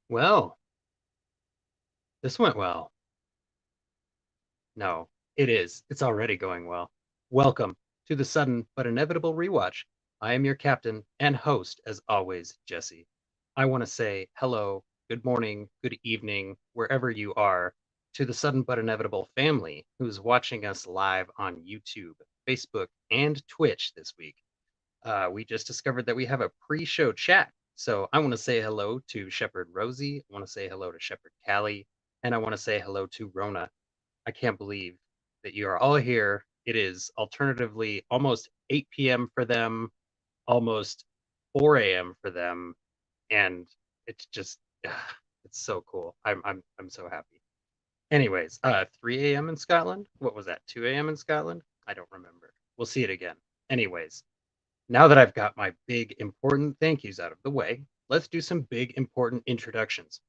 Well, this went well. No, it is. It's already going well. Welcome to the sudden but inevitable rewatch. I am your captain and host, as always, Jesse. I want to say hello, good morning, good evening, wherever you are, to the sudden but inevitable family who's watching us live on YouTube, Facebook, and Twitch this week. We just discovered that we have a pre-show chat. So I want to say hello to Shepherd Rosie. I want to say hello to Shepherd Callie. And I want to say hello to Rona. I can't believe that you are all here. It is alternatively almost 8 p.m. for them, almost 4 a.m. for them. And it's just, it's so cool. I'm so happy. Anyways, 3 a.m. in Scotland. What was that? 2 a.m. in Scotland? I don't remember. We'll see it again. Anyways, now that I've got my big important thank yous out of the way, let's do some big important introductions.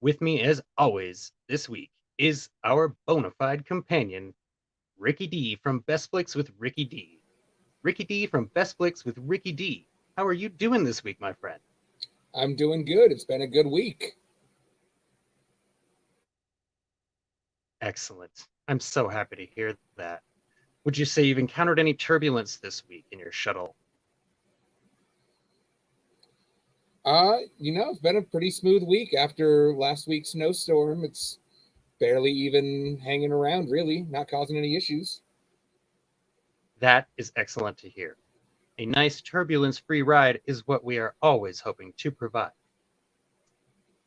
With me, as always, this week is our bona fide companion, Ricky D from Best Flicks with Ricky D. Ricky D from Best Flicks with Ricky D. How are you doing this week, my friend? I'm doing good. It's been a good week. Excellent. I'm so happy to hear that. Would you say you've encountered any turbulence this week in your shuttle? It's been a pretty smooth week after last week's snowstorm. It's barely even hanging around, really, not causing any issues. That is excellent to hear. A nice turbulence-free ride is what we are always hoping to provide.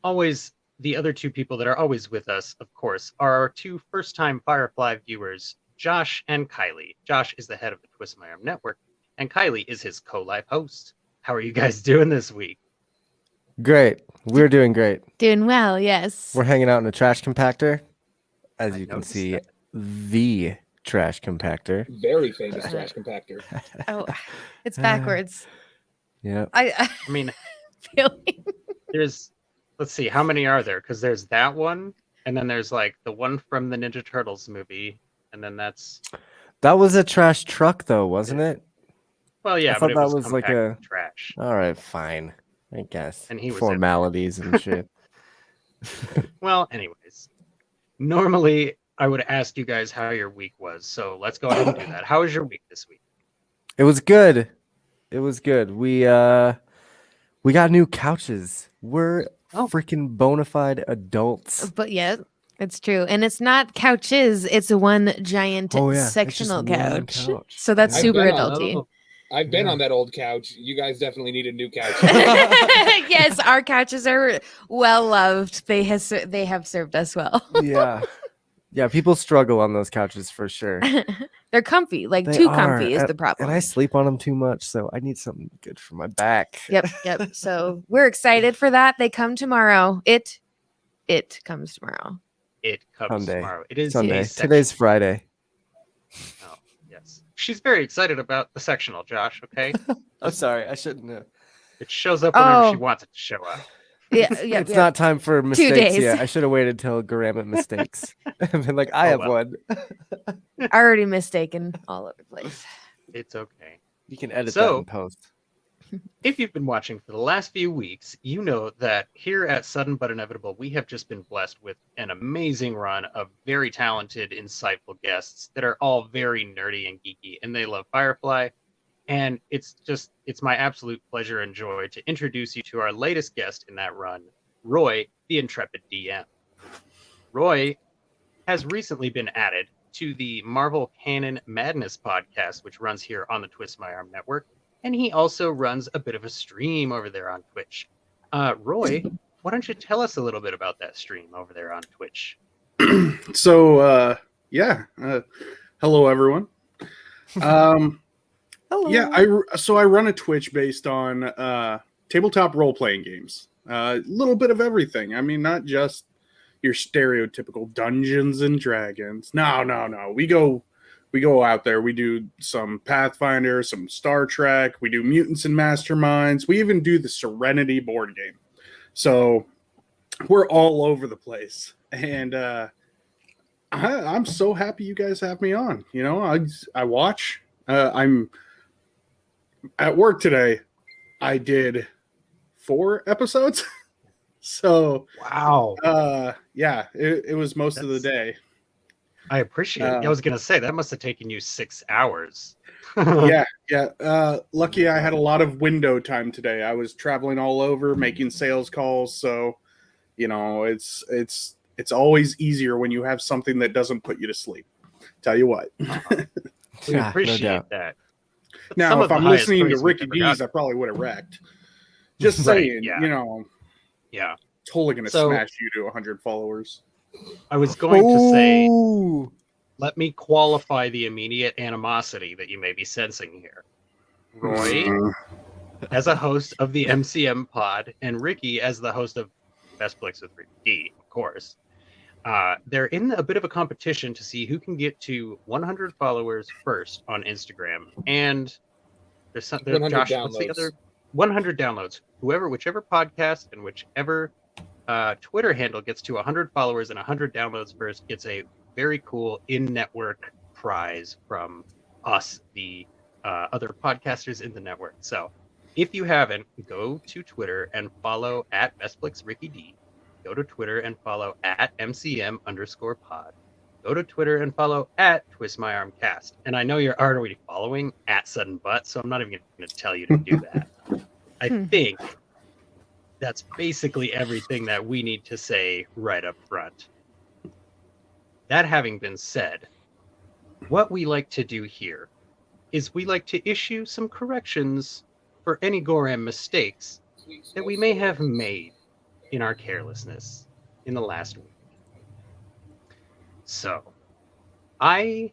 Always, the other two people that are always with us, of course, are our two first-time Firefly viewers, Josh and Kylie. Josh is the head of the Twist My Arm Network, and Kylie is his co-live host. How are you guys doing this week? Great. We're doing great. Doing well, yes. We're hanging out in a trash compactor. As I you can noticed see, that. the trash compactor. Very famous trash compactor. Oh, it's backwards. Yeah. I mean, Feeling. let's see, how many are there? Because there's that one, and then there's like the one from the Ninja Turtles movie, and then that's... That was a trash truck, though, wasn't it? Well, yeah, I but thought it that was was like compact a. trash. All right, fine. I guess. And he was formalities and shit. Well, anyways, normally I would ask you guys how your week was, so let's go ahead and do that. How was your week this week? It was good. It was good. We got new couches. We're freaking bona fide adults. But yeah, it's true. And it's not couches, it's one giant sectional couch. So that's super adulty. I've been on that old couch. You guys definitely need a new couch. Yes, our couches are well loved. They have served us well. Yeah, people struggle on those couches for sure. They're comfy, like too comfy is the problem. And I sleep on them too much, so I need something good for my back. Yep. So we're excited for that. They come tomorrow. It comes tomorrow. It comes tomorrow. It is Sunday. Today's Friday. Oh, yes. She's very excited about the sectional, Josh, okay? I'm sorry, I shouldn't have. It shows up whenever she wants it to show up. Yeah. It's not time for mistakes 2 days. yet. I should have waited till Grammar mistakes. I've been like, I have one. Already mistaken all over the place. It's okay. You can edit that in post. If you've been watching for the last few weeks, you know that here at Sudden But Inevitable, we have just been blessed with an amazing run of very talented, insightful guests that are all very nerdy and geeky, and they love Firefly. And it's my absolute pleasure and joy to introduce you to our latest guest in that run, Roy, the Intrepid DM. Roy has recently been added to the Marvel Canon Madness podcast, which runs here on the Twist My Arm Network. And he also runs a bit of a stream over there on Twitch. Roy, why don't you tell us a little bit about that stream over there on Twitch? So, hello, everyone. Hello. Yeah, I run a Twitch based on tabletop role-playing games. A little bit of everything. I mean, not just your stereotypical Dungeons and Dragons. No. We go out there. We do some Pathfinder, some Star Trek. We do Mutants and Masterminds. We even do the Serenity board game. So we're all over the place. And I'm so happy you guys have me on. You know, I watch. I'm at work today. I did 4 episodes. So wow. Yeah, it was most of the day. I appreciate it. I was gonna say that must have taken you 6 hours. Yeah. Lucky I had a lot of window time today. I was traveling all over, making sales calls, so it's always easier when you have something that doesn't put you to sleep. Tell you what. We appreciate that. But now, if I'm listening to Ricky D's, I probably would have wrecked. Just saying, yeah, totally gonna smash you to 100 followers. I was going to say, let me qualify the immediate animosity that you may be sensing here. Roy, as a host of the MCM pod, and Ricky as the host of Best Flicks with Ricky D, of course, they're in a bit of a competition to see who can get to 100 followers first on Instagram. And there's 100 Josh, downloads. What's the other? 100 downloads. Whichever podcast and whichever Twitter handle gets to 100 followers and 100 downloads first gets a very cool in-network prize from us, the other podcasters in the network. So if you haven't, go to Twitter and follow at BestFlixRickyD. Go to Twitter and follow at MCM_pod. Go to Twitter and follow at TwistMyArmCast. And I know you're already following at Sudden Butt, so I'm not even going to tell you to do that. I think that's basically everything that we need to say right up front. That having been said, what we like to do here is we like to issue some corrections for any Goram mistakes that we may have made in our carelessness in the last week. So, I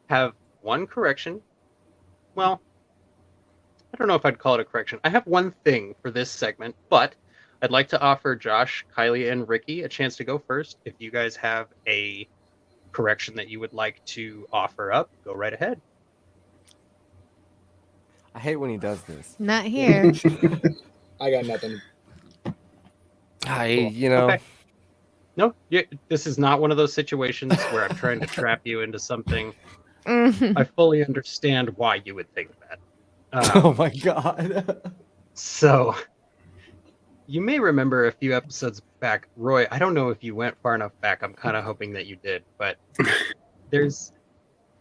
have one correction. Well, I don't know if I'd call it a correction. I have one thing for this segment, but I'd like to offer Josh, Kylie, and Ricky a chance to go first. If you guys have a correction that you would like to offer up, go right ahead. I hate when he does this. Not here. I got nothing. Okay. No, this is not one of those situations where I'm trying to trap you into something. I fully understand why you would think that. Oh my god. So, you may remember a few episodes back, Roy, I don't know if you went far enough back. I'm kind of hoping that you did, but there's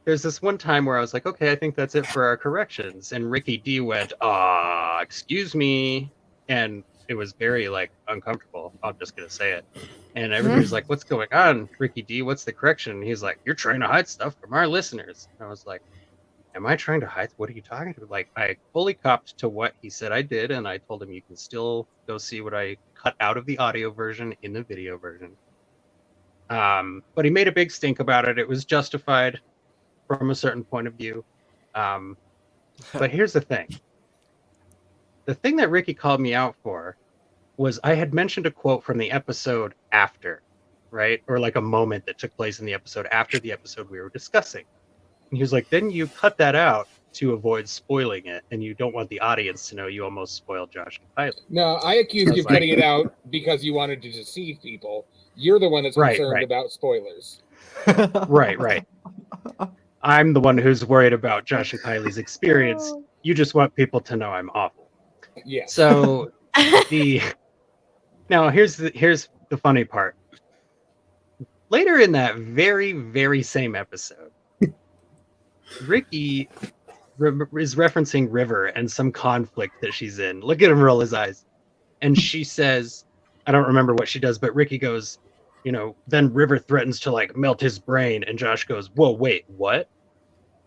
this one time where I was like, okay, I think that's it for our corrections. And Ricky D went, excuse me. And it was very uncomfortable. I'm just going to say it. And everybody's like, what's going on, Ricky D? What's the correction? And he's like, you're trying to hide stuff from our listeners. And I was like, am I trying to hide? What are you talking about? I fully copped to what he said I did. And I told him you can still go see what I cut out of the audio version in the video version. But he made a big stink about it. It was justified from a certain point of view. But here's the thing. The thing that Ricky called me out for was I had mentioned a quote from the episode after, right? Or a moment that took place in the episode after the episode we were discussing. And he was like, then you cut that out to avoid spoiling it, and you don't want the audience to know you almost spoiled Josh and Kylie. No, I accused you of cutting it out because you wanted to deceive people. You're the one that's concerned about spoilers. Right. I'm the one who's worried about Josh and Kylie's experience. You just want people to know I'm awful. Yeah. So now here's the funny part. Later in that very, very same episode, Ricky is referencing River and some conflict that she's in. Look at him roll his eyes. And she says, I don't remember what she does, but Ricky goes, then River threatens to melt his brain. And Josh goes, whoa, wait, what?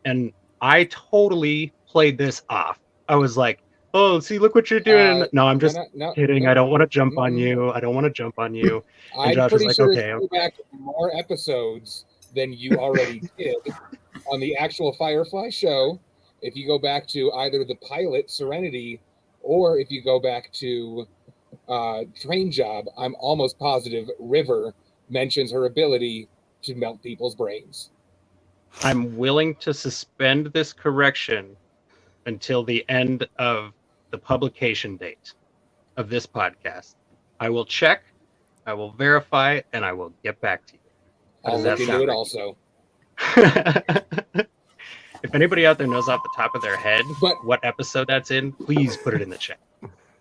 And I totally played this off. I was like, oh, see, look what you're doing. No, I'm just kidding. I don't want to jump on you. I don't want to jump on you. And Josh was like, okay. Go back more episodes than you already did on the actual Firefly show. If you go back to either the pilot, Serenity, or if you go back to Train Job, I'm almost positive River mentions her ability to melt people's brains. I'm willing to suspend this correction until the end of the publication date of this podcast. I will check, I will verify, and I will get back to you. I'll look into it also. If anybody out there knows off the top of their head what episode that's in, please put it in the chat.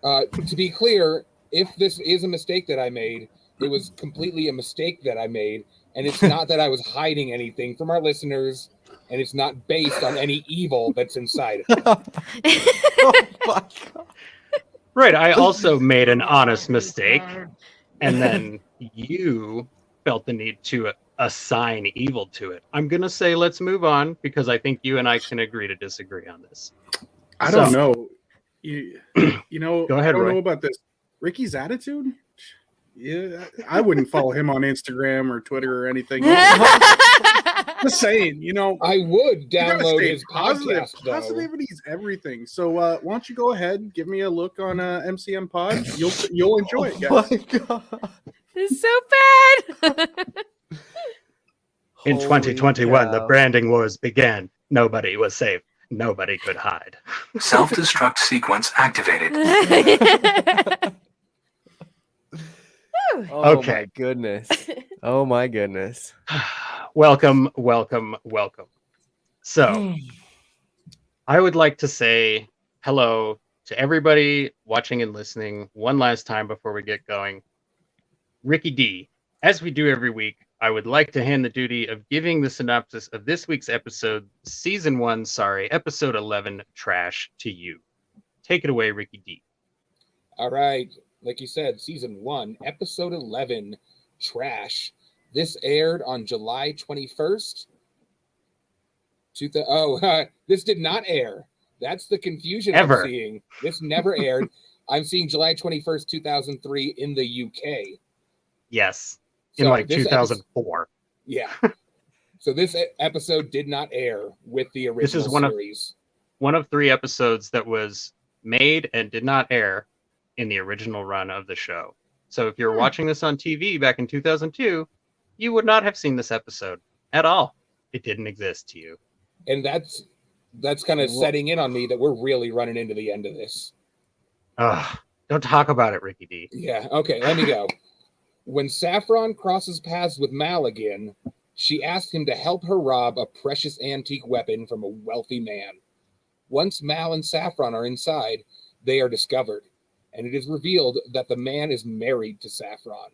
To be clear, if this is a mistake that I made, it was completely a mistake that I made, and it's not that I was hiding anything from our listeners, and it's not based on any evil that's inside of me. Oh my God. Right. I also made an honest mistake, and then you felt the need to assign evil to it. I'm going to say let's move on because I think you and I can agree to disagree on this. I don't know. You know, Go ahead, I don't Roy. know about this. Ricky's attitude? Yeah, I wouldn't follow him on Instagram or Twitter or anything. Just saying, you know. I would download his podcast, though. Positivity is everything. So why don't you go ahead, give me a look on MCM Pod. You'll enjoy it, guys. Oh my God. It's so bad. In Holy 2021, cow. the branding wars began. Nobody was safe. Nobody could hide. Self-destruct sequence activated. Oh Okay. my goodness. Oh my goodness. Welcome. So, I would like to say hello to everybody watching and listening one last time before we get going. Ricky D, as we do every week, I would like to hand the duty of giving the synopsis of this week's episode, episode 11, Trash, to you. Take it away, Ricky D. All right. Like you said, season 1, episode 11, Trash. This aired on July 21st. This did not air. That's the confusion Ever. I'm seeing. This never aired. I'm seeing July 21st, 2003 in the UK. Yes, in So like this 2004. Yeah. So this episode did not air with the original This is series. One of 3 episodes that was made and did not air in the original run of the show. So if you're watching this on TV back in 2002, you would not have seen this episode at all. It didn't exist to you. And that's kind of setting in on me that we're really running into the end of this. Don't talk about it, Ricky D. Yeah, okay, let me go. When Saffron crosses paths with Mal again, she asks him to help her rob a precious antique weapon from a wealthy man. Once Mal and Saffron are inside, they are discovered, and it is revealed that the man is married to Saffron.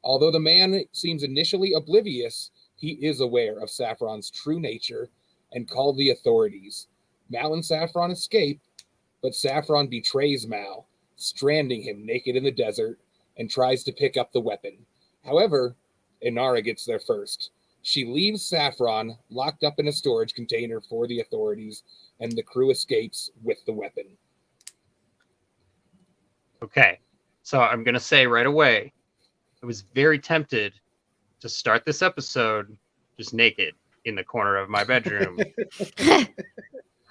Although the man seems initially oblivious, he is aware of Saffron's true nature and called the authorities. Mal and Saffron escape, but Saffron betrays Mal, stranding him naked in the desert, and tries to pick up the weapon. However, Inara gets there first. She leaves Saffron locked up in a storage container for the authorities, and the crew escapes with the weapon. Okay, so I'm going to say right away, I was very tempted to start this episode just naked in the corner of my bedroom,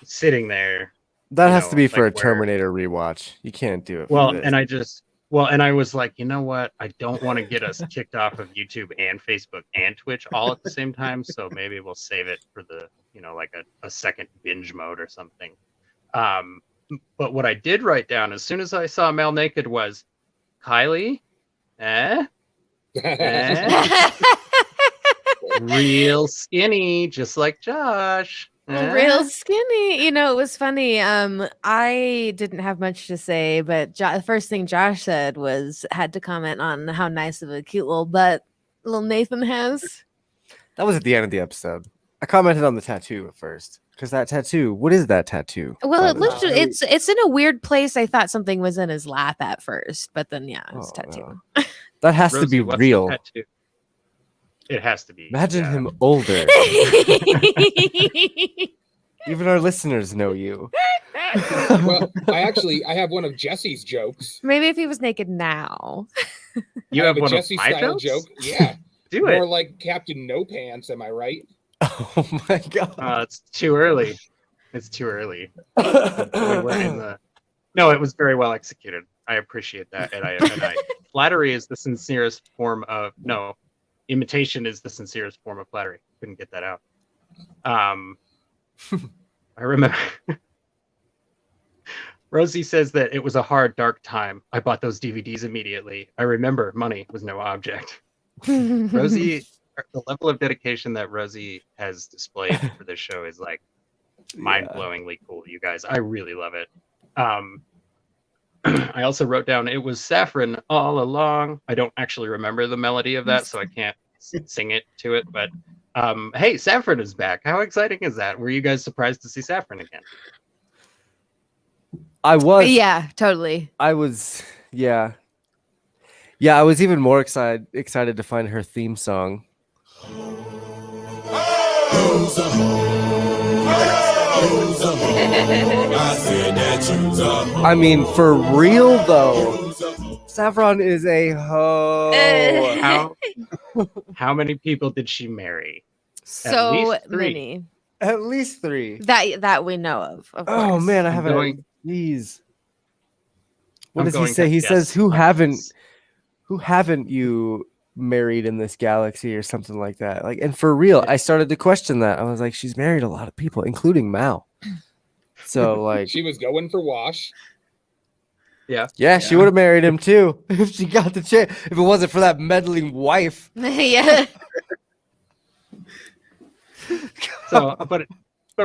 sitting there. That has to be for a like Terminator rewatch. You can't do it. Well, for this. and I was like, you know what? I don't want to get us kicked off of YouTube and Facebook and Twitch all at the same time. So maybe we'll save it for the, like a second binge mode or something. But what I did write down as soon as I saw Mel naked was, Kylie, real skinny, just like Josh. Real skinny. It was funny. I didn't have much to say, but the first thing Josh said had to comment on how nice of a cute little butt little Nathan has. That was at the end of the episode. I commented on the tattoo at first. Because that tattoo, what is that tattoo? Well, it literally, it's in a weird place. I thought something was in his lap at first, but then it's a tattoo. No. That has Rosie, to be what's real. the tattoo? It has to be. Imagine him older. Even our listeners know you. Well, I have one of Jesse's jokes. Maybe if he was naked now. You have a one Jesse of my style jokes? joke. Yeah. Do it. More like Captain No Pants, am I right? Oh my god. It's too early. It's too early. No, it was very well executed. I appreciate that. And I flattery is the sincerest form of imitation is the sincerest form of flattery. Couldn't get that out. I remember Rosie says that it was a hard, dark time. I bought those DVDs immediately. I remember money was no object. Rosie, the level of dedication that Rosie has displayed for this show is like mind-blowingly cool, you guys. I really love it. I also wrote down it was Saffron all along. I don't actually remember the melody of that, so I can't sing it to it. But hey, Saffron is back. How exciting is that? Were you guys surprised to see Saffron again? I was. Yeah, totally. I was. Yeah. Yeah, I was even more excited to find her theme song. I mean, for real though, Saffron is a hoe. How many people did she marry? So least 3. many At least 3. that we know of Oh course. man, I I'm haven't. going- Jeez. What I'm does he going say? to He guess says, "Who hundreds. haven't you married in this galaxy?" or something like that. Like, and for real, I started to question that. I was like, she's married a lot of people, including Mao. So like, She was going for Wash. yeah, she would have married him too if she got the chance. If it wasn't for that meddling wife. Yeah. So, but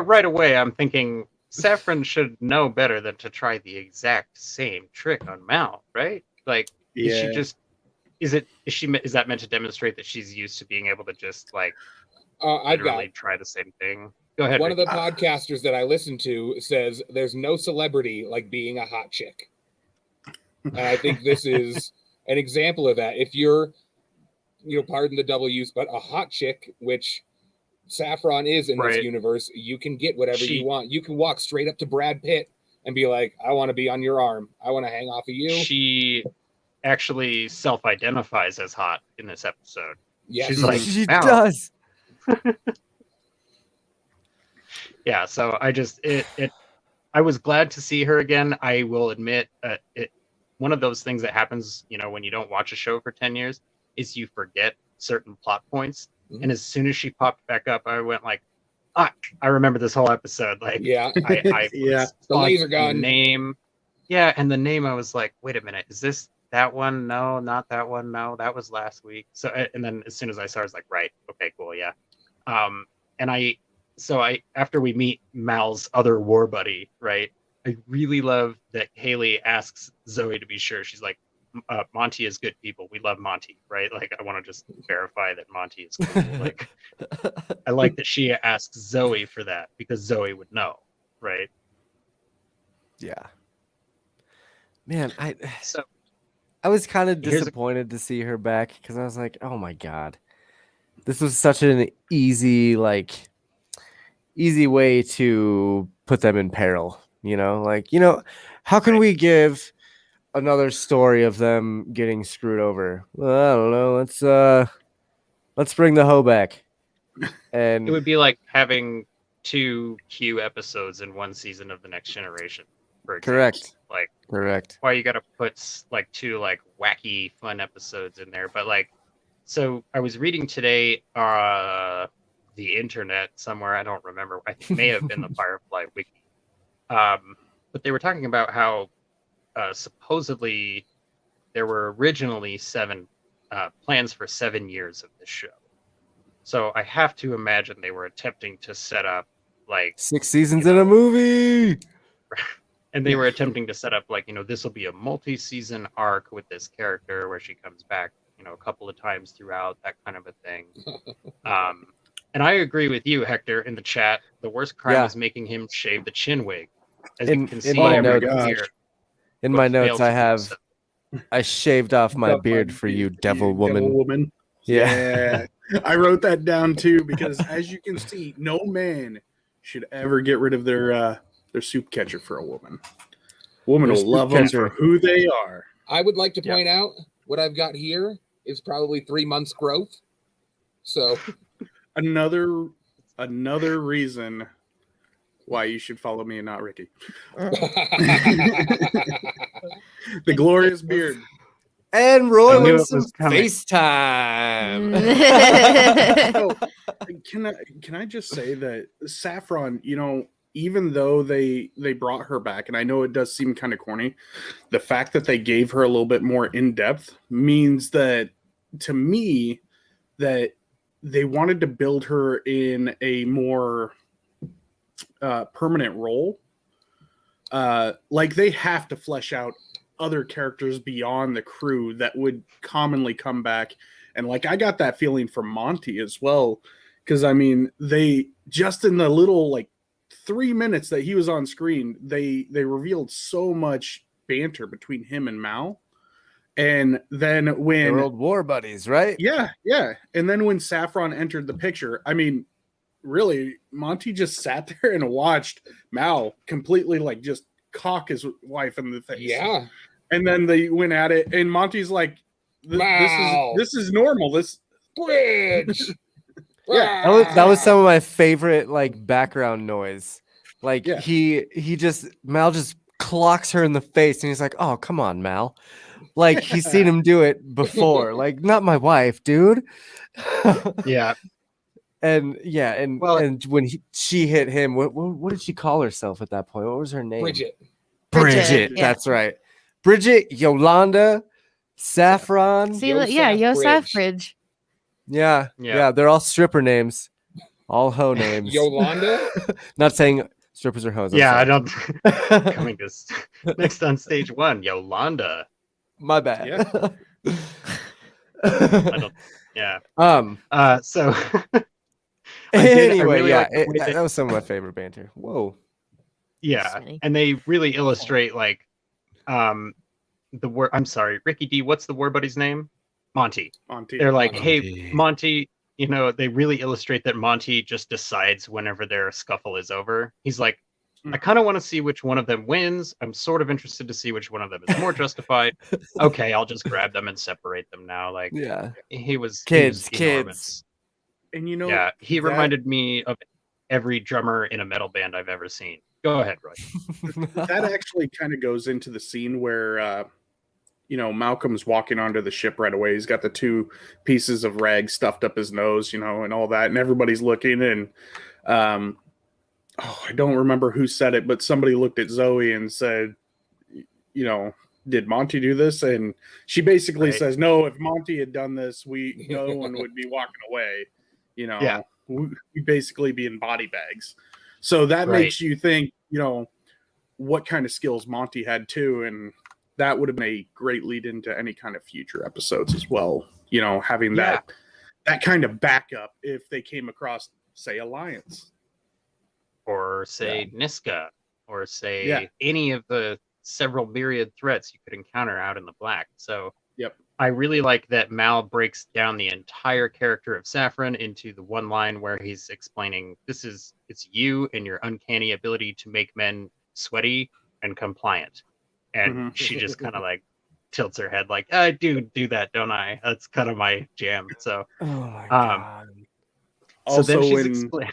right away, I'm thinking Saffron should know better than to try the exact same trick on Mal, right? Like, is she Yeah. just? Is that meant to demonstrate that she's used to being able to just like I've got literally try the same thing? Go ahead. one of the Ricky. podcasters that I listen to says there's no celebrity like being a hot chick. And I think this is an example of that. If you're, pardon the double use, but a hot chick, which Saffron is in this Right. universe, you can get whatever She- you want. You can walk straight up to Brad Pitt and be like, I want to be on your arm. I want to hang off of you. She actually self-identifies as hot in this episode. Yes. she's like, she Mal. does. Yeah, so I was glad to see her again. I will admit, one of those things that happens, when you don't watch a show for 10 years is you forget certain plot points. Mhm. And as soon as she popped back up, I went like, I remember this whole episode. Like, Yeah. I Yeah. The laser gun. name. Yeah, and the name, I was like, wait a minute, is this that one? No, not that one. No, that was last week. So, and then as soon as I saw, I was like, right, okay, cool, yeah. And after we meet Mal's other war buddy, right, I really love that Haley asks Zoe to be sure. She's like, Monty is good people. We love Monty, right? Like, I want to just verify that Monty is cool. Like, I like that she asks Zoe for that because Zoe would know, right? Yeah. Man, So I was kind of Here's a- disappointed to see her back because I was like, oh my god, this was such an easy way to put them in peril. How can we give another story of them getting screwed over? Well, I don't know. Let's bring the hoe back. And it would be like having 2 Q episodes in one season of The Next Generation, for example. Correct. Like, correct. why you gotta put like 2 like wacky fun episodes in there? But like, so I was reading today the internet somewhere, I don't remember, I think it may have been the Firefly wiki, but they were talking about how supposedly there were originally 7 plans for 7 years of this show. So I have to imagine they were attempting to set up like 6 seasons in a movie. and they were attempting to set up like, this will be a multi-season arc with this character where she comes back, a couple of times throughout, that kind of a thing. And I agree with you, Hector, in the chat. The worst crime Yeah. is making him shave the chin wig. As In- you can in see my over notes- here, In but my failed notes, to I do have so. I shaved off my Got beard for you, devil woman. Devil woman. Yeah. Yeah. I wrote that down too because, as you can see, no man should ever get rid of their soup catcher for a woman. Woman Their will soup love them catcher. for who they are. I would like to Yeah. point out what I've got here is probably 3 months growth. So Another reason why you should follow me and not Ricky. The glorious beard. And Roy I knew with it some was coming. FaceTime. Oh, can I just say that Saffron, even though they brought her back, and I know it does seem kind of corny, the fact that they gave her a little bit more in depth means that, to me, that they wanted to build her in a more permanent role. Like, they have to flesh out other characters beyond the crew that would commonly come back. And like I got that feeling from Monty as well, because I mean they just in the little like 3 minutes that he was on screen, they revealed so much banter between him and Mal. And then when They're old war buddies, right? yeah, and then when Saffron entered the picture, I mean, really, Monty just sat there and watched Mal completely like just cock his wife in the face. Yeah. And then they went at it, and Monty's like, "This is normal. This Bridge. Yeah. That was some of my favorite like background noise. Like Yeah. Mal just clocks her in the face, and he's like, "Oh, come on, Mal." Like he's seen him do it before. Like, not my wife, dude. Yeah. And Well- and when she hit him, what did she call herself at that point? What was her name? Bridget. Bridget, yeah. That's right. Bridget, Yolanda, Saffron. See, Yosef yeah, Yosef Bridge. Bridge. Yeah, they're all stripper names, all hoe names. Yolanda? Not saying strippers are hoes. I'm Yeah, I sorry. don't. Coming this next on stage 1, Yolanda. My bad. Yeah. I don't. Yeah. So. I Anyway, really yeah, like the way that was some of my favorite banter. Whoa. Yeah, Funny. and they really illustrate like, the word. I'm sorry, Ricky D. What's the war buddy's name? Monty. Monty. They're like, Monty. hey, Monty. You know, they really illustrate that Monty just decides whenever their scuffle is over. He's like, I kind of want to see which one of them wins. I'm sort of interested to see which one of them is more justified. Okay, I'll just grab them and separate them now. Like, Yeah. he was Kids. enormous. And you know, Yeah, he that- reminded me of every drummer in a metal band I've ever seen. Go ahead, Roy. that actually kind of goes into the scene where Malcolm's walking onto the ship right away. He's got the 2 pieces of rag stuffed up his nose, and all that, and everybody's looking. And I don't remember who said it, but somebody looked at Zoe and said, did Monty do this? And she basically Right. says, no, if Monty had done this, no one would be walking away. Yeah. We'd basically be in body bags. So that Right. makes you think, what kind of skills Monty had too. And that would have been a great lead into any kind of future episodes as well. Having that kind of backup if they came across, say, Alliance. Or say Niska, or say Yeah. any of the several myriad threats you could encounter out in the black. So Yep. I really like that Mal breaks down the entire character of Saffron into the one line where he's explaining it's you and your uncanny ability to make men sweaty and compliant. And Mhm. she just kind of like tilts her head like, I do that, don't I? That's kind of my jam. So Oh my god. so then Also, she's when explaining.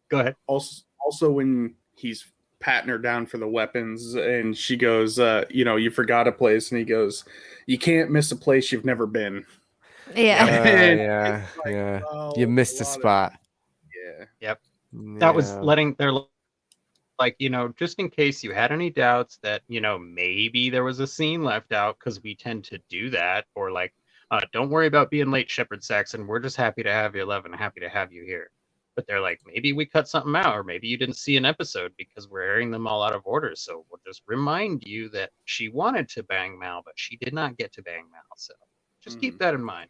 Go ahead. also when he's patting her down for the weapons, and she goes, you forgot a place, and he goes, you can't miss a place you've never been. Yeah. Yeah. It's like, Yeah. well, You missed a lot of- spot. Yeah. That was Yeah. letting their like, just in case you had any doubts that, maybe there was a scene left out, because we tend to do that, or like, don't worry about being late, Shepard Saxon. We're just happy to have you, 11, happy to have you here. But they're like, maybe we cut something out, or maybe you didn't see an episode because we're airing them all out of order. So we'll just remind you that she wanted to bang Mal, but she did not get to bang Mal. So just keep that in mind.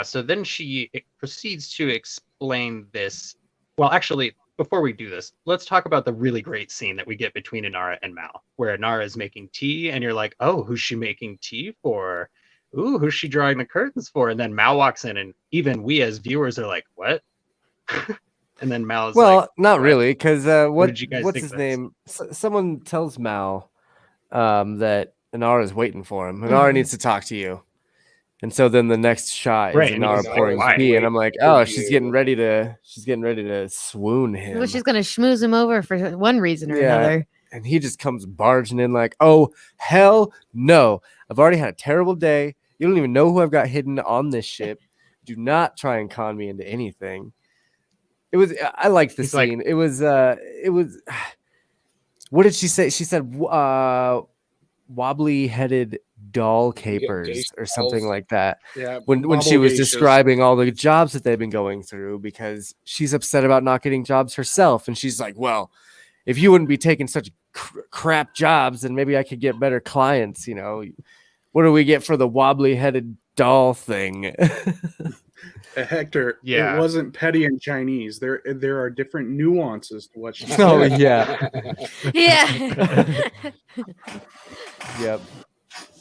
So then she proceeds to explain this. Well, actually, before we do this, let's talk about the really great scene that we get between Inara and Mal, where Inara is making tea, and you're like, oh, who's she making tea for? Ooh, who's she drawing the curtains for? And then Mal walks in, and even we as viewers are like, what? And then Mal is like, not "What? really, because What did you guys what's think his of this?" name? Someone tells Mal that Inara is waiting for him. Inara needs to talk to you. And so then the next shot Right, is and Inara he's like, pouring "Why?" tea, and I'm like, For oh, you. she's getting ready to swoon him. Well, she's gonna schmooze him over for one reason or Yeah. another. And he just comes barging in like, oh, hell no. I've already had a terrible day. You don't even know who I've got hidden on this ship. Do not try and con me into anything. I liked the He's like- scene. It was what did she say? She said wobbly headed doll capers geisha or something dolls. like that. Yeah. When she was Obligations. describing all the jobs that they've been going through, because she's upset about not getting jobs herself. And she's like, well, if you wouldn't be taking such crap jobs, then maybe I could get better clients. What do we get for the wobbly-headed doll thing? Hector, Yeah. it wasn't petty in Chinese. There are different nuances to what she said. Oh yeah. Yeah. Yep.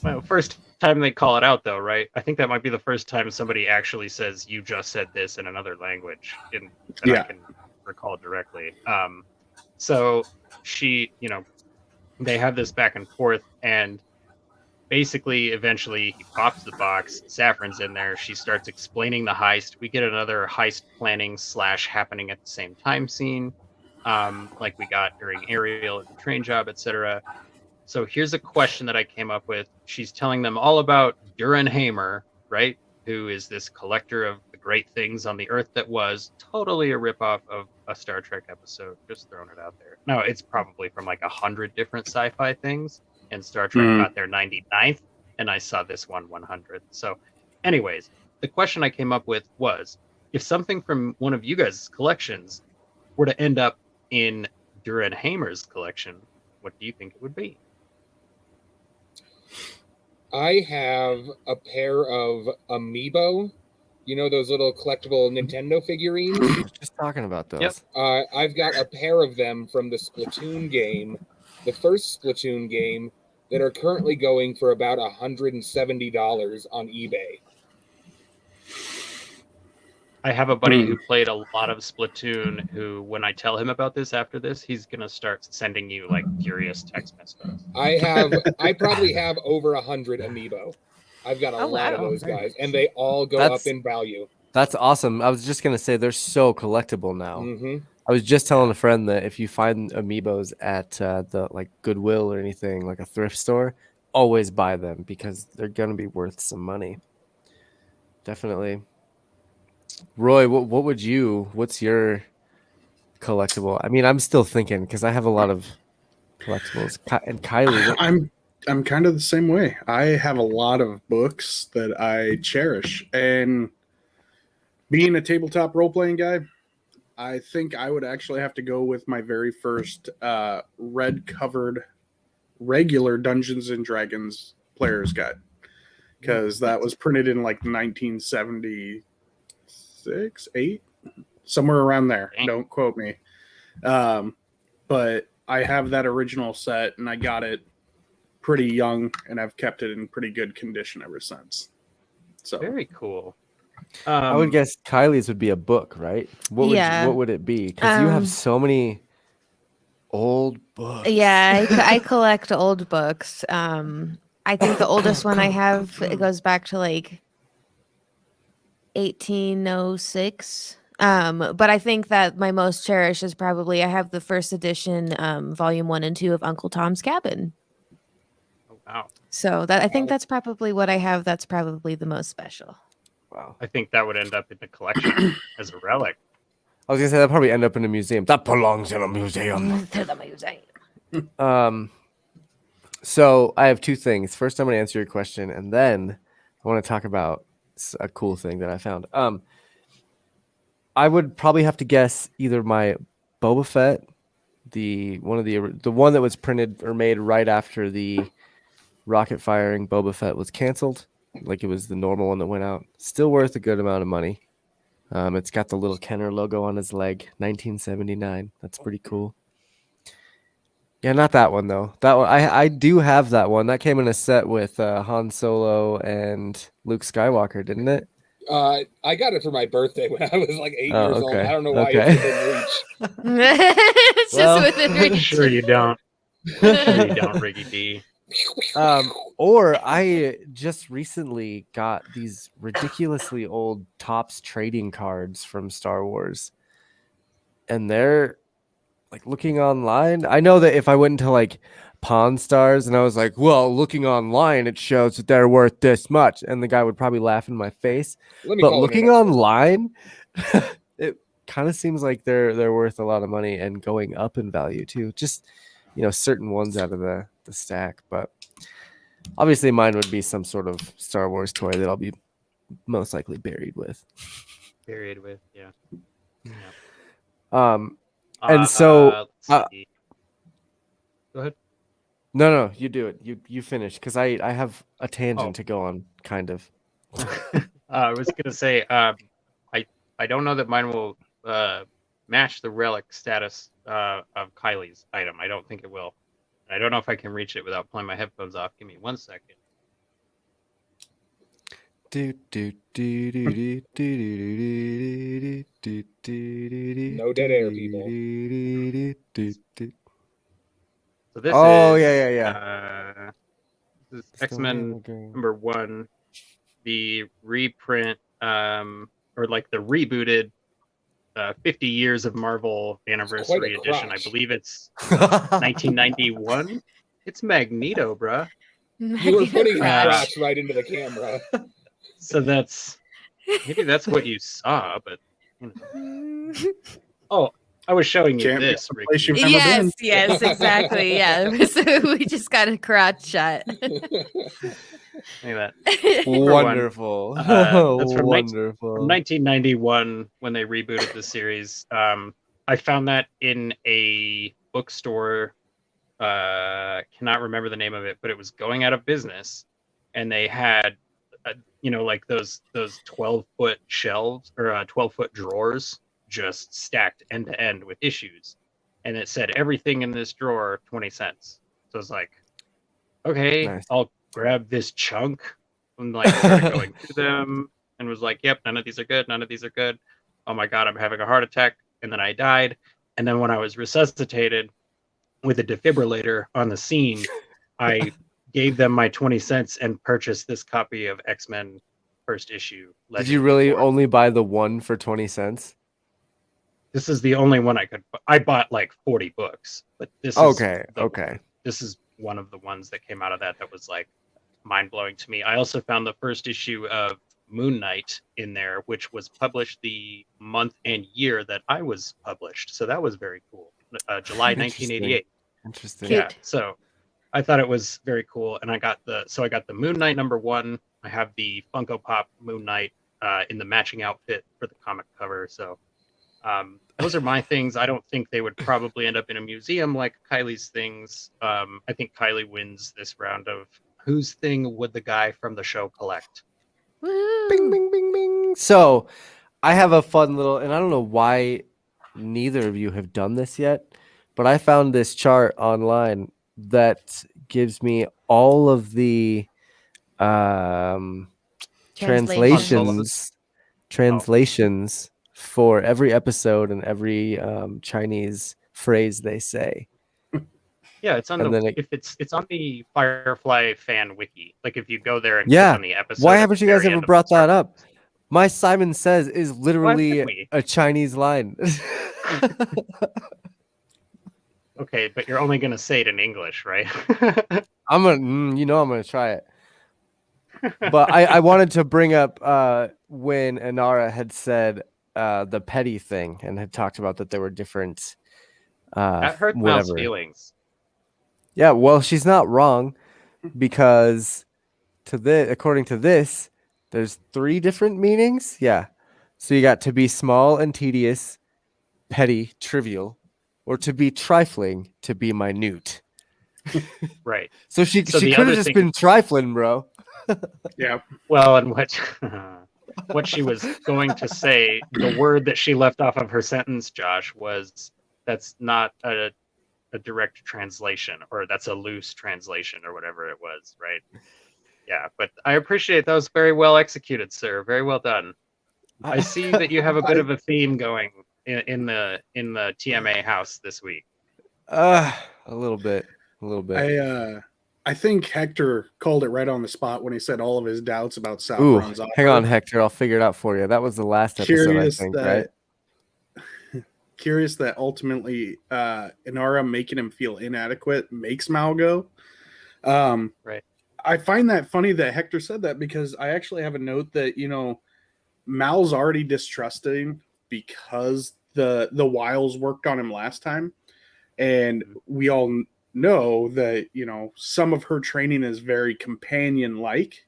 Well, first time they call it out, though, right? I think that might be the first time somebody actually says, "You just said this in another language," that I can recall directly. So she, they have this back and forth, and basically, eventually, he pops the box. Saffron's in there. She starts explaining the heist. We get another heist planning / happening at the same time scene, like we got during Ariel at the train job, etc. So here's a question that I came up with. She's telling them all about Duran Hamer, right? Who is this collector of the great things on the Earth that was. Totally a ripoff of a Star Trek episode. Just throwing it out there. No, it's probably from like 100 different sci-fi things. And Star Trek got their 99th, and I saw this one 100th. So anyways, the question I came up with was, if something from one of you guys' collections were to end up in Duran Hamer's collection, what do you think it would be? I have a pair of Amiibo, those little collectible Nintendo figurines. Just talking about those. Yep. I've got a pair of them from the Splatoon game, the first Splatoon game, that are currently going for about $170 on eBay. I have a buddy who played a lot of Splatoon who, when I tell him about this after this, he's going to start sending you like furious text messages. I probably have over 100 Amiibo. I've got a lot of those guys, and they all go up in value. That's awesome. I was just going to say they're so collectible now. Mm-hmm. I was just telling a friend that if you find Amiibos at the like Goodwill or anything, like a thrift store, always buy them because they're going to be worth some money. Definitely. Roy, what's your collectible? I mean, I'm still thinking because I have a lot of collectibles. And Kylie, I'm kind of the same way. I have a lot of books that I cherish, and being a tabletop role-playing guy, I think I would actually have to go with my very first red-covered regular Dungeons and Dragons player's guide, because that was printed in like 1976, 8, somewhere around there. Don't quote me. But I have that original set, and I got it pretty young, and I've kept it in pretty good condition ever since. So very cool. I would guess Kylie's would be a book, right? What would it be? Because you have so many old books. Yeah, I collect old books. I think the oldest one I have, it goes back to like 1806. But I think that my most cherished is probably, I have the first edition, volume 1 and 2 of Uncle Tom's Cabin. Oh, wow. So I think that's probably what I have. That's probably the most special. Wow. I think that would end up in the collection as a relic. I was gonna say that'd probably end up in a museum. That belongs in a museum. To the museum. So I have two things. First, I'm gonna answer your question, and then I want to talk about a cool thing that I found. I would probably have to guess either my Boba Fett, the one that was printed or made right after the rocket firing Boba Fett was canceled. Like it was the normal one that went out. Still worth a good amount of money. It's got the little Kenner logo on his leg, 1979. That's pretty cool. Yeah, not that one though. That one I do have that one. That came in a set with Han Solo and Luke Skywalker, didn't it? I got it for my birthday when I was like 8 years old. I don't know why Okay. it's within reach. It's just within reach. Sure you don't. Sure you don't, Riggy D. Or I just recently got these ridiculously old Topps trading cards from Star Wars, and they're like looking online. I know that if I went into like Pawn Stars and I was like, well, looking online, it shows that they're worth this much, and the guy would probably laugh in my face. But looking online, it kind of seems like they're worth a lot of money and going up in value too. Just certain ones out of the stack, but obviously mine would be some sort of Star Wars toy that I'll be most likely buried with. Buried with, yeah. And so let's see. Go ahead. No, you do it. You finish because I have a tangent Oh. to go on, kind of. I was gonna say, I don't know that mine will match the relic status of Kylie's item. I don't think it will. I don't know if I can reach it without pulling my headphones off. Give me 1 second. No dead air, people. So this Oh is yeah. this is Still never X-Men going. #1, the reprint or like the rebooted 50 years of Marvel anniversary edition. I crotch. believe it's 1991. It's Magneto, bruh. You were putting his Crash. crotch right into the camera. So maybe that's what you saw, but you know. Oh, I was showing you Can't be this, the place Ricky. you've never been. Yes, exactly. Yeah. So we just got a crotch shot. Look at that. Wonderful. That's from Wonderful. 1991 when they rebooted the series. I found that in a bookstore. Cannot remember the name of it, but it was going out of business, and they had, like those 12-foot shelves or 12-foot drawers just stacked end to end with issues, and it said everything in this drawer 20 cents. So it's like, okay, Nice. I'll grab this chunk and like started going through them and was like, yep, none of these are good, none of these are good. Oh my god, I'm having a heart attack. And then I died. And then when I was resuscitated with a defibrillator on the scene, I gave them my 20 cents and purchased this copy of X-Men first issue. Did you Legend really Reborn. only buy the one for 20 cents? This is the only one I bought like 40 books, but this is Okay. This is one of the ones that came out of that was like mind-blowing to me. I also found the first issue of Moon Knight in there, which was published the month and year that I was published. So that was very cool. July 1988. Interesting. Yeah. So I thought it was very cool. And I got the Moon Knight #1. I have the Funko Pop Moon Knight in the matching outfit for the comic cover. So those are my things. I don't think they would probably end up in a museum like Kylie's things. I think Kylie wins this round of whose thing would the guy from the show collect? Bing, bing, bing, bing. So I have a fun little, and I don't know why neither of you have done this yet, but I found this chart online that gives me all of the translations for every episode and every Chinese phrase they say. Yeah, it's on it's on the Firefly fan wiki. Like if you go there and click on the episode. Why haven't you guys ever brought that up? My Simon Says is literally a Chinese line. Okay, but you're only gonna say it in English, right? I'm gonna try it. But I wanted to bring up when Inara had said the petty thing and had talked about that there were different that hurt Mal's feelings. Yeah, well, she's not wrong because according to this, there's 3 different meanings. Yeah. So you got to be small and tedious, petty, trivial, or to be trifling, to be minute. Right. So she could have just been trifling, bro. Yeah. Well, and what she was going to say, the word that she left off of her sentence, Josh, was that's not a direct translation, or that's a loose translation, or whatever it was, right? Yeah, but I appreciate that was very well executed, sir. Very well done. I see that you have a bit of a theme going in the TMA house this week. A little bit. I think Hector called it right on the spot when he said all of his doubts about Saffron's offer. Hang on, Hector. I'll figure it out for you. That was the last episode, I think, right? Curious that ultimately Inara making him feel inadequate makes Mal go. Right. I find that funny that Hector said that because I actually have a note that, Mal's already distrusting because the Wiles worked on him last time. And we all know that, some of her training is very companion-like.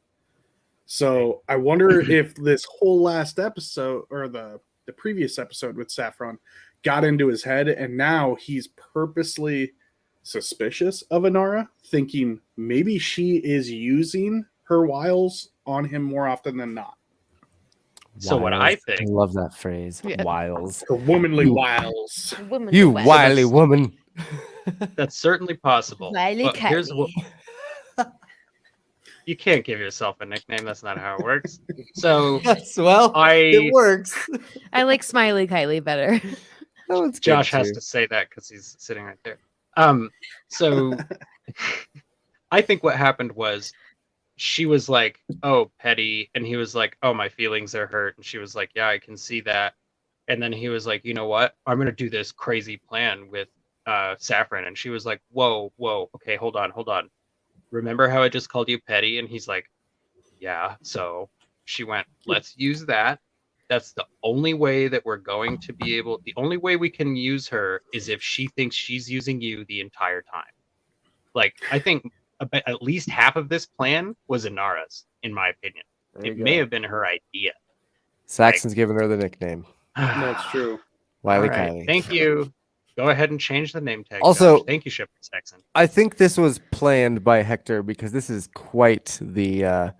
So I wonder if this whole last episode or the previous episode with Saffron got into his head, and now he's purposely suspicious of Inara, thinking maybe she is using her wiles on him more often than not. So what I Wiles. think- I love that phrase. Yeah. Wiles. Her womanly You- wiles. Woman You wet. wily that's- woman. That's certainly possible. Wily But here's what Kylie. you can't give yourself a nickname. That's not how it works. So Yes, well, it I works. I like Smiley Kylie better. That one's good, Josh has too. to say that because he's sitting right there. So I think what happened was she was like, "Oh, petty," and he was like, "Oh, my feelings are hurt," and she was like, "Yeah, I can see that." And then he was like, "You know what? I'm gonna do this crazy plan with Saffron," and she was like, "Whoa, whoa, okay, hold on. Remember how I just called you petty?" And he's like, "Yeah." So she went, "Let's use that. That's the only way that we're going to be able. The only way we can use her is if she thinks she's using you the entire time." Like, I think at least half of this plan was Inara's, in my opinion. There It you may go. have been her idea. Saxon's giving her the nickname. That's true. Wiley All right, Kylie. thank you. Go ahead and change the name tag. Also- Josh. Thank you, Shepard Saxon. I think this was planned by Hector because this is quite the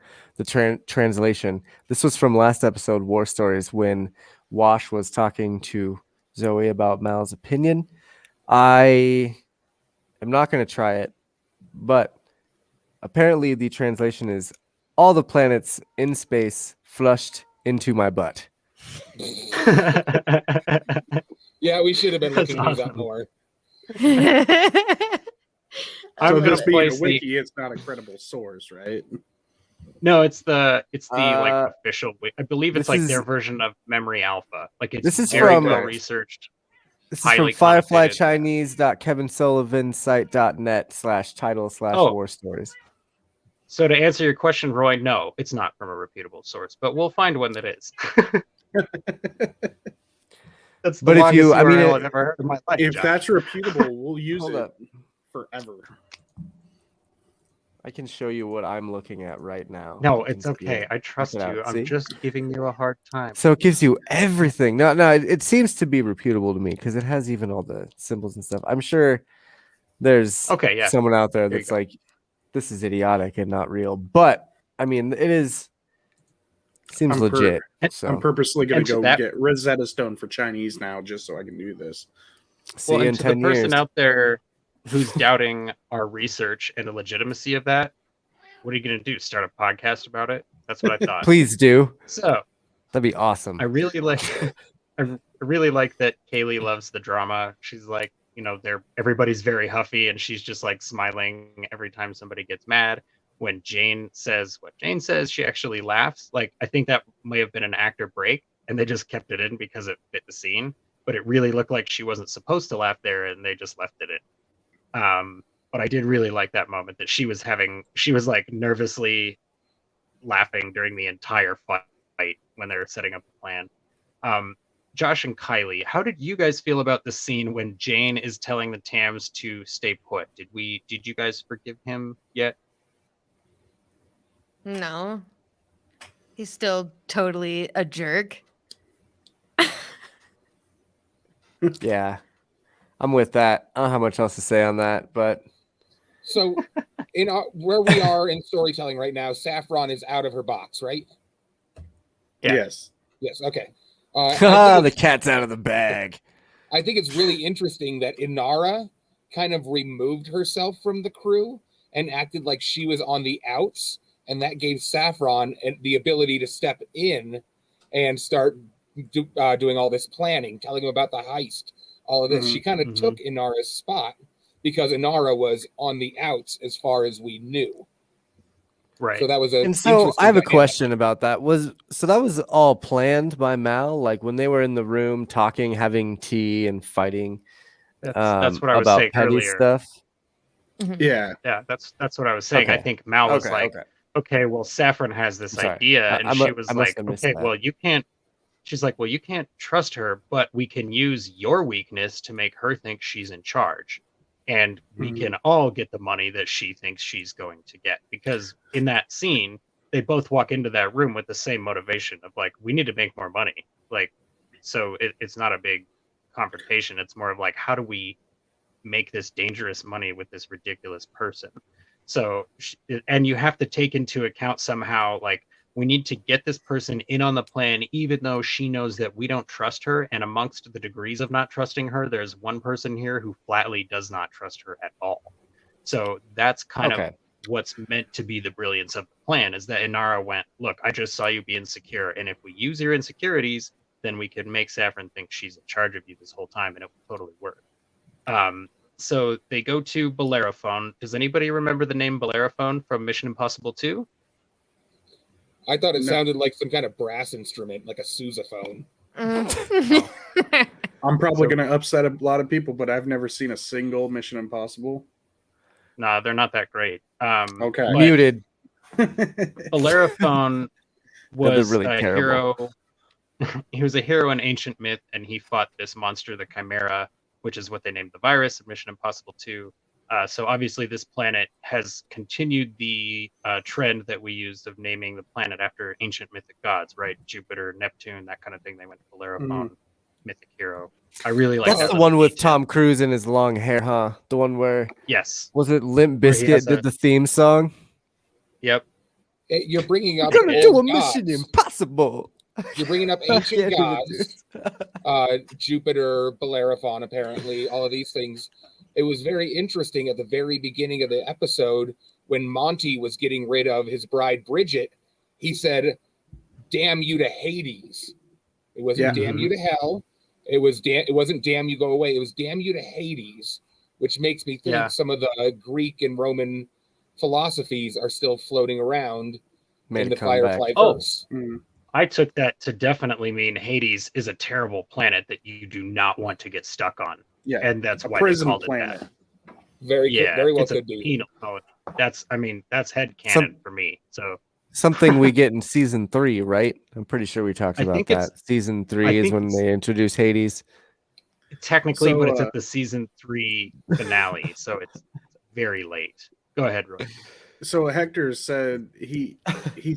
translation. This was from last episode, War Stories, when Wash was talking to Zoe about Mal's opinion. I am not going to try it, but apparently the translation is all the planets in space flushed into my butt. Yeah, we should have been That's looking these up awesome. more. I'm So gonna this being a place the wiki, it's not a credible source, right? no. It's the like Uh, official. I believe it's this like is- their version of Memory Alpha. Like it's This is very from- well researched. This is from Highly fireflychinese.kevinsullivansite.net/title/war Oh. stories. So to answer your question, Roy, no, it's not from a reputable source, but we'll find one that is. That's the But if you- longest I mean, URL it- I've ever heard in my life. If Josh. that's reputable, we'll use Hold it up. forever. I can show you what I'm looking at right now. No, You can it's see okay. it. I trust it out, you. see? I'm just giving you a hard time. So it gives you everything. No, it seems to be reputable to me because it has even all the symbols and stuff. I'm sure there's Okay, yeah. someone out there There you that's go. like, this is idiotic and not real. But I mean, it is seems I'm legit. And- So I'm purposely going And to to go that- get Rosetta Stone for Chinese now, just so I can do this. see Well, you in and to the 10 person years. out there who's doubting our research and the legitimacy of that, what are you going to do? Start a podcast about it? That's what I thought. Please do. So That'd be awesome. I really like I really like that Kaylee loves the drama. She's like, everybody's very huffy and she's just like smiling every time somebody gets mad. When Jane says what Jane says, she actually laughs. Like, I think that may have been an actor break and they just kept it in because it fit the scene, but it really looked like she wasn't supposed to laugh there and they just left it in. But I did really like that moment that she was like nervously laughing during the entire fight when they were setting up the plan. Josh and Kylie, how did you guys feel about the scene when Jane is telling the Tams to stay put? Did you guys forgive him yet? No. He's still totally a jerk. Yeah, I'm with that. I don't have much else to say on that, but So, where we are in storytelling right now, Saffron is out of her box, right? Yeah. Yes. Yes. Okay. I the think cat's out of the bag. it's really interesting that Inara kind of removed herself from the crew and acted like she was on the outs, and that gave Saffron the ability to step in and start doing all this planning, telling him about the heist, all of this. Mhm, She kind of took Inara's spot because Inara was on the outs as far as we knew. Right. So that was a. And so I have a interesting dynamic. question about that. That was all planned by Mal? Like when they were in the room talking, having tea and fighting That's what I was about saying petty earlier. stuff? Yeah. Yeah, that's what I was saying. I Okay. think Mal was like, okay. okay, well, Saffron has this Sorry. idea, and I she mu- was I must like, have missed okay, that. well, you can't. She's like, well, you can't trust her, but we can use your weakness to make her think she's in charge, and we Mhm. can all get the money that she thinks she's going to get. Because in that scene, they both walk into that room with the same motivation of like, we need to make more money. Like, so it's not a big confrontation. It's more of like, how do we make this dangerous money with this ridiculous person. So, and you have to take into account somehow, like, we need to get this person in on the plan, even though she knows that we don't trust her. And amongst the degrees of not trusting her, there's one person here who flatly does not trust her at all. So that's kind of what's meant to be the brilliance of the plan, is that Inara went, look, I just saw you be insecure, and if we use your insecurities, then we can make Saffron think she's in charge of you this whole time, and it will totally work. So they go to Bellerophone. Does anybody remember the name Bellerophone from Mission Impossible 2? I thought it sounded like some kind of brass instrument, like a sousaphone. Mm. I'm probably going to upset a lot of people, but I've never seen a single Mission Impossible. Nah, they're not that great. Okay. Muted. Bellerophone was really a terrible. hero. He was a hero in ancient myth, and he fought this monster, the Chimera, which is what they named the virus of Mission Impossible 2. So obviously this planet has continued the trend that we used of naming the planet after ancient mythic gods, right? Jupiter, Neptune, that kind of thing. They went to Bellerophone, mythic hero. I really like That's that the little one with detail. Tom Cruise and his long hair, huh? The one where Yes. was it Limp Where he Bizkit has did the theme song? Yep. You're bringing up We're gonna do a old Mission gods. Impossible. You're bringing up I ancient can't do gods, Jupiter, Bellerophon, apparently, all of these things. It was very interesting at the very beginning of the episode when Monty was getting rid of his bride, Bridget. He said, damn you to Hades. It wasn't damn you to hell. It wasn't damn you go away. It was damn you to Hades, which makes me think some of the Greek and Roman philosophies are still floating around in the Firefly verse. I took that to definitely mean Hades is a terrible planet that you do not want to get stuck on. Yeah, and that's why they called it that. Very well it's could a be. penal colony. That's headcanon for me. So something we get in season 3, right? I'm pretty sure we talked about that. Season 3 is when they introduce Hades. Technically, but it's at the season 3 finale, so it's very late. Go ahead, Roy. So Hector said he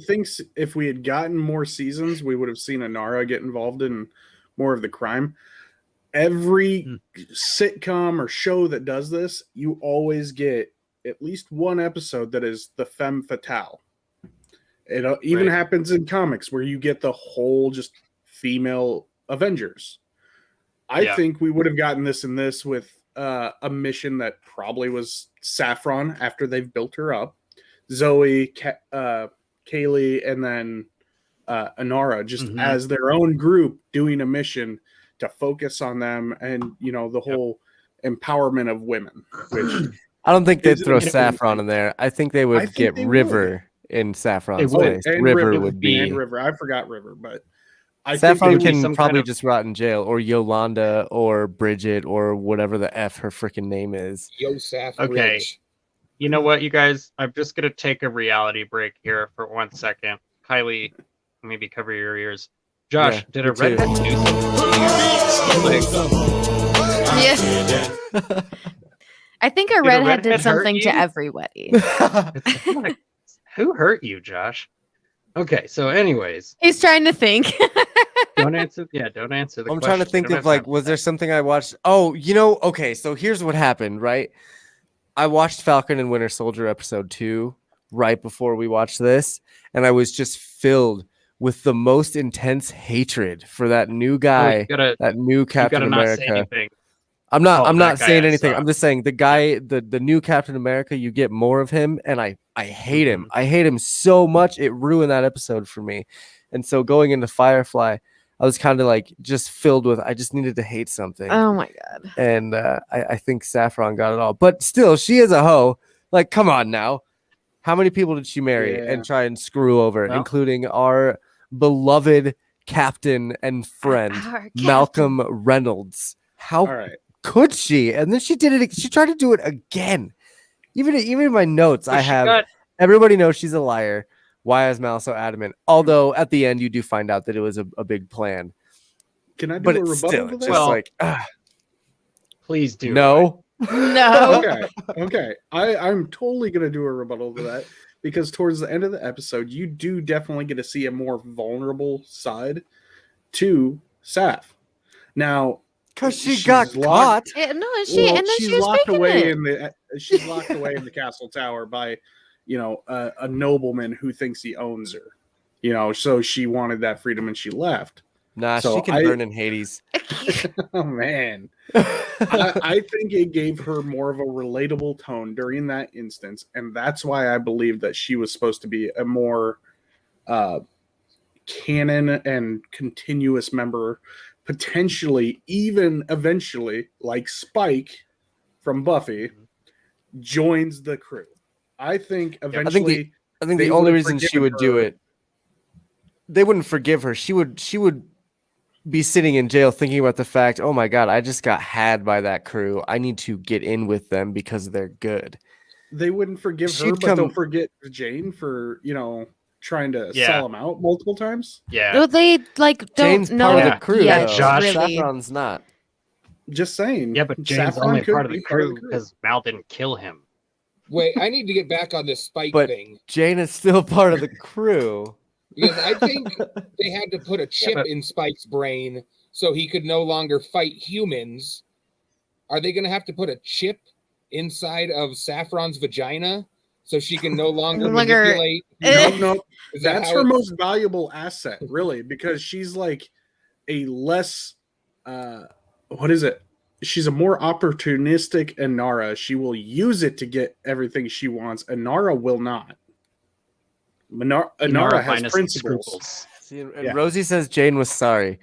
thinks if we had gotten more seasons, we would have seen Inara get involved in more of the crime. Every sitcom or show that does this, you always get at least one episode that is the femme fatale. It even happens in comics where you get the whole just female Avengers. I think we would have gotten this in this with a mission that probably was Saffron after they've built her up, Zoe, Kaylee, and then Inara just as their own group doing a mission to focus on them and, you know, the whole empowerment of women. Which I don't think they'd throw Saffron in there. I think they would get River in Saffron's place. And River would be. And River. I forgot River, but I Saffron think can probably just rot in jail, or Yolanda, or Bridget, or whatever the F her freaking name is. Okay. You know what, you guys? I'm just going to take a reality break here for 1 second. Kylie, maybe cover your ears. Josh, did a redhead do something? Yes. I think a redhead did something to everybody. Who hurt you, Josh? Okay, so anyways. He's trying to think. Don't answer. Yeah, don't answer the question. I'm trying to think of, like, was there something I watched? Oh, you know, okay, so here's what happened, right? I watched Falcon and Winter Soldier episode 2 right before we watched this, and I was just filled with the most intense hatred for that new guy, that new Captain America. I'm not saying anything. I'm just saying the guy, the new Captain America, you get more of him, and I hate him. I hate him so much. It ruined that episode for me. And so going into Firefly, I was kind of like just filled with, I just needed to hate something. Oh my God. And I think Saffron got it all. But still, she is a hoe. Like, come on now. How many people did she marry and try and screw over, including our beloved captain and friend, Malcolm Reynolds? How could she? And then she did it. She tried to do it again. Even in my notes, I have everybody knows she's a liar. Why is Mal so adamant? Although at the end, you do find out that it was a big plan. Can I do a rebuttal to that? Please do. No. No. Okay. I'm totally going to do a rebuttal to that because towards the end of the episode, you do definitely get to see a more vulnerable side to Saf. Now, Because she She's got caught. No, and Well, and then she's she was locked faking away it. she's locked away in the castle tower by, a nobleman who thinks he owns her. So she wanted that freedom and she left. Nah, So she can burn in Hades. Oh man, I think it gave her more of a relatable tone during that instance, and that's why I believe that she was supposed to be a more canon and continuous member, potentially even eventually, like Spike from Buffy, joins the crew. I think eventually. I think they the only would've reason she would forgiven do her. it, they wouldn't forgive her. She would be sitting in jail thinking about the fact, oh my God, I just got had by that crew. I need to get in with them because they're good. They wouldn't forgive her, She'd but they'll come- forget Jane for, trying to Yeah. sell him out multiple times. Yeah. No, they like don't Jane's know part of Yeah. the crew, yet, though. Josh- really. Saffron's not. Just saying. Yeah, but Jane's Saffron only could part of be the crew because Mal didn't kill him. Wait, I need to get back on this Spike But- thing Jane is still part of the crew. because I think they had to put a chip but- in Spike's brain so he could no longer fight humans. Are they going to have to put a chip inside of Saffron's vagina so she can no longer No longer- manipulate? No. Is that That's how her it's- most valuable asset, really, because she's like a less what is it? She's a more opportunistic Inara. She will use it to get everything she wants. Inara will not. Inara has minus principles. scruples. See, and Yeah. Rosie says Jane was sorry.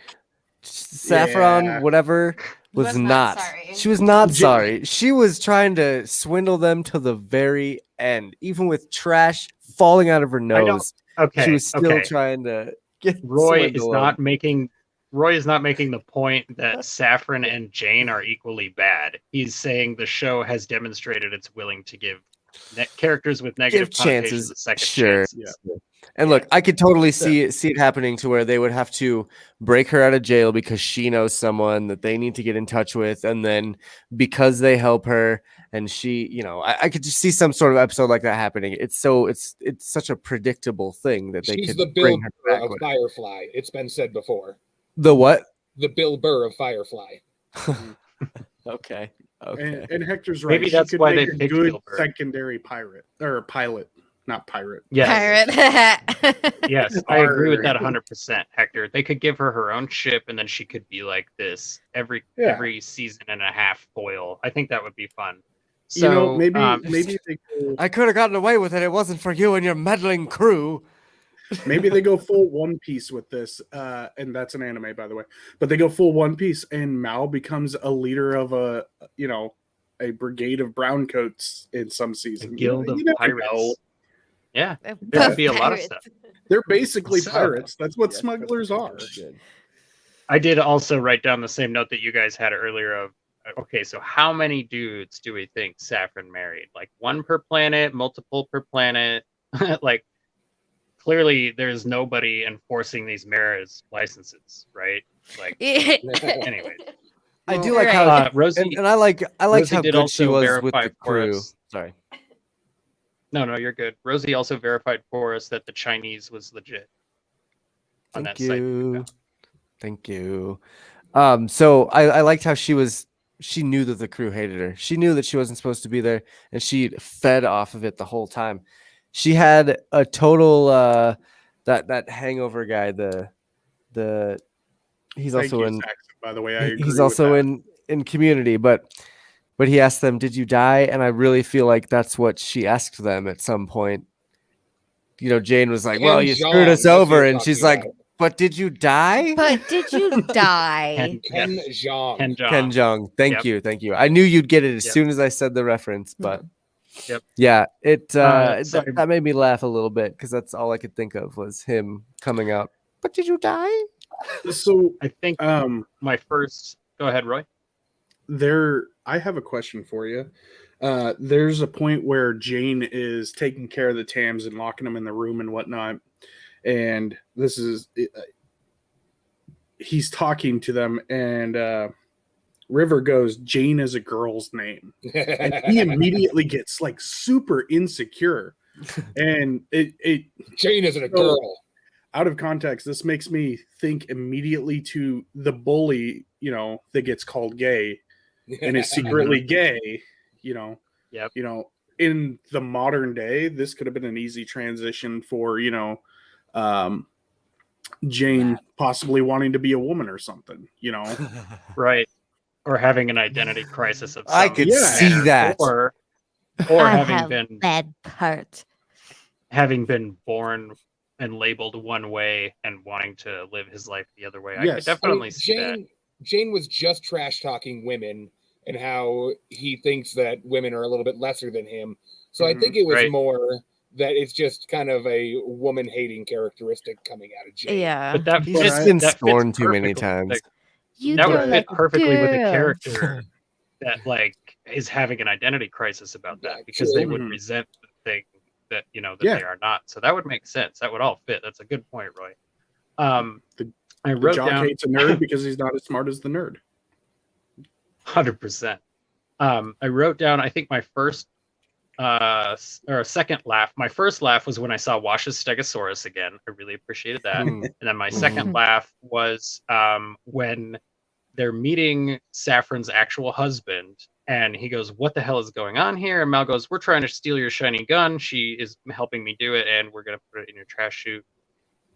Saffron, Yeah. whatever, was Was not not. sorry. She was not Ja- sorry. She was trying to swindle them to the very end, even with trash falling out of her don't- nose. Okay. She was still okay. trying to get Roy is swindle not them. making the point that Saffron and Jane are equally bad. He's saying the show has demonstrated it's willing to give characters with negative Give connotations chances, a second sure. chances. And look, I could totally see it happening to where they would have to break her out of jail because she knows someone that they need to get in touch with, and then because they help her, and she, I could just see some sort of episode like that happening. It's such a predictable thing that they She's could the Bill bring her Burr back of with. Firefly. It's been said before. The what? The Bill Burr of Firefly. Okay. And Hector's right. Maybe that's she could why make they a picked good Bill Burr. secondary pirate or pilot, not pirate. Yes. Pirate. Yes, I agree with Arr. that 100%, Hector. They could give her her own ship, and then she could be like this every season and a half foil. I think that would be fun. So maybe they go, I could have gotten away with it. It wasn't for you and your meddling crew. maybe they go full One Piece with this, and that's an anime, by the way. But they go full One Piece, and Mao becomes a leader of a brigade of browncoats in some a season. guild of You never pirates. know. Yeah, there could be a lot of stuff. They're basically So- pirates. That's what Yes, smugglers are. good. I did also write down the same note that you guys had earlier of, okay, so how many dudes do we think Saffron married? Like one per planet, multiple per planet? Like, clearly there's nobody enforcing these marriage licenses, right? Like, anyways. I do like how Rosie, and I like Rosie how did good she also was with verify the for crew. us- Sorry. No, you're good. Rosie also verified for us that the Chinese was legit. On Thank that site. you. Thank you. So I liked how she knew that the crew hated her. She knew that she wasn't supposed to be there, and she fed off of it the whole time. She had a total that hangover guy, he's Thank also you, in Saxon, by the way. I agree he's with also that. in Community, but he asked them, "Did you die?" And I really feel like that's what she asked them at some point. Jane was like, "Well, Ken you Jeong, screwed us that's who over," you're and she's talking like, about. "But did you die?" But did you die? Ken Yes. Jeong. Ken Jeong. Ken Jeong. Thank Yep. you. I knew you'd get it as Yep. soon as I said the reference, but Yep. yeah, So- that made me laugh a little bit because that's all I could think of was him coming out. But did you die? So, I think my first. Go ahead, Roy. I have a question for you. There's a point where Jane is taking care of the Tams and locking them in the room and whatnot, and this is he's talking to them, and River goes, "Jane is a girl's name," and he immediately gets like super insecure, and it Jane isn't a girl. out of context, this makes me think immediately to the bully, that gets called gay and is secretly gay, Yep. in the modern day, this could have been an easy transition for, Jane possibly wanting to be a woman or something, Right. Or having an identity crisis of I some could see manner, that. or I having have been bad part. born and labeled one way and wanting to live his life the other way. I Yes. could definitely see that. Jane was just trash talking women and how he thinks that women are a little bit lesser than him. So I think it was Right. more that it's just kind of a woman hating characteristic coming out of Jane. Yeah. But that He's fits- just been that fits scorned too many perfectly. times. Like, You that go would fit like a perfectly with a girl. character that like is having an identity crisis about that, Yeah, because they true. would Mhm. resent the thing that that Yeah. they are not. So that would make sense. That would all fit. That's a good point, Roy. The- I The wrote jock down hates a nerd because he's not as smart as the nerd. 100%. I wrote down, I think my first or second laugh. My first laugh was when I saw Wash's Stegosaurus again. I really appreciated that. Hmm. And then my second laugh was when they're meeting Saffron's actual husband, and he goes, "What the hell is going on here?" And Mal goes, "We're trying to steal your shiny gun. She is helping me do it, and we're gonna put it in your trash chute."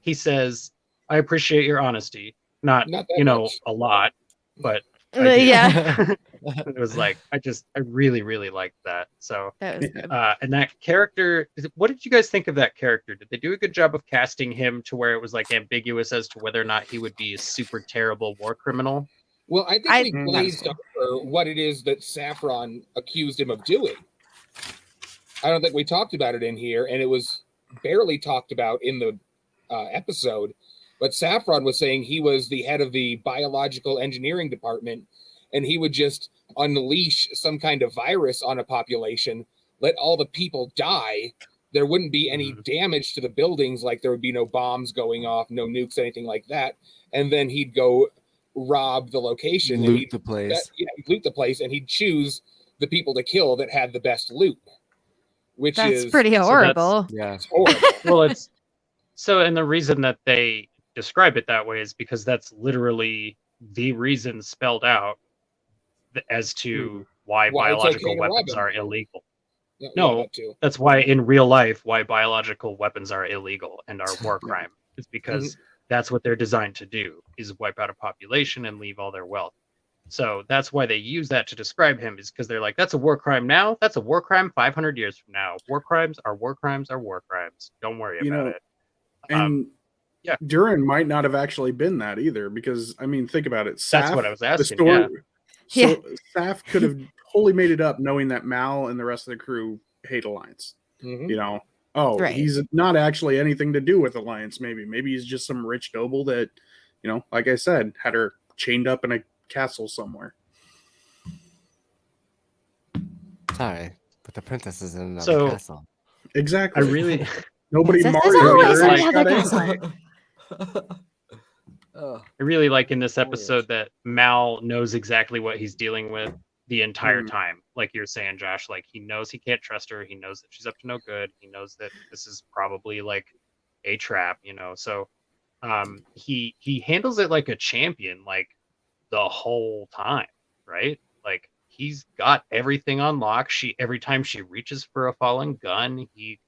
He says, "I appreciate your honesty. Not Not that much. a lot, but I do." Yeah. It was like I really, really liked that. So That was good. and that character, what did you guys think of that character? Did they do a good job of casting him to where it was like ambiguous as to whether or not he would be a super terrible war criminal? Well, I think I- we glazed over what it is that Saffron accused him of doing. I don't think we talked about it in here, and it was barely talked about in the episode. But Saffron was saying he was the head of the biological engineering department, and he would just unleash some kind of virus on a population, let all the people die. There wouldn't be any damage to the buildings, like there would be no bombs going off, no nukes, anything like that. And then he'd go rob the location, and Loot he'd the place. he'd loot the place, and he'd choose the people to kill that had the best loot, which That's is pretty horrible. Yeah. horrible. Well, it's so, and the reason that they describe it that way is because that's literally the reason spelled out as to why Why it's biological okay to rob weapons him. are illegal. Yeah, No. that too. That's why in real life, why biological weapons are illegal and are war crime. It's because that's what they're designed to do, is wipe out a population and leave all their wealth. So that's why they use that to describe him, is because they're like, that's a war crime now. That's a war crime 500 years from now. War crimes are war crimes are war crimes. Don't worry about it. And yeah. Durin might not have actually been that either, because I mean, think about it. That's what I was asking. Yeah. So Saf could have totally made it up, knowing that Mal and the rest of the crew hate Alliance. Mhm. Right. He's not actually anything to do with Alliance. Maybe he's just some rich noble that, like I said, had her chained up in a castle somewhere. Sorry, but the princess is in another So- castle. Exactly. I really, Nobody Princess Mario always Kart in got another angry. castle. Oh. I really like in this episode that Mal knows exactly what he's dealing with the entire time. Like you're saying, Josh, like he knows he can't trust her. He knows that she's up to no good. He knows that this is probably like a trap, So he handles it like a champion, like the whole time, right? Like he's got everything on lock. Every time she reaches for a fallen gun, he,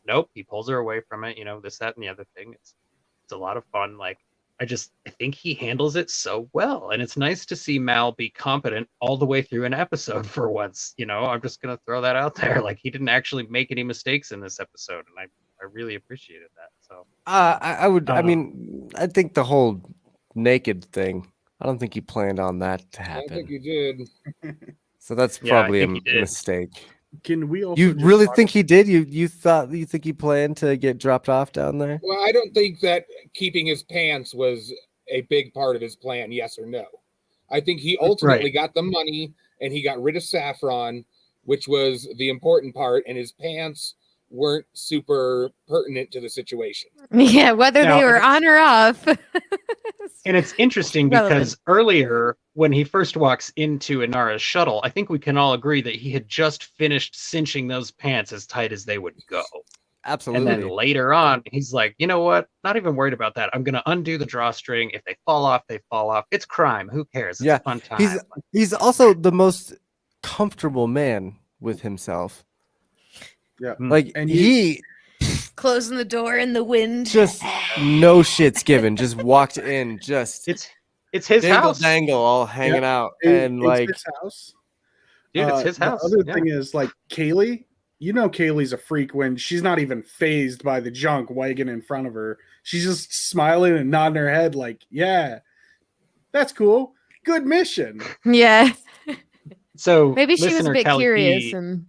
nope, he pulls her away from it, this, that, and the other thing. It's a lot of fun. Like I think he handles it so well, and it's nice to see Mal be competent all the way through an episode for once. I'm just gonna throw that out there. Like he didn't actually make any mistakes in this episode, and I really appreciated that. So I would. I mean, I think the whole naked thing. I don't think he planned on that to I happen. think you did. So that's Yeah, I probably a think he did. mistake. Can we also You just really talk- think he did? You think he planned to get dropped off down there? Well, I don't think that keeping his pants was a big part of his plan, yes or no. I think he ultimately got the money and he got rid of Saffron, which was the important part, and his pants weren't super pertinent to the situation. Yeah, whether Now- they were on or off. And it's interesting because earlier, when he first walks into Inara's shuttle, I think we can all agree that he had just finished cinching those pants as tight as they would go. Absolutely. And then later on, he's like, you know what? Not even worried about that. I'm gonna undo the drawstring. If they fall off, they fall off. It's crime. Who cares? It's Yeah, a fun time. he's also the most comfortable man with himself. Yeah. Like And he Closing the door in the wind. just no shits given. Just walked in, just It's his dangle house, dangle all hanging out, and it's like his house. dude. It's his house. The other Yeah. thing is, like, Kaylee, you know, Kaylee's a freak when she's not even phased by the junk wagging in front of her. She's just smiling and nodding her head, like, yeah, that's cool. Good mission. Yeah. So Maybe she was a listener bit Callie curious D, and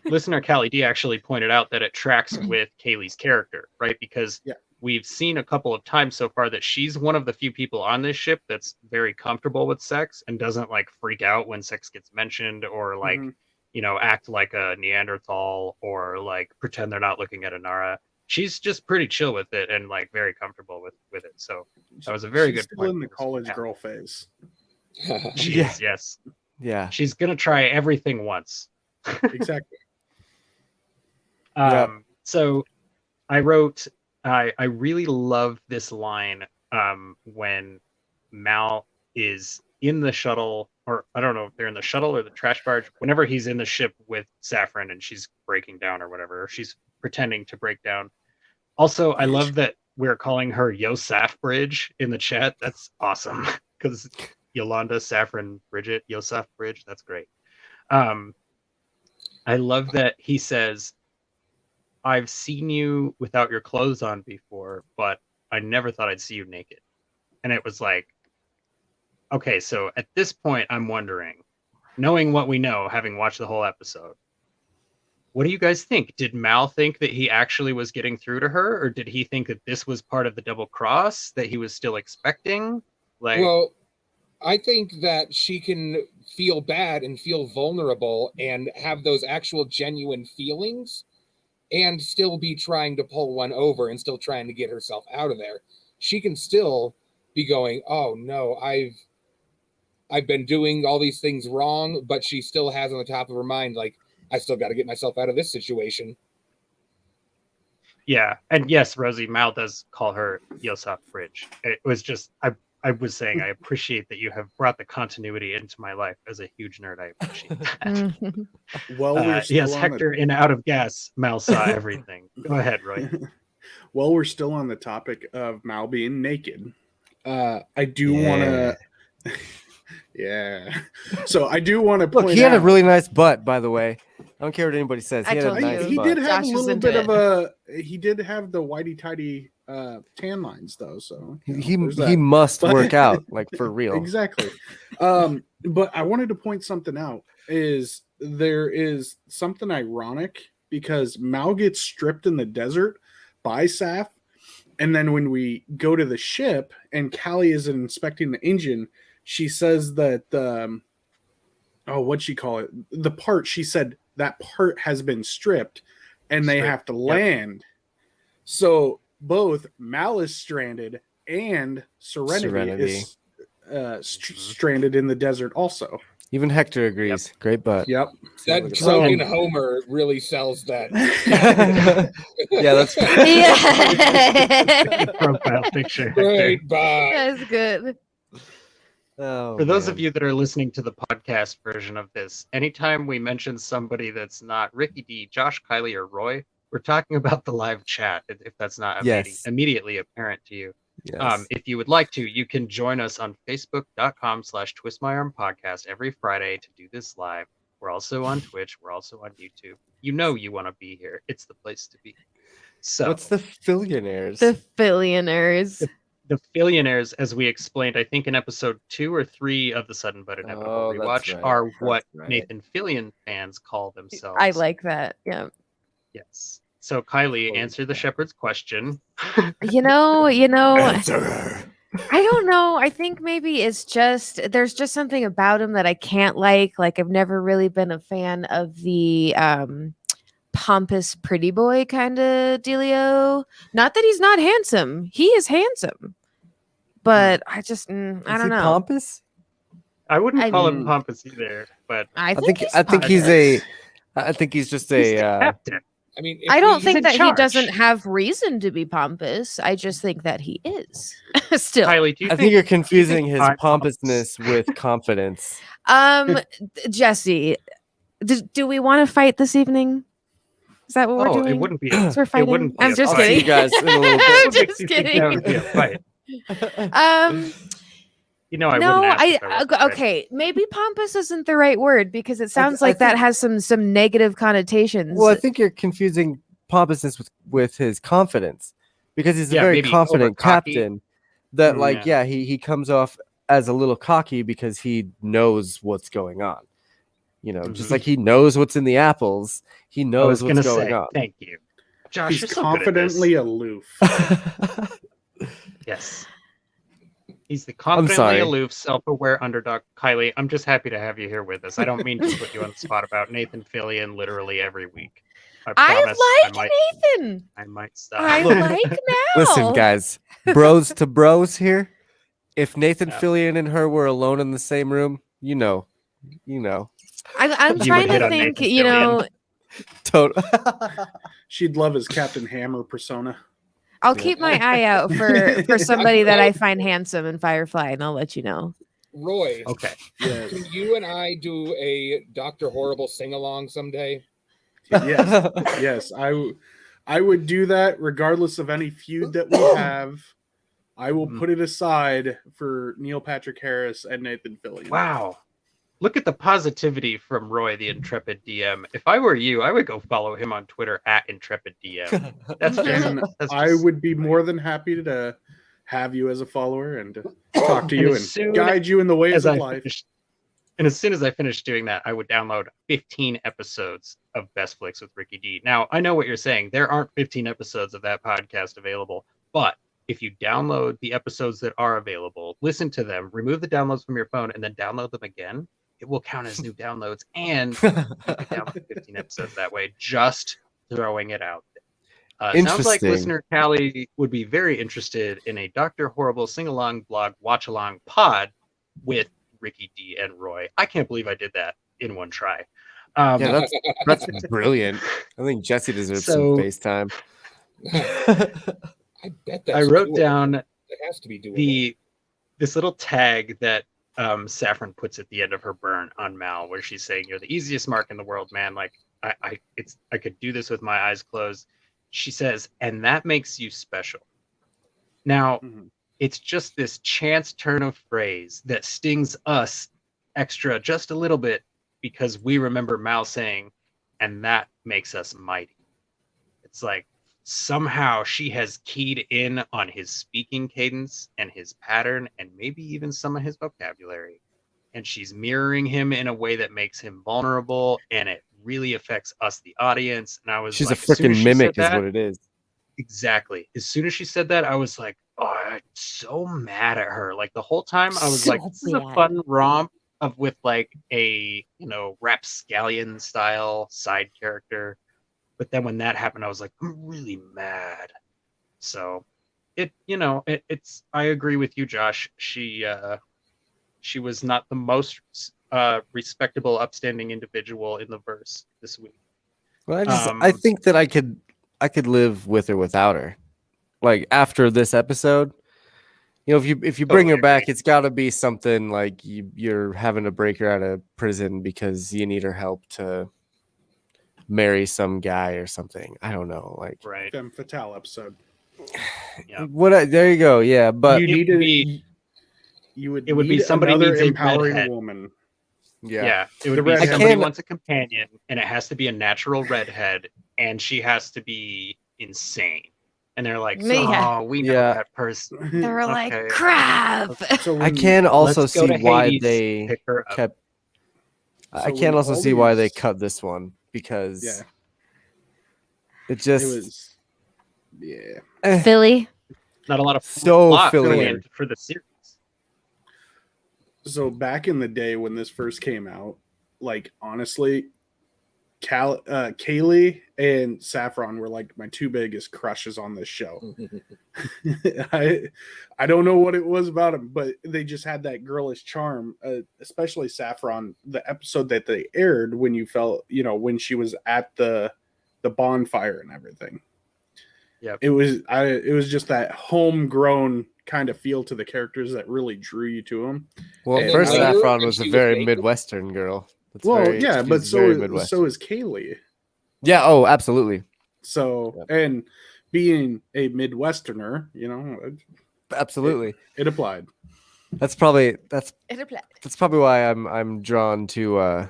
listener Callie D actually pointed out that it tracks with Kaylee's character, right? Because Yeah. we've seen a couple of times so far that she's one of the few people on this ship that's very comfortable with sex and doesn't like freak out when sex gets mentioned or like, Mhm. you know, act like a Neanderthal or like pretend they're not looking at Anara. She's just pretty chill with it and like very comfortable with it. So that was a very She's good still point. in the from college Callie. girl phase. She Yeah. is, yes. yeah. She's gonna try everything once. Exactly. Yep. So I wrote, I really love this line when Mal is in the shuttle, or I don't know if they're in the shuttle or the trash barge, whenever he's in the ship with Saffron and she's breaking down or whatever, or she's pretending to break down. Also, I love that we're calling her Yosaf Bridge in the chat. That's awesome because Yolanda, Saffron, Bridget, Yosaf Bridge. That's great. I love that he says, I've seen you without your clothes on before, but I never thought I'd see you naked. And it was like, okay, so at this point, I'm wondering, knowing what we know, having watched the whole episode, what do you guys think? Did Mal think that he actually was getting through to her, or did he think that this was part of the double cross that he was still expecting? Like, Well, I think that she can feel bad and feel vulnerable and have those actual genuine feelings and still be trying to pull one over and still trying to get herself out of there. She can still be going, oh no, I've been doing all these things wrong, but she still has on the top of her mind, like, I still got to get myself out of this situation. yeah, and yes, Rosie, Mal does call her Yosaf Bridge. It was just I was saying I appreciate that you have brought the continuity into my life. As a huge nerd, I appreciate that. Well, we're still Yes, on Hector in Out of Gas, Mal saw everything. Go ahead, Roy. Well, we're still on the topic of Mal being naked. I do want to. Yeah. So I do want to Look, point he had a out- really nice butt, by the way. I don't care what anybody says. He I had a told nice you. He butt. did have Josh a was little into bit it. of a. He did have the whitey tighty tan lines though. So you know, He there's he that. must But- work out like for real. Exactly. But I wanted to point something out. Is there is something ironic because Mal gets stripped in the desert by Saf, and then when we go to the ship and Callie is inspecting the engine, she says that what'd she call it? The part, she said that part has been stripped and they have to land. So both Mal is stranded and Serenity. Is stranded in the desert also. Even Hector agrees. Great butt. Yep. That drunken Homer really sells that. Yeah, that's Yeah. Profile picture. Hector. Great, bye. That's good. Oh, For those man. of you that are listening to the podcast version of this, anytime we mention somebody that's not Ricky D, Josh, Kylie, or Roy, we're talking about the live chat, if that's not Yes. immediately apparent to you. Yes. If you would like to, you can join us on facebook.com/twistmyarmpodcast every Friday to do this live. We're also on Twitch. We're also on YouTube. You know you want to be here. It's the place to be. So What's the Fillionaires? The billionaires. the Fillionaires, as we explained, I think in episode 2 or 3 of the Sudden But Inevitable Oh, that's Rewatch, right. are That's what right. Nathan Fillion fans call themselves. I like that. Yeah. Yes. So Kylie, answer the shepherd's question. You know, Answer. I don't know. I think maybe it's just there's just something about him that I can't like. Like I've never really been a fan of the pompous pretty boy kind of dealio. Not that he's not handsome. He is handsome. But I just I Is don't he know. pompous? I wouldn't I call mean- him pompous either, but I I think he's I think he's pompous. I think he's just he's the a captain. I mean, if I don't we- think that he charge. doesn't have reason to be pompous. I just think that he is still. Kylie, do you I think you're confusing think his I'm pompousness with confidence. Jesse, do we want to fight this evening? Is that what we're Oh, doing? it wouldn't be. So we're It fighting. wouldn't be I'm a just I'll fight. see kidding. you guys in a little I'm What makes just you think kidding. that would be a fight? You know, I No, wouldn't ask if I wasn't ready. okay. Maybe pompous isn't the right word because it sounds I like that think- has some negative connotations. Well, I think you're confusing pompousness with his confidence, because he's a Yeah, very maybe confident over-cocky. captain. That Mm, yeah, he comes off as a little cocky because he knows what's going on. You know, just Mhm. like he knows what's in the apples, he I knows was what's gonna going say, on. thank you, Josh. He's you're so good at this. confidently aloof. Yes. He's the confidently sorry. aloof, self-aware underdog. Kylie, I'm just happy to have you here with us. I don't mean to put you on the spot about Nathan Fillion literally every week. I promise I like might, Nathan. I might stop. I Look, like now. Listen, guys, bros to bros here. If Nathan Yeah. Fillion and her were alone in the same room, you know. I'm You trying would hit to on think. Nathan You Fillion. know, Total. She'd love his Captain Hammer persona. I'll Yeah. keep my eye out for somebody that I find handsome in Firefly, and I'll let you know. Roy, Okay. Yes. can you and I do a Dr. Horrible sing along someday? Yes. Yes. I would do that regardless of any feud that we have. I will put it aside for Neil Patrick Harris and Nathan Fillion. Wow. Look at the positivity from Roy, the Intrepid DM. If I were you, I would go follow him on Twitter at Intrepid DM. That's just, And that's I just- would be more than happy to have you as a follower and to talk to And you as and soon guide you in the ways as of I life. finished, and as soon as I finished doing that, I would download 15 episodes of Best Flicks with Ricky D. Now, I know what you're saying. There aren't 15 episodes of that podcast available, but if you download the episodes that are available, listen to them, remove the downloads from your phone, and then download them again, it will count as new downloads, and you can download 15 episodes that way. Just throwing it out there. Sounds like Interesting. listener Callie would be very interested in a Dr. Horrible sing-along blog watch-along pod with Ricky D and Roy. I can't believe I did that in one try. Yeah, that's brilliant. I think Jesse deserves So- some FaceTime. I bet that's I wrote doable. down It has to be doable. this little tag that Saffron puts at the end of her burn on Mal, where she's saying, "You're the easiest mark in the world, man. Like I could do this with my eyes closed." She says, "And that makes you special." Now, Mhm. it's just this chance turn of phrase that stings us extra just a little bit because we remember Mal saying, "And that makes us mighty." It's like somehow she has keyed in on his speaking cadence and his pattern and maybe even some of his vocabulary. And she's mirroring him in a way that makes him vulnerable, and it really affects us, the audience. And I was She's like, a as soon as freaking she mimic, said is that, what it is. exactly. As soon as she said that, I was like, oh, I'm so mad at her. Like the whole time, I was So like, this is a bad. fun romp of with like a rapscallion style side character. But then when that happened, I was like, I'm really mad. So it's I agree with you, Josh. She was not the most respectable, upstanding individual in the verse this week. Well, I think that I could live with or without her. Like after this episode, if you bring her Totally back, agree. it's got to be something like you're having to break her out of prison because you need her help to marry some guy or something. I don't know, like Right. Femme Fatale episode. Yeah. there you go. Yeah, but You it need would to. be- You would. it would be need somebody another needs a empowering redhead. woman. Yeah. It would The be redhead. somebody I wants a companion, and it has to be a natural redhead, and she has to be insane. And they're like, Yeah. oh, we know Yeah. that person. They were like, Okay. crap. So I can also Let's go see to why Hades, they pick her up. kept. I So can when also all see why they these- cut this one because Yeah, it just it was. Yeah. Philly. Not a lot of So plot filler. planned for the series. So back in the day when this first came out, like honestly, Kaylee and Saffron were like my two biggest crushes on this show. I don't know what it was about them, but they just had that girlish charm. Especially Saffron, the episode that they aired when you felt, when she was at the the bonfire and everything. Yep. It was just that homegrown kind of feel to the characters that really drew you to them. Well, And first then later, Saffron when was she a was very naked- Midwestern girl. That's Well, very, yeah, she's but very Midwestern. so is Kaylee. Yeah. Oh, absolutely. So, Yep. and being a Midwesterner, you know, Absolutely. it applied. That's probably It applied. that's probably why I'm drawn to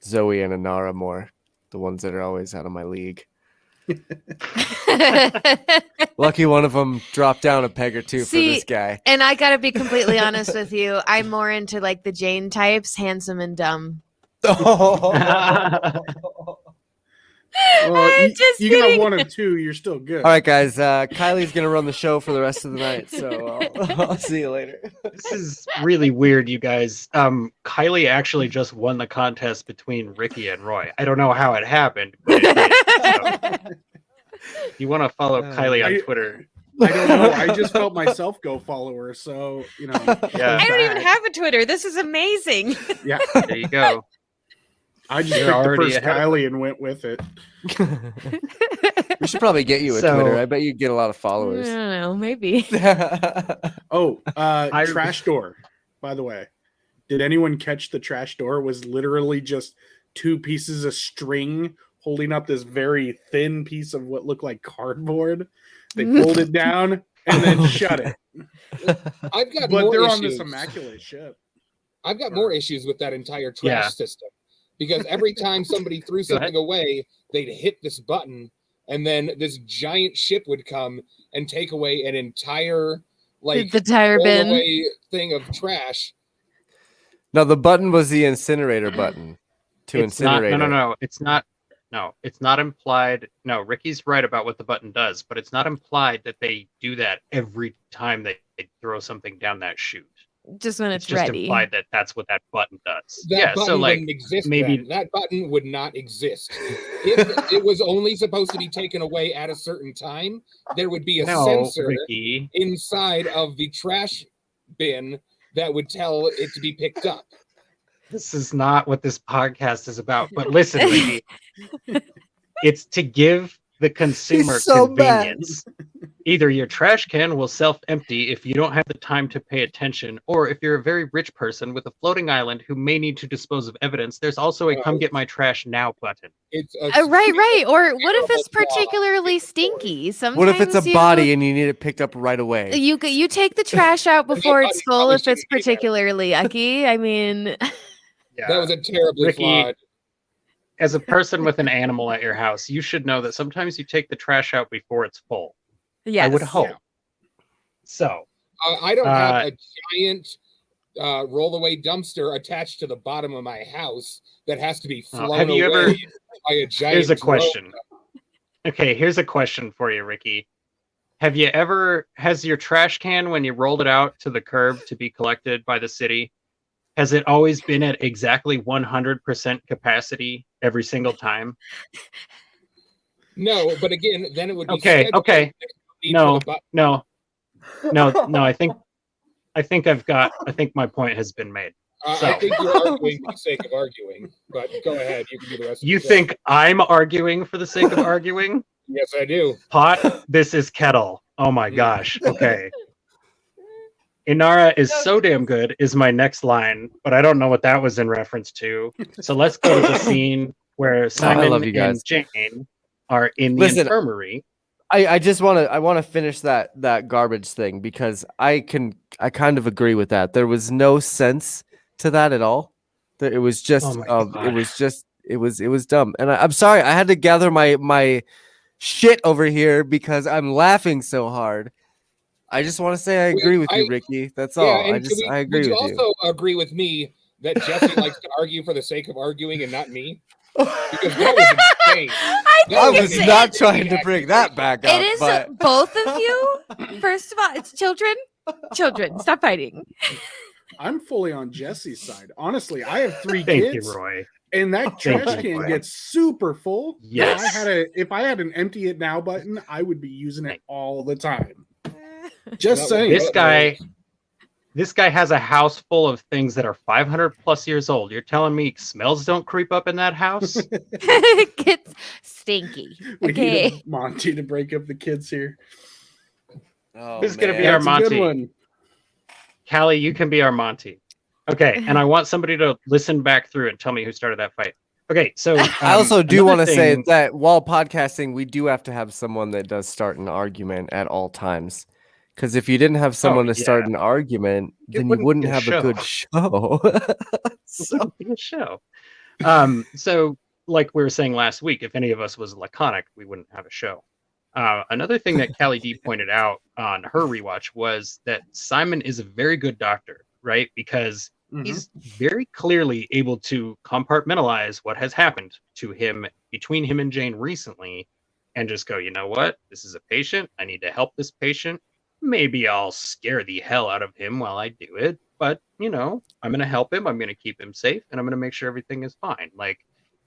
Zoe and Inara more, the ones that are always out of my league. Lucky one of them dropped down a peg or two for See, this guy. And I gotta be completely honest with you. I'm more into like the Jane types, handsome and dumb. Well, Just you got kidding. one of two, you're still good. All right, guys. Kylie's gonna run the show for the rest of the night, so I'll see you later. This is really weird, you guys. Kylie actually just won the contest between Ricky and Roy. I don't know how it happened, but it did. So, you want to follow Kylie on Twitter? I don't know. I just felt myself go follow her, so you know. Yeah. I don't even have a Twitter. This is amazing. Yeah, There you go. I just You're picked the already first ahead of Kylie and went with it. We should probably get you a So- Twitter. I bet you'd get a lot of I followers. don't know, maybe. Oh, trash door. By the way, did anyone catch the trash door? Was literally just two pieces of string holding up this very thin piece of what looked like cardboard. They pulled it down and then shut it. I've got But more they're issues. on this immaculate ship. I've got more issues with that entire trash Yeah. system because every time somebody threw Go ahead. something away, they'd hit this button, and then this giant ship would come and take away an entire like The tire roll bin. away thing of trash. No, the button was the incinerator button to It's not. incinerate. No. It's not. No, it's not implied. No, Ricky's right about what the button does, but it's not implied that they do that every time they throw something down that chute. Just when It's it's just ready. implied that that's what that button does. That Yeah, button so like wouldn't exist. maybe- Then. That button would not exist. If it was only supposed to be taken away at a certain time, there would be a no, sensor Ricky. inside of the trash bin that would tell it to be picked up. This is not what this podcast is about. But listen, Ricky, it's to give the consumer so bad. convenience. Either your trash can will self-empty if you don't have the time to pay attention, or if you're a very rich person with a floating island who may need to dispose of evidence, there's also a "Come get my trash now" button. It's a Right. Or what if it's terrible flaw. particularly stinky? Sometimes What if it's a you- body and you need it picked up right away? You take the trash out before it's body full probably if it's shouldn't be there. particularly yucky. I mean, Yeah. That was a terribly Ricky, flawed. As a person with an animal at your house, you should know that sometimes you take the trash out before it's full. yes. I would hope. Yeah. So, I don't have a giant rollaway dumpster attached to the bottom of my house that has to be flown have you away ever- by a giant. here's a drone. question. Okay, here's a question for you, Ricky. Has your trash can, when you rolled it out to the curb to be collected by the city, has it always been at exactly 100% capacity every single time? No, but again, then it would be Okay, scheduled. okay. Need No, for the button. No, I think my point has been made. I So- think you're arguing for the sake of arguing, but go ahead. You can do the rest. You of the think I'm arguing for the sake of arguing? Yes, I do. Pot, this is kettle. Oh my gosh. Okay. Inara is so damn good is my next line, but I don't know what that was in reference to. So let's go to the scene where Simon love you guys. and Jane are in the Listen, infirmary. I just want to finish that garbage thing because I kind of agree with that. There was no sense to that at all. It was just Oh my God. it was dumb. And I'm sorry I had to gather my shit over here because I'm laughing so hard. I just want to say I agree with you, Ricky. That's all. I agree would you with you. also agree with me that Jesse likes to argue for the sake of arguing and not me? Because that was insane. I That was insane. not trying to bring that back up. It is but both of you. First of all, it's children. Children, stop fighting. I'm fully on Jesse's side. Honestly, I have 3 Thank kids, you, Roy. and that Thank trash you, can Roy. gets super full. Yes. If I had an empty it now button, I would be using it all the time. That Just would saying. be This guy This guy has a house full of things that are 500 plus years old. You're telling me smells don't creep up in that house? It gets stinky. We Okay. need a Monty to break up the kids here. Oh, Who's gonna be our That's a good Monty? one. Callie, you can be our Monty. Okay, and I want somebody to listen back through and tell me who started that fight. Okay, so I also do another want to say thing- that while podcasting, we do have to have someone that does start an argument at all times. Because if you didn't have someone to start yeah. an argument, It then you wouldn't wouldn't be a have a good show. It So- wouldn't be a show. So like we were saying last week, if any of us was laconic, we wouldn't have a show. Another thing that Callie D pointed out on her rewatch was that Simon is a very good doctor, right? Because he's very clearly able to compartmentalize what has happened to him between him and Jane recently and just go, you know what? This is a patient. I need to help this patient. Maybe I'll scare the hell out of him while I do it, but I'm going to help him. I'm going to keep him safe, and I'm going to make sure everything is fine. Like,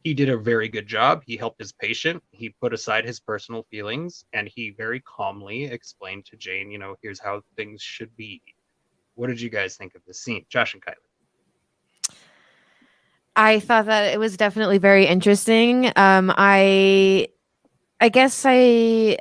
he did a very good job. He helped his patient. He put aside his personal feelings, and he very calmly explained to Jane, here's how things should be. What did you guys think of this scene? Josh and Kylie. I thought that it was definitely very interesting. I guess I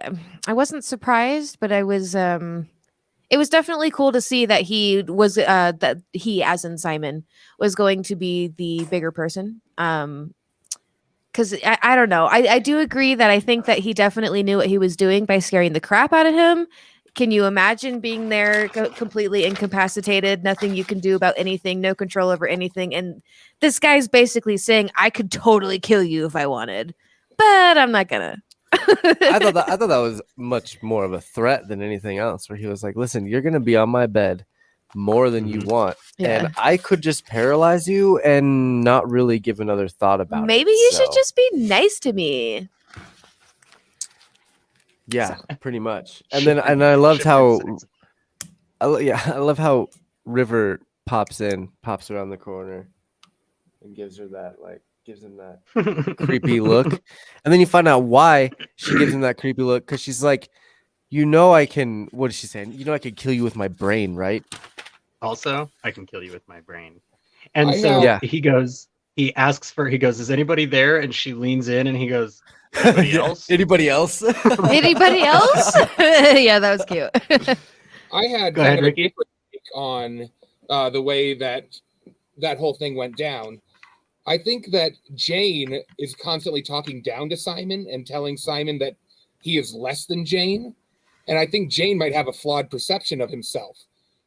wasn't surprised, but I was it was definitely cool to see that he was that he, as in Simon, was going to be the bigger person. Because I don't know. I do agree that I think that he definitely knew what he was doing by scaring the crap out of him. Can you imagine being there completely incapacitated, nothing you can do about anything, no control over anything? And this guy's basically saying, I could totally kill you if I wanted, but I'm not gonna. I thought that was much more of a threat than anything else, where he was like, listen, you're gonna be on my bed more than you want, and I could just paralyze you and not really give another thought about it. Maybe you should just be nice to me. Yeah, pretty much. And I loved how I love how River pops around the corner and gives him that creepy look. And then you find out why she gives him that creepy look, because she's like, I can, what is she saying? I can kill you with my brain, right? Also, I can kill you with my brain. And he goes, is anybody there? And she leans in and he goes, anybody else? Anybody else? Anybody else? Yeah, that was cute. I had Go ahead, Ricky. a different take on the way that whole thing went down. I think that Jane is constantly talking down to Simon and telling Simon that he is less than Jane. And I think Jane might have a flawed perception of himself.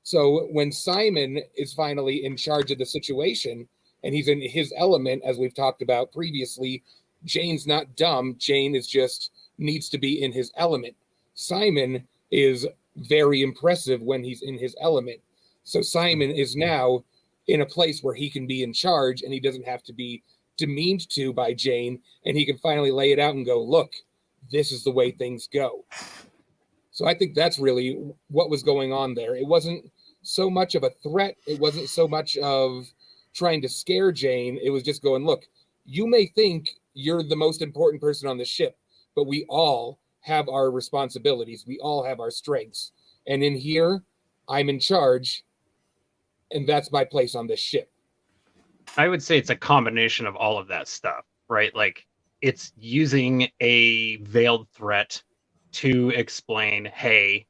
So when Simon is finally in charge of the situation and he's in his element, as we've talked about previously, Jane's not dumb. Jane is just needs to be in his element. Simon is very impressive when he's in his element. So Simon is now in a place where he can be in charge and he doesn't have to be demeaned to by Jane, and he can finally lay it out and go, look, this is the way things go. So I think that's really what was going on there. It wasn't so much of a threat. It wasn't so much of trying to scare Jane. It was just going, look, you may think you're the most important person on the ship, but we all have our responsibilities. We all have our strengths. And in here, I'm in charge, and that's my place on this ship. I would say it's a combination of all of that stuff, right? Like, it's using a veiled threat to explain, hey,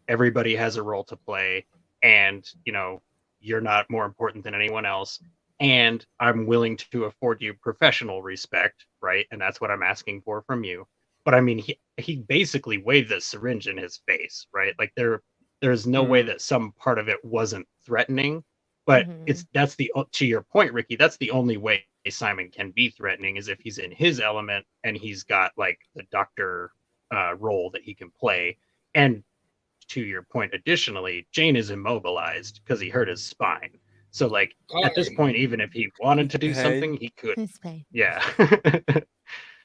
everybody has a role to play, and you're not more important than anyone else, and I'm willing to afford you professional respect, right? And that's what I'm asking for from you. But I mean, he basically waved the syringe in his face, right? Like, there's no way that some part of it wasn't threatening, but that's to your point, Ricky, that's the only way Simon can be threatening, is if he's in his element and he's got like the doctor role that he can play. And to your point, additionally, Jane is immobilized because he hurt his spine. So like at this point, even if he wanted to do something, he could. Yeah.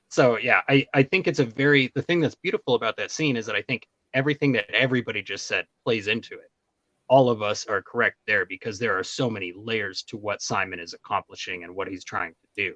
So yeah, I think it's the thing that's beautiful about that scene is that I think everything that everybody just said plays into it. All of us are correct there, because there are so many layers to what Simon is accomplishing and what he's trying to do.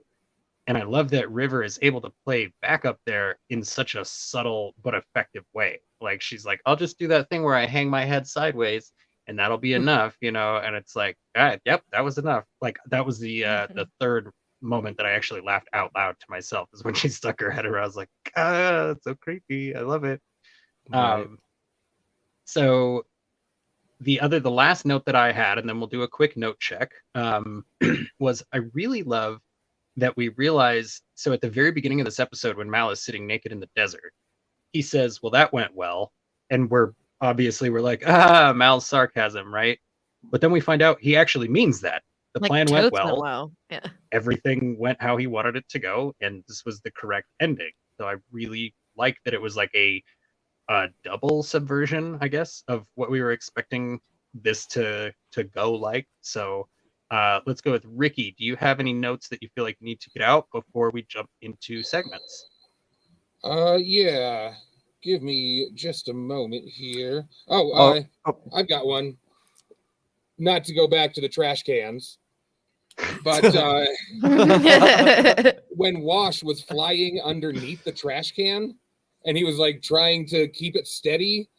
And I love that River is able to play back up there in such a subtle but effective way. Like, she's like, I'll just do that thing where I hang my head sideways and that'll be enough, and it's like, yep, that was enough. Like that was the third moment that I actually laughed out loud to myself is when she stuck her head around. I was like, that's so creepy. I love it. Right. So the last note that I had, and then we'll do a quick note check, was I really love that we realize, so at the very beginning of this episode, when Mal is sitting naked in the desert, he says, well, that went well. And we're like, Mal's sarcasm, right? But then we find out he actually means that. The Like, plan went totes well. Yeah. Everything went how he wanted it to go, and this was the correct ending. So I really like that it was like a double subversion, I guess, of what we were expecting this to go like. So let's go with Ricky. Do you have any notes that you feel like you need to get out before we jump into segments? Yeah. Give me just a moment here. I've got one. Not to go back to the trash cans, but when Wash was flying underneath the trash can and he was like trying to keep it steady,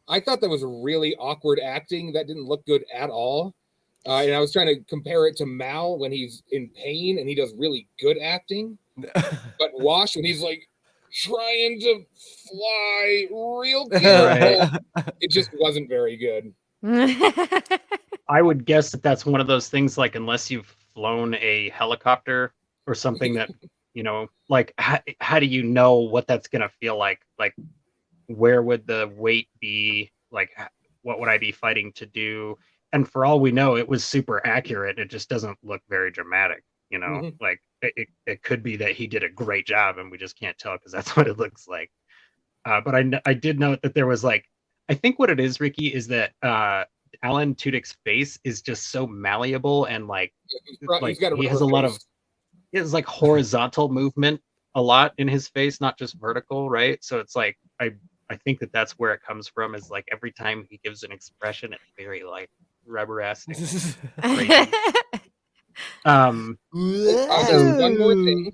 I thought that was really awkward acting. That didn't look good at all. And I was trying to compare it to Mal when he's in pain and he does really good acting. But Wash, when he's like trying to fly real careful, it just wasn't very good. I would guess that that's one of those things, like, unless you've flown a helicopter or something that, like, how do you know what that's going to feel like? Like, where would the weight be? Like, what would I be fighting to do? And for all we know, it was super accurate. It just doesn't look very dramatic, Like, it could be that he did a great job and we just can't tell because that's what it looks like. But I did note that there was, like, I think what it is, Ricky, is that Alan Tudyk's face is just so malleable and like he has a lot of like horizontal movement a lot in his face, not just vertical, right? So it's like I think that's where it comes from, is like every time he gives an expression, it's very like rubber-esque. One more thing.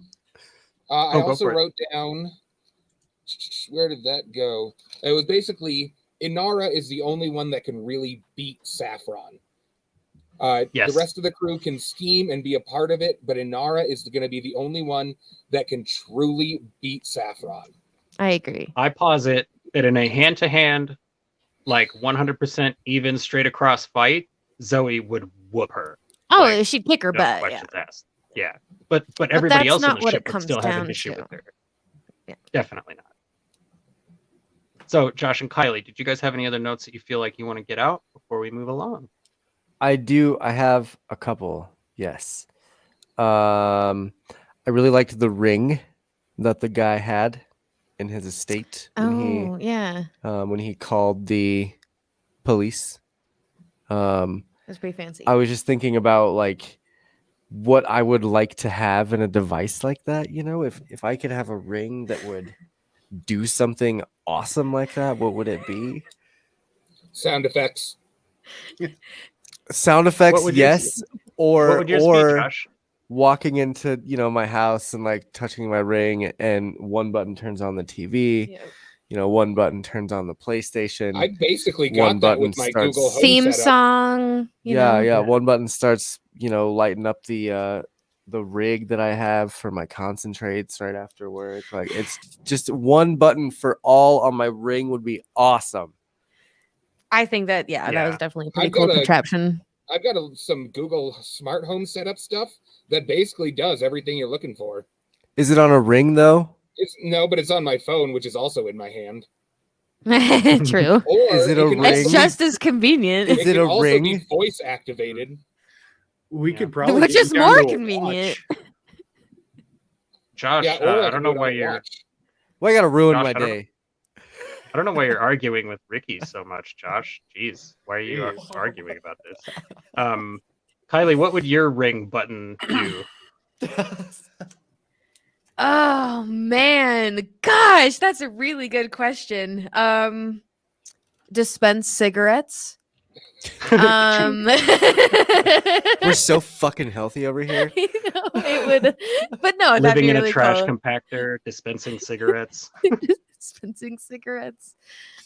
I also wrote down, where did that go? It was basically Inara is the only one that can really beat Saffron. Yes. The rest of the crew can scheme and be a part of it, but Inara is going to be the only one that can truly beat Saffron. I agree. I posit that in a hand-to-hand, like 100% even straight across fight, Zoe would whoop her. Oh, like, she'd kick her butt. Yeah. But everybody else on the ship would comes still have down an issue to. with her. Yeah. Definitely not. So, Josh and Kylie, did you guys have any other notes that you feel like you want to get out before we move along? I do. I have a couple. Yes. I really liked the ring that the guy had in his estate when he called the police. It was pretty fancy. I was just thinking about like what I would like to have in a device like that. If I could have a ring that would do something awesome like that, what would it be? Sound effects. Sound effects, yes. What would yours be, Josh? Walking into my house and like touching my ring, and one button turns on the TV. Yep. One button turns on the PlayStation. I basically got that with my Google Home theme setup. song. Yeah. One button starts, lighting up the rig that I have for my concentrates right after work. Like, it's just one button for all on my ring would be awesome. I think that that was definitely a pretty cool contraption. I've got some Google smart home setup stuff that basically does everything you're looking for. Is it on a ring though? But it's on my phone, which is also in my hand. True. Or is it a ring? It's just as convenient. Is it a also ring? Be voice activated. We could probably, which is more convenient. Josh, I don't know why you're. Why you gotta ruin my day? I don't know why you're arguing with Ricky so much, Josh. Jeez, why are you arguing about this? Kylie, what would your ring button do? Oh man, gosh, that's a really good question. Dispense cigarettes. We're so fucking healthy over here. It would, but no, that'd living be in really a trash cool. compactor, dispensing cigarettes. dispensing cigarettes.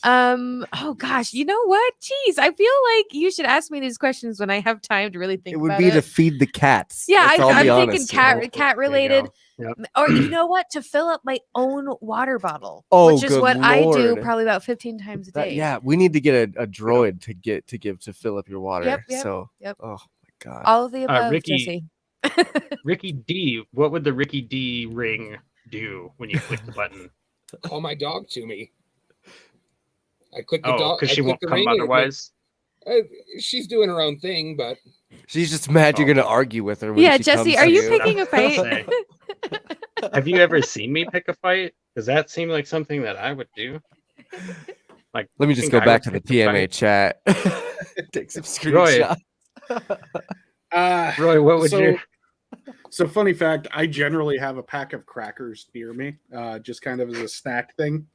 Oh gosh, you know what? Jeez, I feel like you should ask me these questions when I have time to really think It would about be to it. feed the cats. Yeah, Let's all be I'm thinking honest. cat There you related. go. Yep. Or you know what? To fill up my own water bottle, Oh, which is good what I do Lord. probably about 15 times a day. Yeah, we need to get a droid to give to fill up your water. Yep. So, Yep. oh my God. All of the above, Ricky- Jesse. Ricky D, what would the Ricky D ring do when you click the button? Call my dog to me. I click the Oh, dog because she click won't the come ring and it otherwise. she's doing her own thing, but She's just mad you're Oh. gonna argue with her. When Yeah, she Jesse, comes are to you you. picking a fight? Say. Have you ever seen me pick a fight? Does that seem like something that I would do? Like, Let me you just think go I back would to the pick a TMA fight? chat. Take some Roy. screenshots. Roy, what would you? So funny fact, I generally have a pack of crackers near me, just kind of as a snack thing.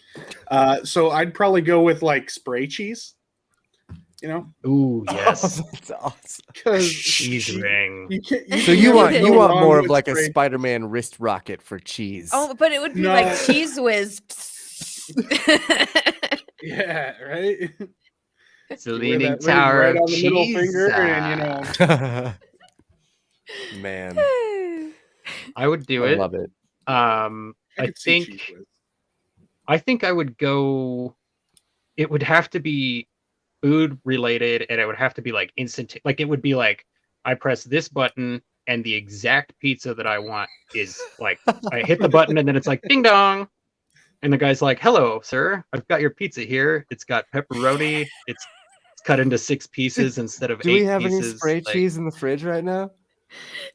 So I'd probably go with like spray cheese, you know, Ooh, yes. That's awesome. because Cheese ring. you can't. So you want can't go wrong more of with like a spray- Spider-Man wrist rocket for cheese. Oh, but it would be No. like cheese whiz. Yeah, right. It's a You wear leaning that ring tower right of on the middle cheese. finger, and Man, I would do I it. love it. I could see think cheese whiz. I think I would go. It would have to be food related, and it would have to be like instant. Like it would be like I press this button, and the exact pizza that I want is like I hit the button, and then it's like ding dong, and the guy's like, "Hello, sir. I've got your pizza here. It's got pepperoni. It's cut into 6 pieces instead of Do 8 we have pieces." any spray Like, cheese in the fridge right now?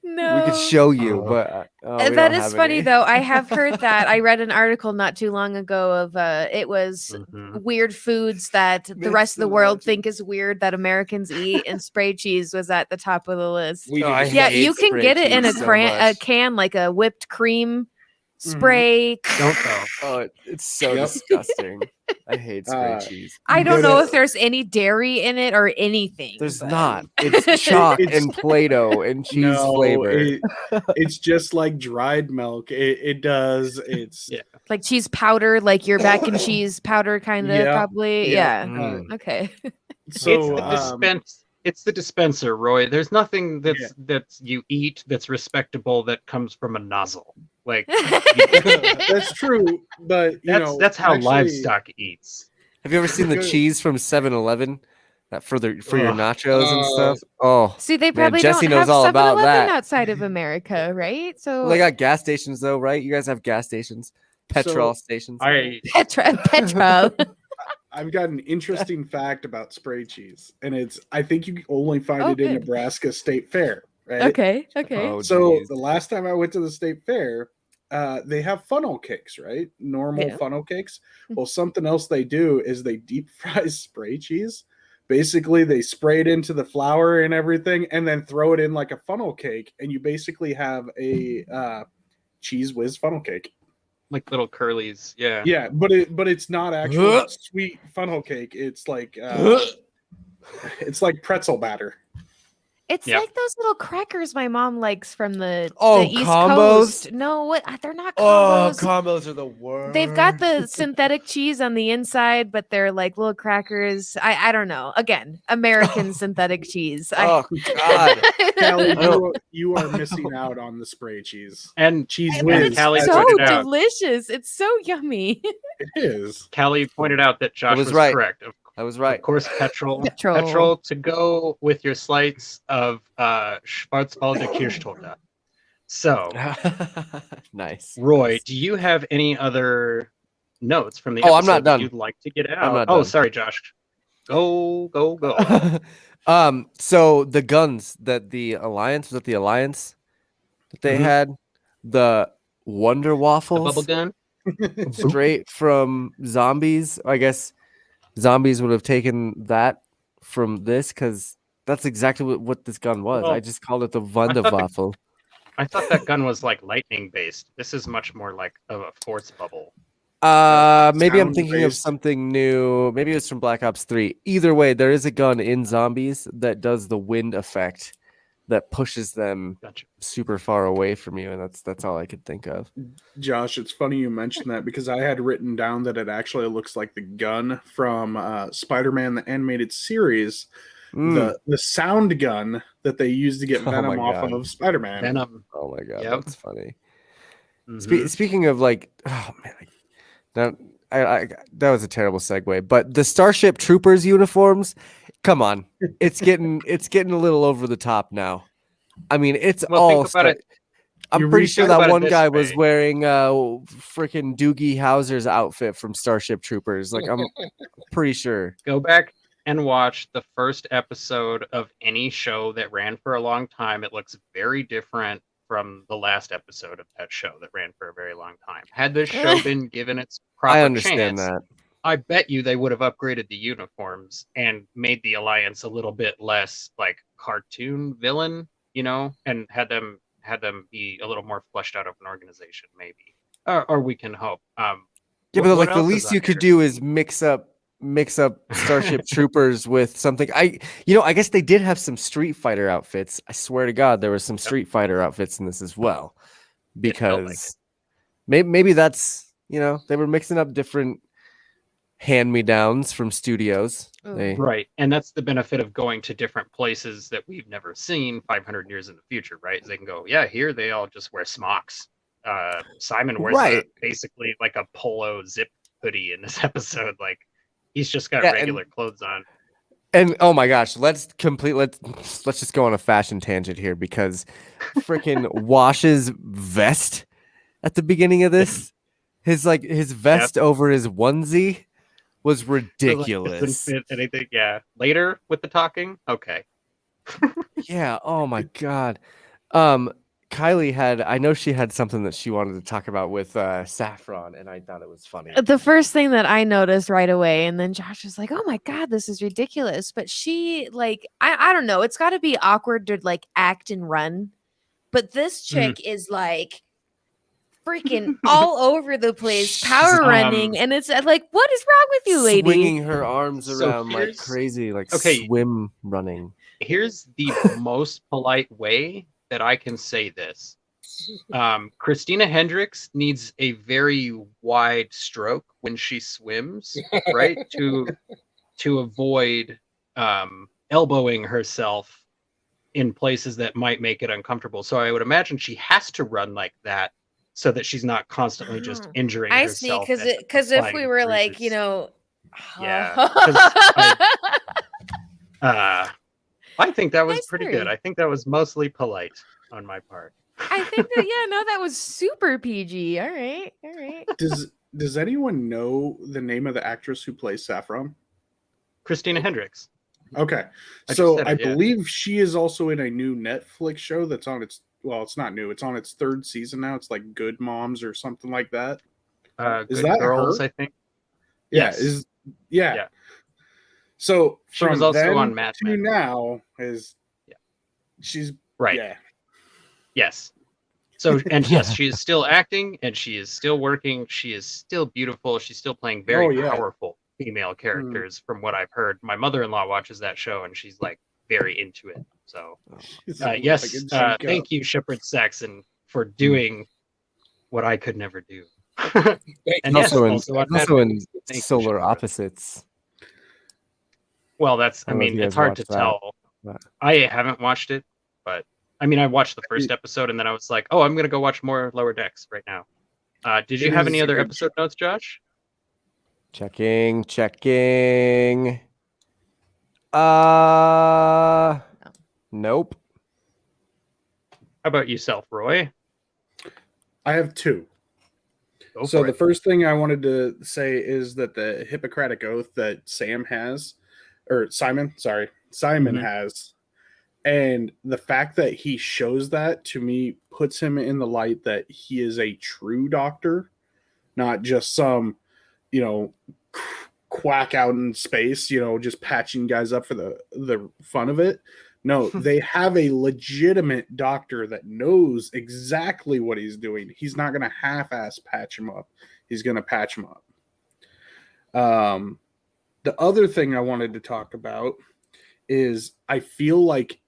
No. We could show you, Oh. but we That don't is have funny any. though. I have heard that. I read an article not too long ago of it was mhm. weird foods that the Myths rest of the and world legends. think is weird that Americans eat, and spray cheese was at the top of the list. we Oh, do I the Yeah, hate you can spray get it in a cheese so a much. can, like a whipped cream Mhm. spray. Don't though. Oh, it's so Yep. disgusting. I hate spray cheese. I You don't go know to- if there's any dairy in it or anything. There's but- not. It's chalk It's- and Play-Doh and cheese No, flavor. it's just like dried milk. It does. It's Yeah. like cheese powder, like your mac and cheese powder, kind of Yeah, probably. yeah. Yeah. Mm. Okay. so It's the dispenser, Roy. There's nothing that's Yeah. that's you eat that's respectable that comes from a nozzle. Like that's true, but that's how actually- livestock eats. Have you ever seen the Good. cheese from 7-Eleven? That for your Ugh. nachos and stuff? Oh, See, they Man, probably Jesse don't knows have all about 7-Eleven that. outside of America, right? So well, they got gas stations though, right? You guys have gas stations, petrol stations. Petra. I've got an interesting fact about spray cheese, and I think you only find Oh, it in good. Nebraska State Fair, right? Okay. Oh, So geez. the last time I went to the state fair, they have funnel cakes, right? Normal Yeah. funnel cakes. Well, something else they do is they deep fry spray cheese. Basically, they spray it into the flour and everything, and then throw it in like a funnel cake, and you basically have a cheese whiz funnel cake. Like little curlies. Yeah. Yeah, but it's not actual sweet funnel cake. It's like pretzel batter. It's Yep. like those little crackers my mom likes from the East combos? Coast. No, what? They're not combos. combos are the worst. They've got the synthetic cheese on the inside, but they're like little crackers. I don't know. Again, American synthetic cheese. Oh God! Callie, Oh. you are missing out on the spray cheese. And Cheese But whiz. it's Callie so pointed out. delicious. It's so yummy. It is. Callie pointed out that Josh was was right. correct. I was Of right. course, petrol. Petrol. Petrol to go with your slice of Schwarzwälder Kirschtorte. So, Nice. Roy, do you have any other notes from the Oh, episode I'm not that done. you'd like to get out? I'm not Oh, done. sorry, Josh. Go. So the guns that the Alliance that they Mhm. had, the Wonder The Waffles, bubble gun. straight from zombies. I guess zombies would have taken that from this because that's exactly what this gun was. Well, I just called it the thought the- Wunderwaffle. I thought that gun was like lightning based. This is much more like of a force bubble. Maybe I'm Sound thinking of based. something new. Maybe it was from Black Ops 3. Either way, there is a gun in zombies that does the wind effect that pushes them Gotcha. super far away from you, and that's all I could think of. Josh, it's funny you mentioned that because I had written down that it actually looks like the gun from Spider-Man the animated series, the sound gun that they used to get Oh Venom my off God. of Spider-Man. Venom. Oh my God, Yep. that's funny. Mhm. Speaking of like, oh man, that was a terrible segue. But the Starship Troopers uniforms, come on, it's getting a little over the top now. I mean, it's Well, think all about it. I'm pretty sure think that about it one this guy was way. wearing freaking Doogie Howser's outfit from Starship Troopers. Like, I'm pretty sure. Go back and watch the first episode of any show that ran for a long time. It looks very different from the last episode of that show that ran for a very long time. Had this show been given its I proper understand chance, that. I bet you they would have upgraded the uniforms and made the Alliance a little bit less like cartoon villain, and had them be a little more fleshed out of an organization, maybe. Or we can hope. Yeah, but What like the else is least on you could here? do is mix up Starship Troopers with something. I guess they did have some Street Fighter outfits. I swear to God, there was some Street Fighter outfits in this as well. It felt like Because maybe that's, they were mixing up different hand-me-downs from studios. Ooh. Right. And that's the benefit of going to different places that we've never seen 500 years in the future, right? They can go, yeah, here they all just wear smocks. Simon wears Right. basically like a polo zip hoodie in this episode. Like he's just got Yeah, regular clothes on. And oh my gosh, let's just go on a fashion tangent here because freaking Wash's vest at the beginning of this, his vest over his onesie was So, like, ridiculous. doesn't fit anything. Yeah. Later with the talking. Okay. Yeah. Oh my God. Kylie I know she had something that she wanted to talk about with Saffron, and I thought it was funny. The first thing that I noticed right away, and then Josh was like, "Oh my God, this is ridiculous." But she, like, I don't know, it's got to be awkward to like act and run. But this chick is like freaking all over the place, power running, and it's like, what is wrong with you, lady? Swinging her arms So around like crazy, like okay. swim running. Here's the most polite way that I can say this. Christina Hendricks needs a very wide stroke when she swims, right? to avoid elbowing herself in places that might make it uncomfortable. So I would imagine she has to run like that so that she's not constantly just injuring I see, herself. because if we were like, bruises. Yeah. 'Cause I think that was Nice pretty theory. good. I think that was mostly polite on my part. I think that, yeah, no, that was super PG. All right. Does anyone know the name of the actress who plays Saffron? Christina Hendricks. Okay, I just so said I it, yeah. believe she is also in a new Netflix show that's on its it's not new. It's on its third season now. It's like Good Moms or something like that. Is Good that Girls, her? I think. Yeah. Yes. Yeah. So She from was also then on Mad to Men. now Yeah. she's right. Yeah. Yes. So, and yes, she is still acting and she is still working. She is still beautiful. She's still playing very powerful female characters from what I've heard. My mother-in-law watches that show and she's like very into it. So, yes, thank you, Shepard Saxon, for doing what I could never do. And also in Solar Shepard. Opposites. Well, I don't know if you it's guys hard to watched that. tell. I haven't watched it, but I mean, I watched the first episode and then I was like, oh, I'm going to go watch more Lower Decks right now. Did you have any other episode notes, Josh? Checking. Nope. How about yourself, Roy? I have two. Go So for the it. first thing I wanted to say is that the Hippocratic Oath that Simon has, has, and the fact that he shows that to me puts him in the light that he is a true doctor, not just some, quack out in space, just patching guys up for the fun of it. No, they have a legitimate doctor that knows exactly what he's doing. He's not going to half-ass patch him up. He's going to patch him up. The other thing I wanted to talk about is I feel like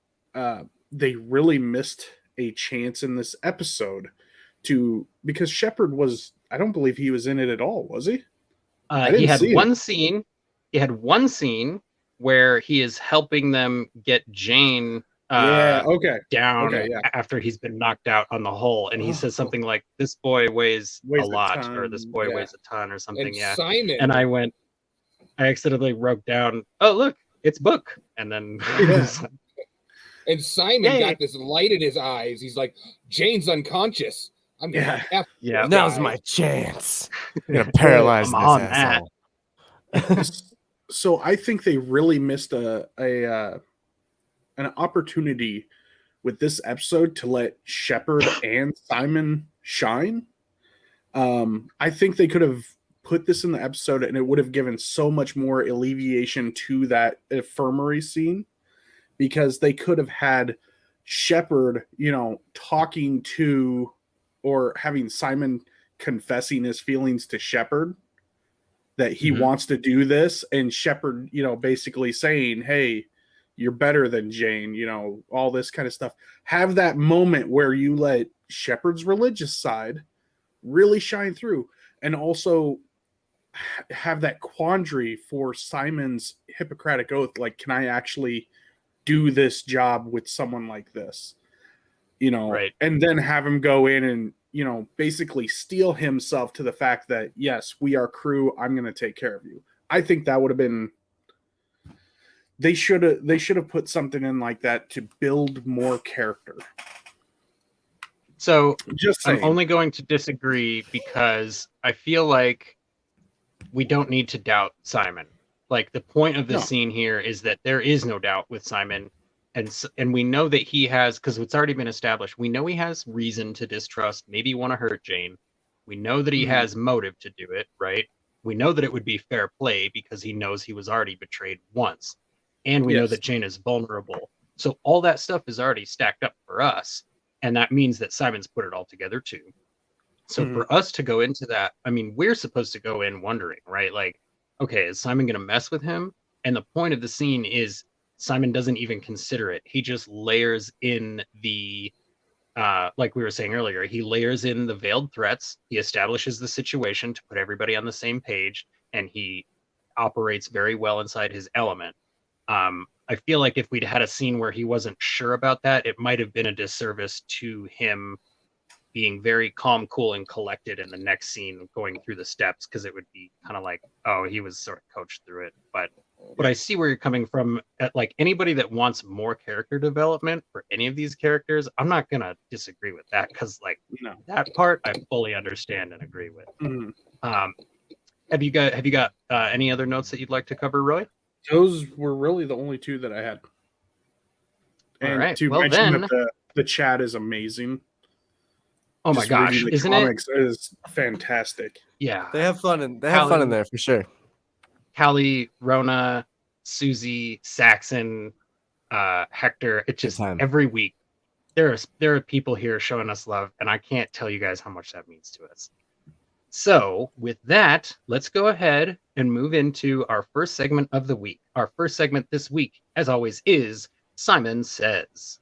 they really missed a chance in this episode because Shepard was, I don't believe he was in it at all, was he? I He didn't had see one it. scene. He had one scene where he is helping them get Jane Yeah, okay. down Okay, yeah. after he's been knocked out on the hull, and he says something like, "This boy weighs a Weighs a lot," or ton, "This boy yeah. weighs a ton," or something. And Yeah. Simon. And I accidentally wrote down, "Oh, look, it's Book," and then Yeah. And Simon Yay. got this light in his eyes. He's like, Jane's unconscious. I'm gonna F Yeah. this Now's guy." my chance. I'm gonna paralyze I'm this on that. asshole. So I think they really missed an opportunity with this episode to let Shepard and Simon shine. I think they could have put this in the episode, and it would have given so much more alleviation to that infirmary scene, because they could have had Shepard, talking to, or having Simon confessing his feelings to Shepard that he wants to do this, and Shepard, basically saying, "Hey, you're better than Jane," all this kind of stuff. Have that moment where you let Shepard's religious side really shine through, and also have that quandary for Simon's Hippocratic oath. Like, can I actually do this job with someone like this? Right. And then have him go in and, basically steel himself to the fact that, yes, we are crew. I'm going to take care of you. I think that would have been, they should have put something in like that to build more character. So Just saying. I'm only going to disagree because I feel like we don't need to doubt Simon. Like, the point of this scene here is that there is no doubt with Simon. And we know that he has, because it's already been established, we know he has reason to distrust, maybe want to hurt Jane. We know that he has motive to do it, right? We know that it would be fair play because he knows he was already betrayed once. And we know that Jane is vulnerable. So all that stuff is already stacked up for us. And that means that Simon's put it all together too. So for us to go into that, I mean, we're supposed to go in wondering, right? Like, okay, is Simon going to mess with him? And the point of the scene is Simon doesn't even consider it. He just layers in the, like we were saying earlier, he layers in the veiled threats. He establishes the situation to put everybody on the same page, and he operates very well inside his element. I feel like if we'd had a scene where he wasn't sure about that, it might have been a disservice to him being very calm, cool, and collected in the next scene going through the steps, because it would be kind of like, oh, he was sort of coached through it. But I see where you're coming from. At, like, anybody that wants more character development for any of these characters, I'm not gonna disagree with that, because that part I fully understand and agree with. Have you got any other notes that you'd like to cover, Roy? Those were really the only two that I had. And all right. to mention that the chat is amazing. Oh my gosh, isn't it? Is fantastic. Yeah, they have fun in there for sure. Callie, Rona, Susie, Saxon, Hector. It's just every week there are people here showing us love, and I can't tell you guys how much that means to us. So with that, let's go ahead and move into our first segment of the week. Our first segment this week, as always, is Simon Says.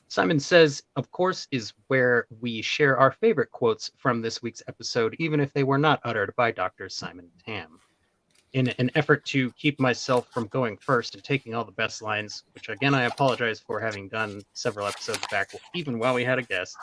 Simon Says, of course, is where we share our favorite quotes from this week's episode, even if they were not uttered by Dr. Simon Tam. In an effort to keep myself from going first and taking all the best lines, which again I apologize for having done several episodes back, even while we had a guest,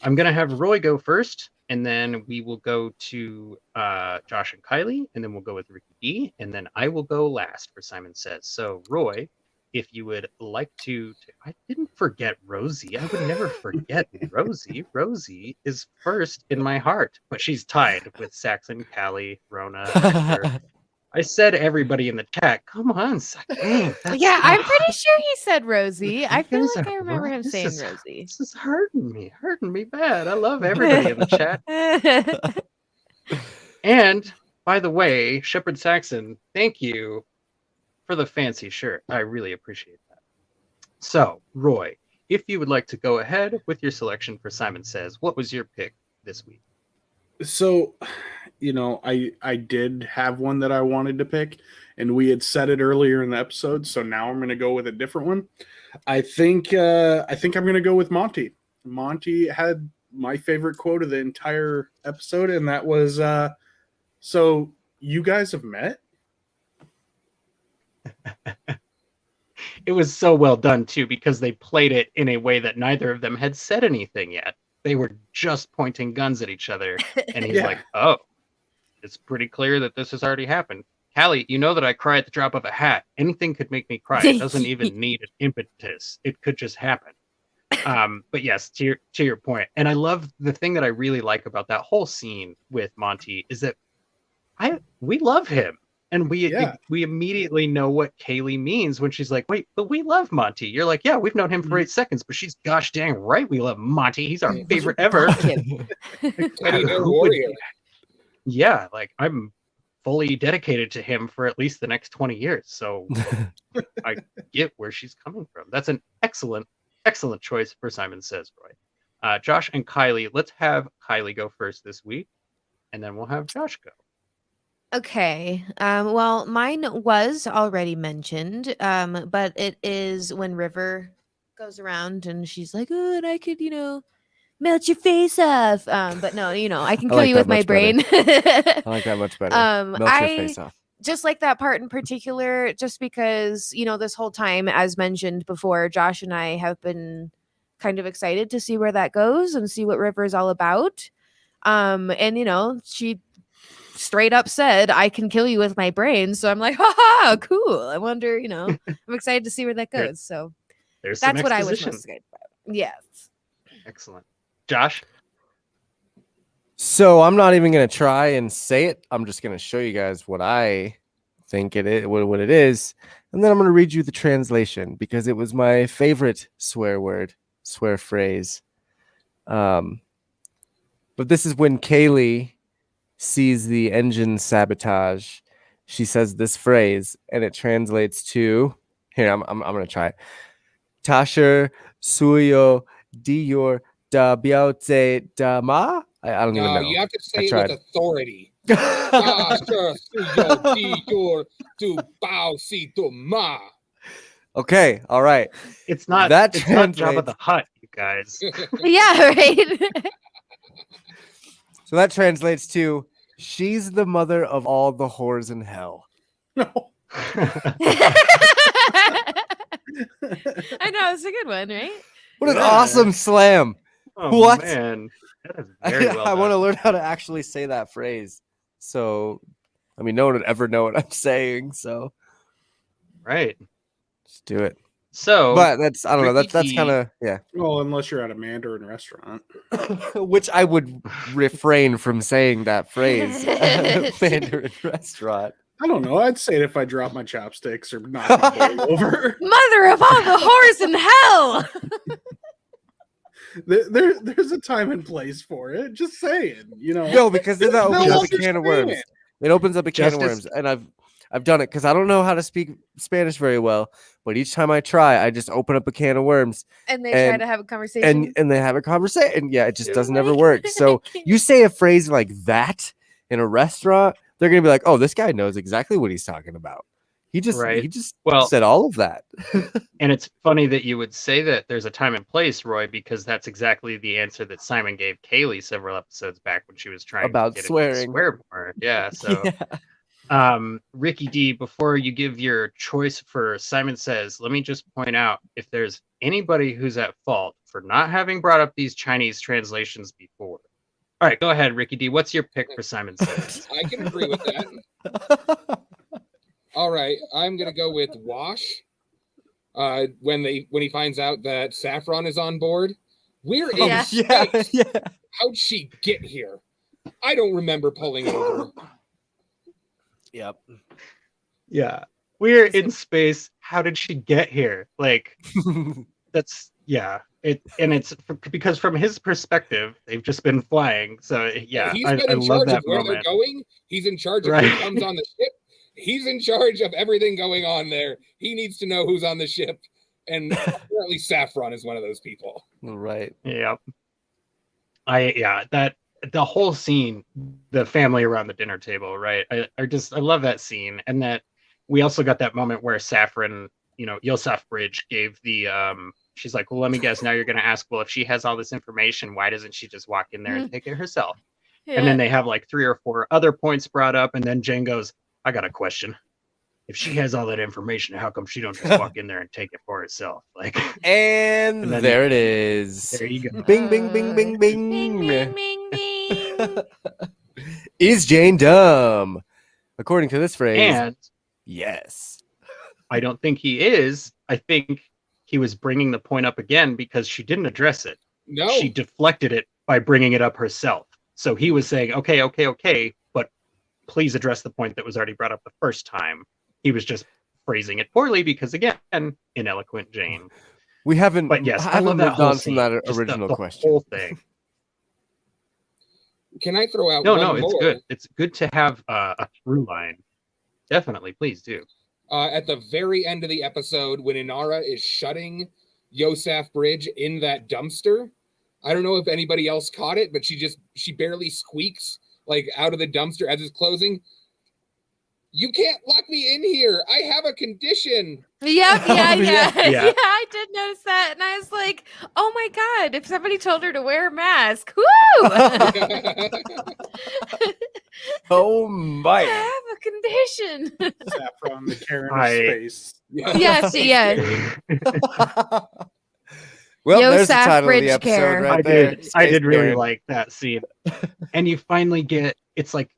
I'm going to have Roy go first, and then we will go to Josh and Kylie, and then we'll go with Ricky D, and then I will go last for Simon Says. So, Roy, if you would like to, I didn't forget Rosie. I would never forget Rosie. Rosie is first in my heart, but she's tied with Saxon, Callie, Rona, Hector. I said everybody in the chat. Come on, Saxon. Yeah, I'm pretty sure he said Rosie. I feel like I remember him saying Rosie. This is hurting me bad. I love everybody in the chat. And by the way, Shepard Saxon, thank you for the fancy shirt. I really appreciate that. So, Roy, if you would like to go ahead with your selection for Simon Says, what was your pick this week? So, I did have one that I wanted to pick, and we had said it earlier in the episode, so now I'm going to go with a different one. I think I'm going to go with Monty. Monty had my favorite quote of the entire episode, and that was, "So you guys have met?" It was so well done too, because they played it in a way that neither of them had said anything yet. They were just pointing guns at each other, and he's Yeah. like, "Oh, it's pretty clear that this has already happened. Callie, you know that I cry at the drop of a hat. Anything could make me cry. It doesn't even need an impetus. It could just happen." But yes, to your point, and I love the thing that I really like about that whole scene with Monty is that we love him, and we immediately know what Kaylee means when she's like, "Wait, but we love Monty." You're like, "Yeah, we've known him for 8 seconds, but she's gosh dang right we love Monty. He's our favorite ever." Teddy Bear Warrior. Yeah, like I'm fully dedicated to him for at least the next 20 years. So I get where she's coming from. That's an excellent choice for Simon Says, Roy. Josh and Kylie, let's have Kylie go first this week, and then we'll have Josh go. Okay. Well, mine was already mentioned, but it is when River goes around and she's like, "Oh, and I could, melt your face off." But no, I can I kill like you that with my much better. brain. I like that much better. Melt your face off. Just like that part in particular, just because, this whole time, as mentioned before, Josh and I have been kind of excited to see where that goes and see what River is all about. And she straight up said, "I can kill you with my brain." So I'm like, "Ha, cool." I wonder, I'm excited to see where that goes. So There's some that's what I was exposition. most excited about. Yes. Excellent. Josh? So I'm not even going to try and say it. I'm just going to show you guys what I think it is, what it is. And then I'm going to read you the translation because it was my favorite swear phrase. But this is when Kaylee sees the engine sabotage. She says this phrase, and it translates to, here, I'm going to try it. Tasher suyo diyor da biaute da ma? I don't even know. You have to say I it tried. with authority. Tasher suyo diyor tu bao si tu ma. Okay, all right. It's not That it's not Jabba translates- the Hutt, you guys. Yeah, right. So that translates to, she's the mother of all the whores in hell. No. I know, it's a good one, right? What an Yeah. awesome slam. Oh, What? man. That is very well I want to done. learn how to actually say that phrase. So, no one would ever know what I'm saying. So, Right. let's do it. So, But that's, I don't know. Ricky That's T- kind of, yeah. Well, unless you're at a Mandarin restaurant. Which I would refrain from saying that phrase. Mandarin restaurant. I don't know. I'd say it if I drop my chopsticks or knock my bowl over. Mother of all the whores in hell. There's a time and place for it. Just saying, No, because then that opens up a can of worms. understand. It opens up a can of Justice- worms, and I've done it because I don't know how to speak Spanish very well. But each time I try, I just open up a can of worms, And they try And- to have a conversation. and they have a conversation. And yeah, it just You're doesn't right. ever work. So you say a phrase like that in a restaurant, they're gonna be like, "Oh, this guy knows exactly what he's talking about. He just Right. Well, said all of that." And it's funny that you would say that there's a time and place, Roy, because that's exactly the answer that Simon gave Kaylee several episodes back when she was trying About to get swearing. him to swear more. Yeah. So, Yeah. Ricky D, before you give your choice for Simon Says, let me just point out if there's anybody who's at fault for not having brought up these Chinese translations before. All right, go ahead, Ricky D. What's your pick for Simon Says? I can agree with that. All right, I'm gonna go with Wash. When he finds out that Saffron is on board, we're in Yeah. space. Yeah. How'd she get here? I don't remember pulling over. Yep. Yeah. We're in space. How did she get here? Like, that's, yeah. It's because from his perspective, they've just been flying. So, yeah, He's I been in love charge that of where moment. they're going. He's in charge of Right. who comes on the ship. He's in charge of everything going on there. He needs to know who's on the ship. And apparently Saffron is one of those people. Right. Yeah. That the whole scene, the family around the dinner table, right? I love that scene, and that we also got that moment where Saffron, Yosef Bridge gave the she's like, well, let me guess. Now you're going to ask, well, if she has all this information, why doesn't she just walk in there and take it herself? And then Yeah. they have like 3 or 4 other points brought up, and then Jane goes, I got a question. If she has all that information, how come she don't just walk in there and take it for herself? Like, And and then there it is. there you go. Bing, bing, bing, bing, bing. Bing, bing, bing, bing. Is Jane dumb? According to this phrase, And yes. I don't think he is. I think he was bringing the point up again because she didn't address it. No. She deflected it by bringing it up herself. So he was saying, okay, but please address the point that was already brought up the first time. He was just phrasing it poorly because, again, ineloquent Jane. We haven't. But yes, I haven't love that moved whole on scene. from that Just original the question. whole thing. Can I throw out No, one it's more? good. It's good to have a through line. Definitely, please do. At the very end of the episode, when Inara is shutting Yosef Bridge in that dumpster, I don't know if anybody else caught it, but she barely squeaks like out of the dumpster as it's closing. You can't lock me in here. I have a condition. Yep, yeah. Yeah. Yeah, I did notice that. And I was like, oh my God, if somebody told her to wear a mask, whoo! Oh I my! have a condition. Saffron, the Karen of I- space. Yes, yeah. Well, there's the Yosef title of Bridge the episode Care. right I there. did. I Space did really Karen. like that scene. And you finally get it's like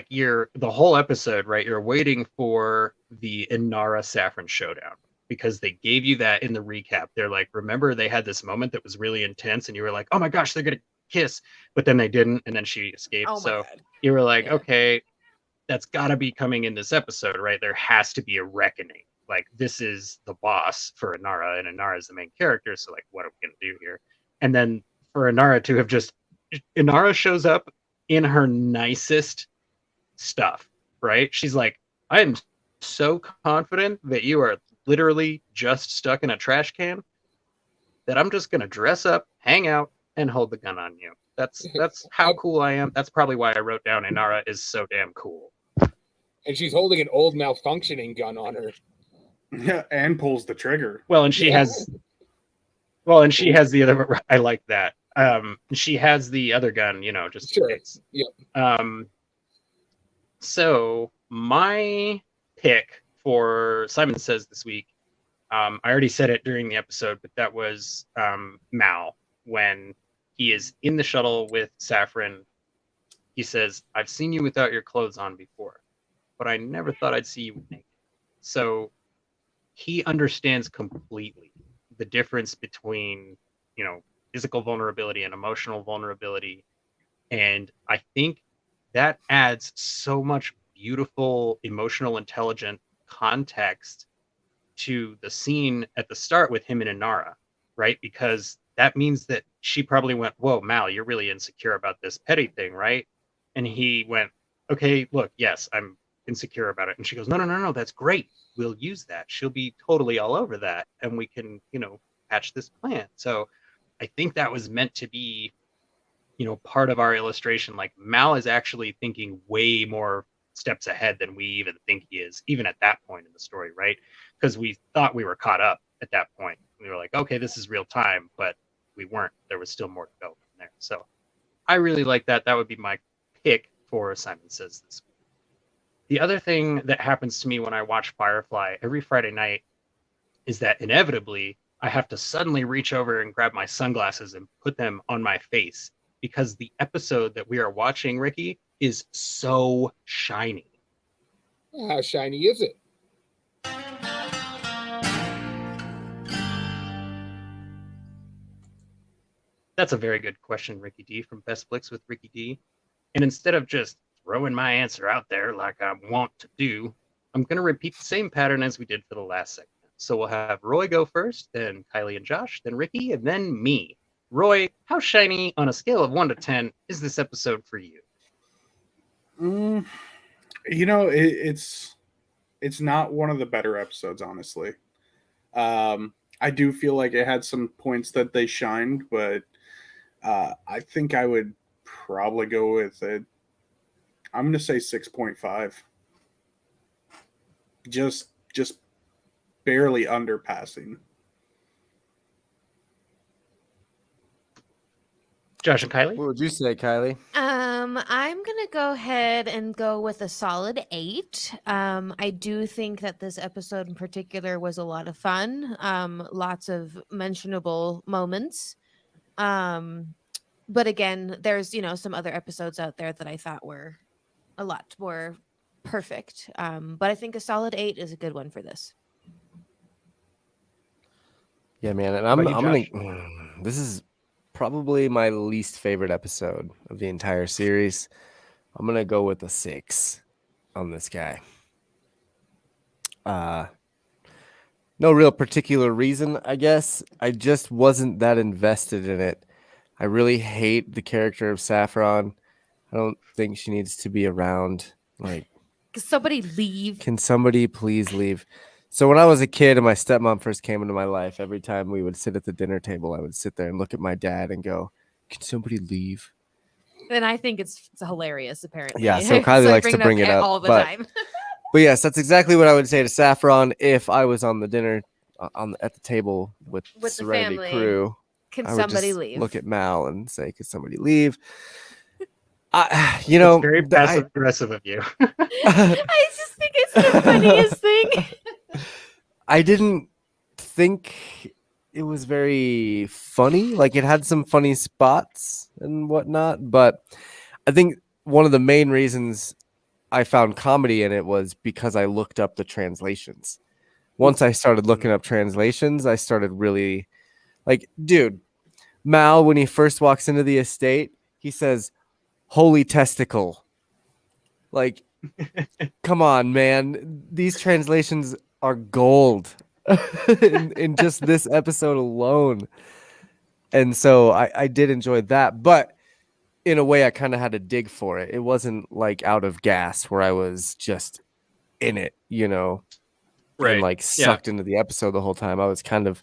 you're the whole episode, right? You're waiting for the Inara Saffron showdown because they gave you that in the recap. They're like, remember they had this moment that was really intense, and you were like, oh my gosh, they're gonna kiss, but then they didn't, and then she escaped. Oh my So God. you were like, Yeah. okay, that's gotta be coming in this episode, right? There has to be a reckoning. Like, this is the boss for Inara, and Inara is the main character. So like, what are we gonna do here? And then for Inara to have just Inara shows up in her nicest stuff, right? She's like, I am so confident that you are literally just stuck in a trash can that I'm just gonna dress up, hang out, and hold the gun on you. That's how cool I am. That's probably why I wrote down Inara is so damn cool. And she's holding an old malfunctioning gun on her. Yeah, and pulls the trigger. Well, and she has the other. I like that. She has the other gun, just Sure. in case. Yep. So my pick for Simon Says this week, I already said it during the episode, but that was Mal. When he is in the shuttle with Saffron, he says, I've seen you without your clothes on before, but I never thought I'd see you naked. So he understands completely the difference between, physical vulnerability and emotional vulnerability. And I think that adds so much beautiful, emotional, intelligent context to the scene at the start with him and Inara, right? Because that means that she probably went, whoa, Mal, you're really insecure about this petty thing, right? And he went, okay, look, yes, I'm insecure about it. And she goes, no, that's great. We'll use that. She'll be totally all over that. And we can, patch this plan. So I think that was meant to be, part of our illustration. Like, Mal is actually thinking way more steps ahead than we even think he is, even at that point in the story, right? Because we thought we were caught up at that point. We were like, okay, this is real time, but we weren't. There was still more to go from there. So I really like that. That would be my pick for Simon Says this week. The other thing that happens to me when I watch Firefly every Friday night is that inevitably I have to suddenly reach over and grab my sunglasses and put them on my face because the episode that we are watching, Ricky, is so shiny. How shiny is it? That's a very good question, Ricky D from Best Flicks with Ricky D. And instead of just throwing my answer out there like I want to do, I'm going to repeat the same pattern as we did for the last segment. So we'll have Roy go first, then Kylie and Josh, then Ricky, and then me. Roy, how shiny on a scale of 1 to 10 is this episode for you? It's not one of the better episodes, honestly. I do feel like it had some points that they shined, but I think I would probably go with it. I'm going to say 6.5. Just barely underpassing. Josh and Kylie? What would you say, Kylie? I'm gonna go ahead and go with a solid 8. I do think that this episode in particular was a lot of fun. Lots of mentionable moments. But again, there's some other episodes out there that I thought were a lot more perfect. But I think a solid 8 is a good one for this. Yeah, man, and How I'm about you, gonna. This is probably my least favorite episode of the entire series. I'm gonna go with a 6 on this guy. No real particular reason, I guess. I just wasn't that invested in it. I really hate the character of Saffron. I don't think she needs to be around. Like, Can somebody leave? can somebody please leave? So when I was a kid and my stepmom first came into my life, every time we would sit at the dinner table, I would sit there and look at my dad and go, "Can somebody leave?" And I think it's hilarious, apparently. Yeah, so Kylie likes to bring it up all the but, time. But yes, that's exactly what I would say to Saffron if I was on the dinner at the table with the Serenity family. Crew. Can I would somebody just leave? look at Mal and say, "Could somebody leave?" It's very passive aggressive of you. I just think it's the funniest thing. I didn't think it was very funny. Like, it had some funny spots and whatnot, but I think one of the main reasons I found comedy in it was because I looked up the translations. Once I started looking up translations, I started really like, dude, Mal, when he first walks into the estate, he says, "Holy testicle." Like, come on, man. These translations are gold in just this episode alone. And so I did enjoy that. But in a way, I kind of had to dig for it. It wasn't like out of gas where I was just in it, and like sucked into the episode the whole time. I was kind of,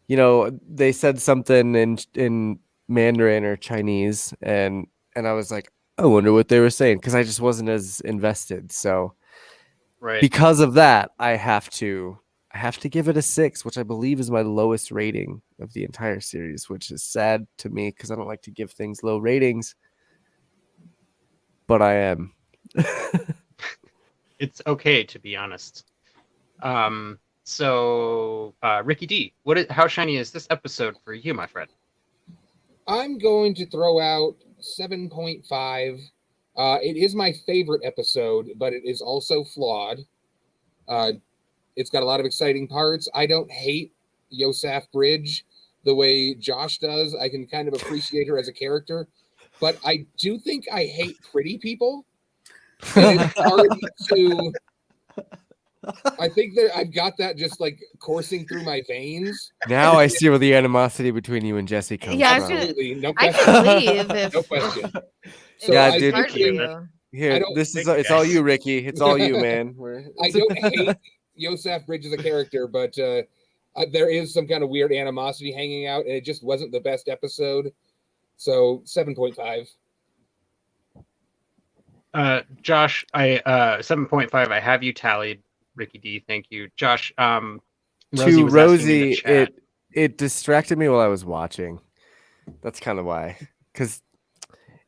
they said something in Mandarin or Chinese, and I was like, I wonder what they were saying, because I just wasn't as invested. So because of that, I have to give it a 6, which I believe is my lowest rating of the entire series, which is sad to me because I don't like to give things low ratings, but I am. It's okay, to be honest. So Ricky D, how shiny is this episode for you, my friend? I'm going to throw out 7.5. It is my favorite episode, but it is also flawed. It's got a lot of exciting parts. I don't hate Yosef Bridge the way Josh does. I can kind of appreciate her as a character, but I do think I hate pretty people. And it's hard to. I think that I've got that just like coursing through my veins. Now I see where the animosity between you and Jesse comes from. Absolutely, no I question. can leave if No question. So Yeah, I dude. think Here, it's all you, Ricky. It's all you, man. I don't hate Yosef Bridge as a character, but there is some kind of weird animosity hanging out, and it just wasn't the best episode. So 7.5. Josh, 7.5. I have you tallied. Ricky D, thank you. Josh, Rosie was asking in the chat. it distracted me while I was watching. That's kind of why, because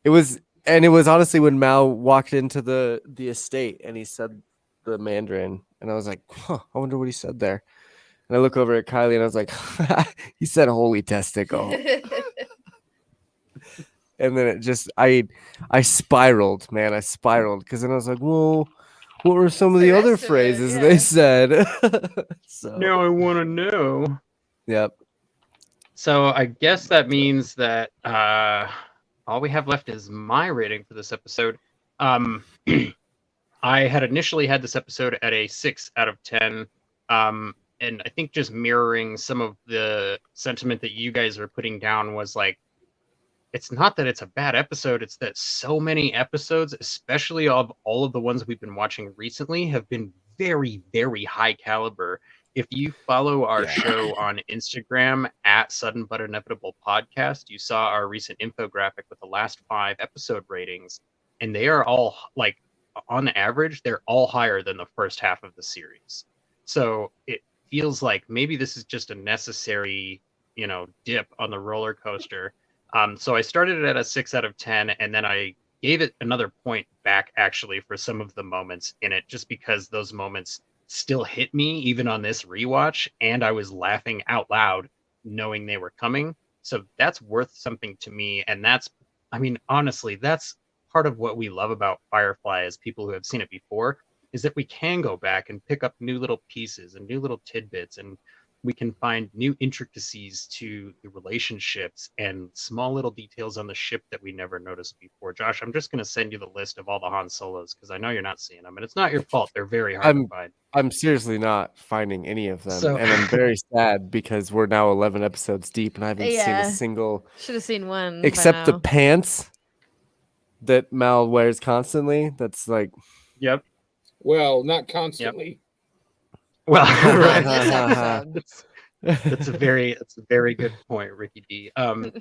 it was honestly when Mal walked into the estate and he said the Mandarin, and I was like, I wonder what he said there. And I look over at Kylie and I was like, he said "holy testicle." And then it just, I spiraled, man. I spiraled because then I was like, well, what were some of the other phrases they said? So now I want to know. Yep. So I guess that means that all we have left is my rating for this episode. I had initially had this episode at a 6 out of 10. And I think just mirroring some of the sentiment that you guys are putting down was like, it's not that it's a bad episode, it's that so many episodes, especially of all of the ones we've been watching recently, have been very, very high caliber. If you follow our Yeah. show on Instagram at Sudden But Inevitable Podcast, you saw our recent infographic with the last 5 episode ratings, and they are all like on average, they're all higher than the first half of the series. So it feels like maybe this is just a necessary, dip on the roller coaster. So I started it at a 6 out of 10, and then I gave it another point back actually for some of the moments in it, just because those moments still hit me even on this rewatch, and I was laughing out loud knowing they were coming. So that's worth something to me, and honestly, that's part of what we love about Firefly as people who have seen it before, is that we can go back and pick up new little pieces and new little tidbits, and we can find new intricacies to the relationships and small little details on the ship that we never noticed before. Josh, I'm just going to send you the list of all the Han Solos because I know you're not seeing them, and it's not your fault. They're very hard to find. I'm seriously not finding any of them, So- and I'm very sad because we're now 11 episodes deep, and I haven't seen Yeah. a single, Should have seen one. by except the now. pants that Mal wears constantly. That's like, Yep. Well, not constantly. Well, Not right. this episode. That's a very good point, Ricky D.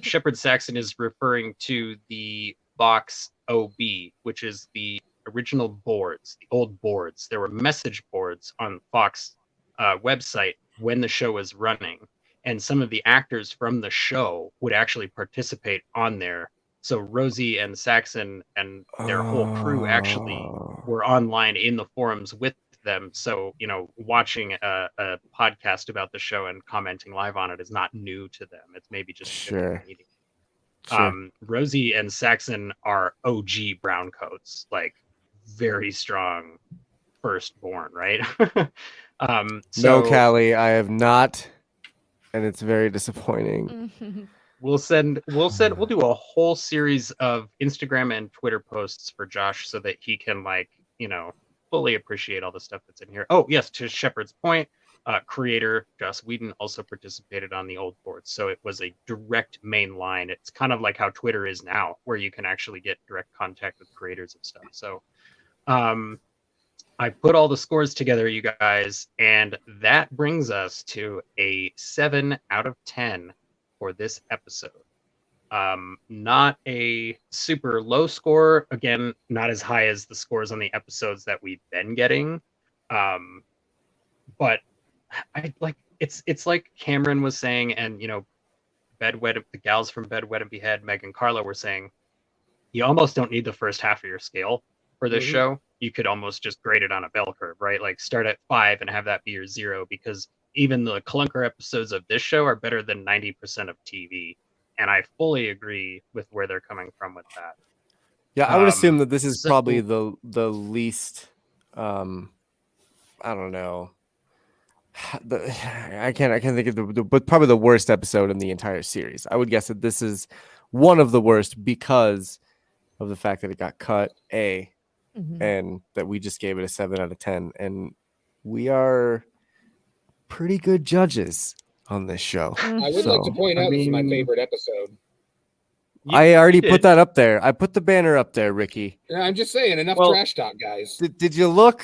Shepard Saxon is referring to the box OB, which is the original boards, the old boards. There were message boards on Fox website when the show was running, and some of the actors from the show would actually participate on there. So Rosie and Saxon and their whole crew actually were online in the forums with them. So, watching a podcast about the show and commenting live on it is not new to them. It's maybe just a different medium. Sure. Rosie and Saxon are OG browncoats, like very strong firstborn, right? No, Callie, I have not, and it's very disappointing. We'll do a whole series of Instagram and Twitter posts for Josh so that he can fully appreciate all the stuff that's in here. Oh yes, to Shepard's point, creator Joss Whedon also participated on the old boards, so it was a direct main line. It's kind of like how Twitter is now, where you can actually get direct contact with creators and stuff. So I put all the scores together, you guys, and that brings us to a 7 out of 10 for this episode. Not a super low score, again, not as high as the scores on the episodes that we've been getting, but I like it's like Cameron was saying, and the gals from Bed Wed and Behead, Meg and Carla, were saying, you almost don't need the first half of your scale for this show. You could almost just grade it on a bell curve, right? Like start at 5 and have that be your 0, because even the clunker episodes of this show are better than 90% of TV. And I fully agree with where they're coming from with that. Yeah, I would assume that this is probably the least, I don't know. I can't think of but probably the worst episode in the entire series. I would guess that this is one of the worst because of the fact that it got cut, and that we just gave it a 7 out of 10. And we are pretty good judges on this show. I would like to point out this is my favorite episode. I already put that up there. I put the banner up there, Ricky. Yeah, I'm just saying, enough trash talk, guys. Did you look?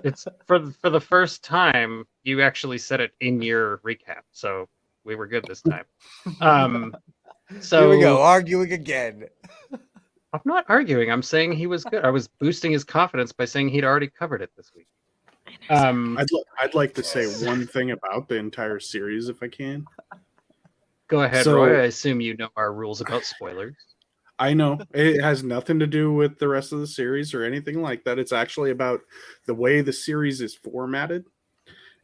It's for the first time you actually said it in your recap, so we were good this time. So here we go, arguing again. I'm not arguing. I'm saying he was good. I was boosting his confidence by saying he'd already covered it this week. I'd like to say one thing about the entire series, if I can. Go ahead, Roy. I assume you know our rules about spoilers. I know. It has nothing to do with the rest of the series or anything like that. It's actually about the way the series is formatted.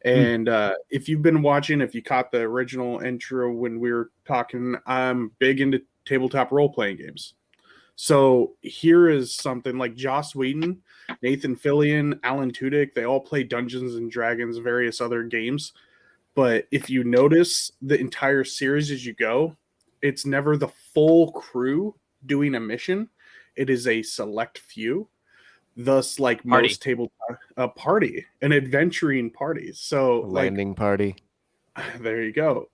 And if you've been watching, if you caught the original intro when we were talking, I'm big into tabletop role-playing games. So here is something like Joss Whedon, Nathan Fillion, Alan Tudyk. They all play Dungeons and Dragons, various other games. But if you notice the entire series as you go, it's never the full crew doing a mission. It is a select few. Thus, like most tabletop, a party, an adventuring party. So a landing party. There you go.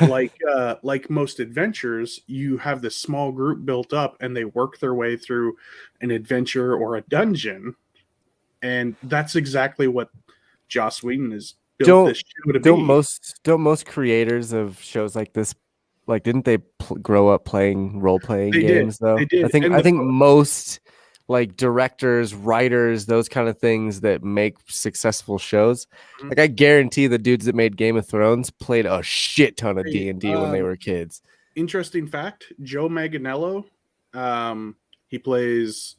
Like most adventures, you have this small group built up and they work their way through an adventure or a dungeon. And that's exactly what Joss Whedon is built this show to don't be. most creators of shows like this, like, didn't they grow up playing role-playing They did. games though? They did. And I think most like directors, writers, those kind of things that make successful shows, Mhm. like I guarantee the dudes that made Game of Thrones played a shit ton of Hey, D&D when they were kids. Interesting fact, Joe Manganiello, he plays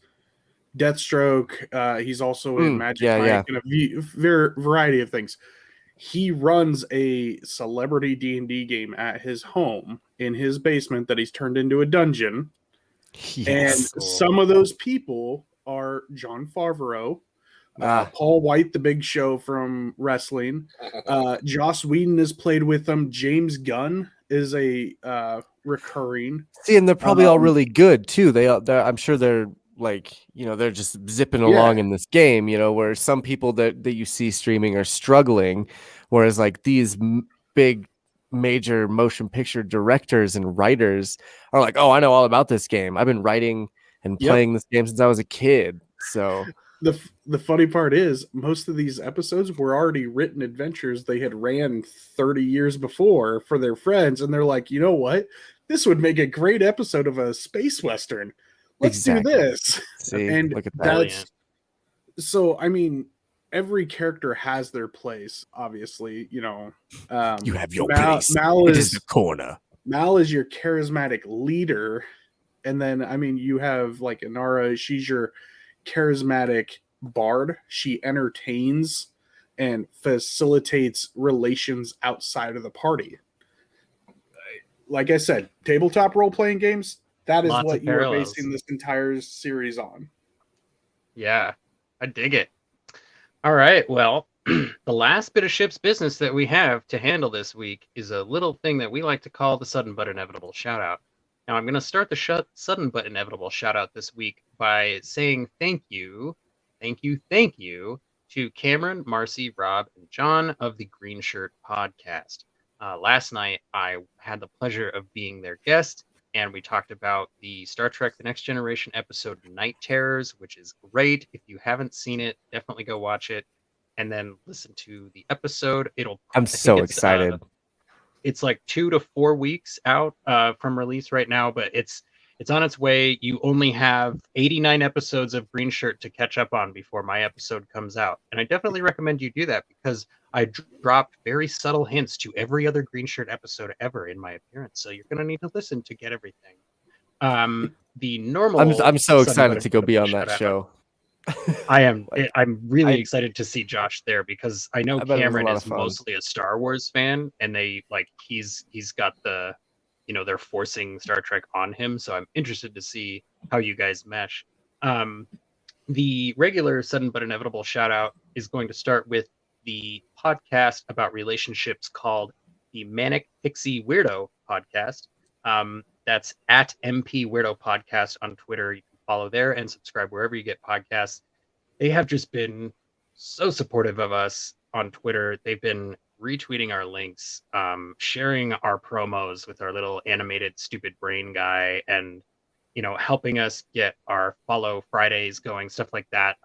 Deathstroke. He's also in Magic Mike and a variety of things. He runs a celebrity D&D game at his home in his basement that he's turned into a dungeon. Yes. And some of those people are John Favreau, Paul White, the Big Show from wrestling. Joss Whedon has played with them. James Gunn is a recurring. See, and they're probably all really good too. I'm sure they're like, they're just zipping along in this game, where some people that you see streaming are struggling, whereas like these big major motion picture directors and writers are like, oh, I know all about this game. I've been writing and playing this game since I was a kid. So the funny part is most of these episodes were already written adventures they had ran 30 years before for their friends, and they're like, you know what, this would make a great episode of a space western. Let's do this. See, and look at that. So I mean, every character has their place, obviously. You have your place. Mal is the corner. Mal is your charismatic leader, and then I mean, you have like Inara. She's your charismatic bard. She entertains and facilitates relations outside of the party. Like I said, tabletop role-playing games, that is what you are basing this entire series on. Yeah, I dig it. All right, well, the last bit of ship's business that we have to handle this week is a little thing that we like to call the sudden but inevitable shout out. Now, I'm going to start the sudden but inevitable shout out this week by saying thank you to Cameron, Marcy, Rob, and John of the Green Shirt podcast. Last night, I had the pleasure of being their guest, and we talked about the Star Trek The Next Generation episode Night Terrors, which is great. If you haven't seen it, definitely go watch it and then listen to the episode. I'm so excited. It's like 2 to 4 weeks out from release right now, but it's on its way. You only have 89 episodes of Green Shirt to catch up on before my episode comes out. And I definitely recommend you do that because I dropped very subtle hints to every other Green Shirt episode ever in my appearance. So you're going to need to listen to get everything. The normal. I'm so excited to go be on that show. I am. I'm really excited to see Josh there because I know Cameron is mostly a Star Wars fan, and he's got the, they're forcing Star Trek on him. So I'm interested to see how you guys mesh. The regular sudden but inevitable shout out is going to start with the podcast about relationships called the Manic Pixie Weirdo podcast. That's at MP Weirdo Podcast on Twitter. You can follow there and subscribe wherever you get podcasts. They have just been so supportive of us on Twitter. They've been retweeting our links, sharing our promos with our little animated stupid brain guy, and helping us get our follow Fridays going, stuff like that.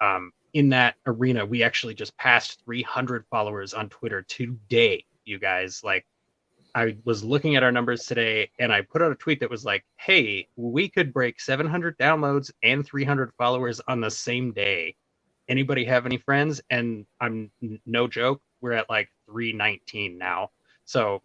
In that arena, we actually just passed 300 followers on Twitter today, you guys. Like, I was looking at our numbers today, and I put out a tweet that was like, hey, we could break 700 downloads and 300 followers on the same day. Anybody have any friends? And I'm no joke, we're at like 319 now. So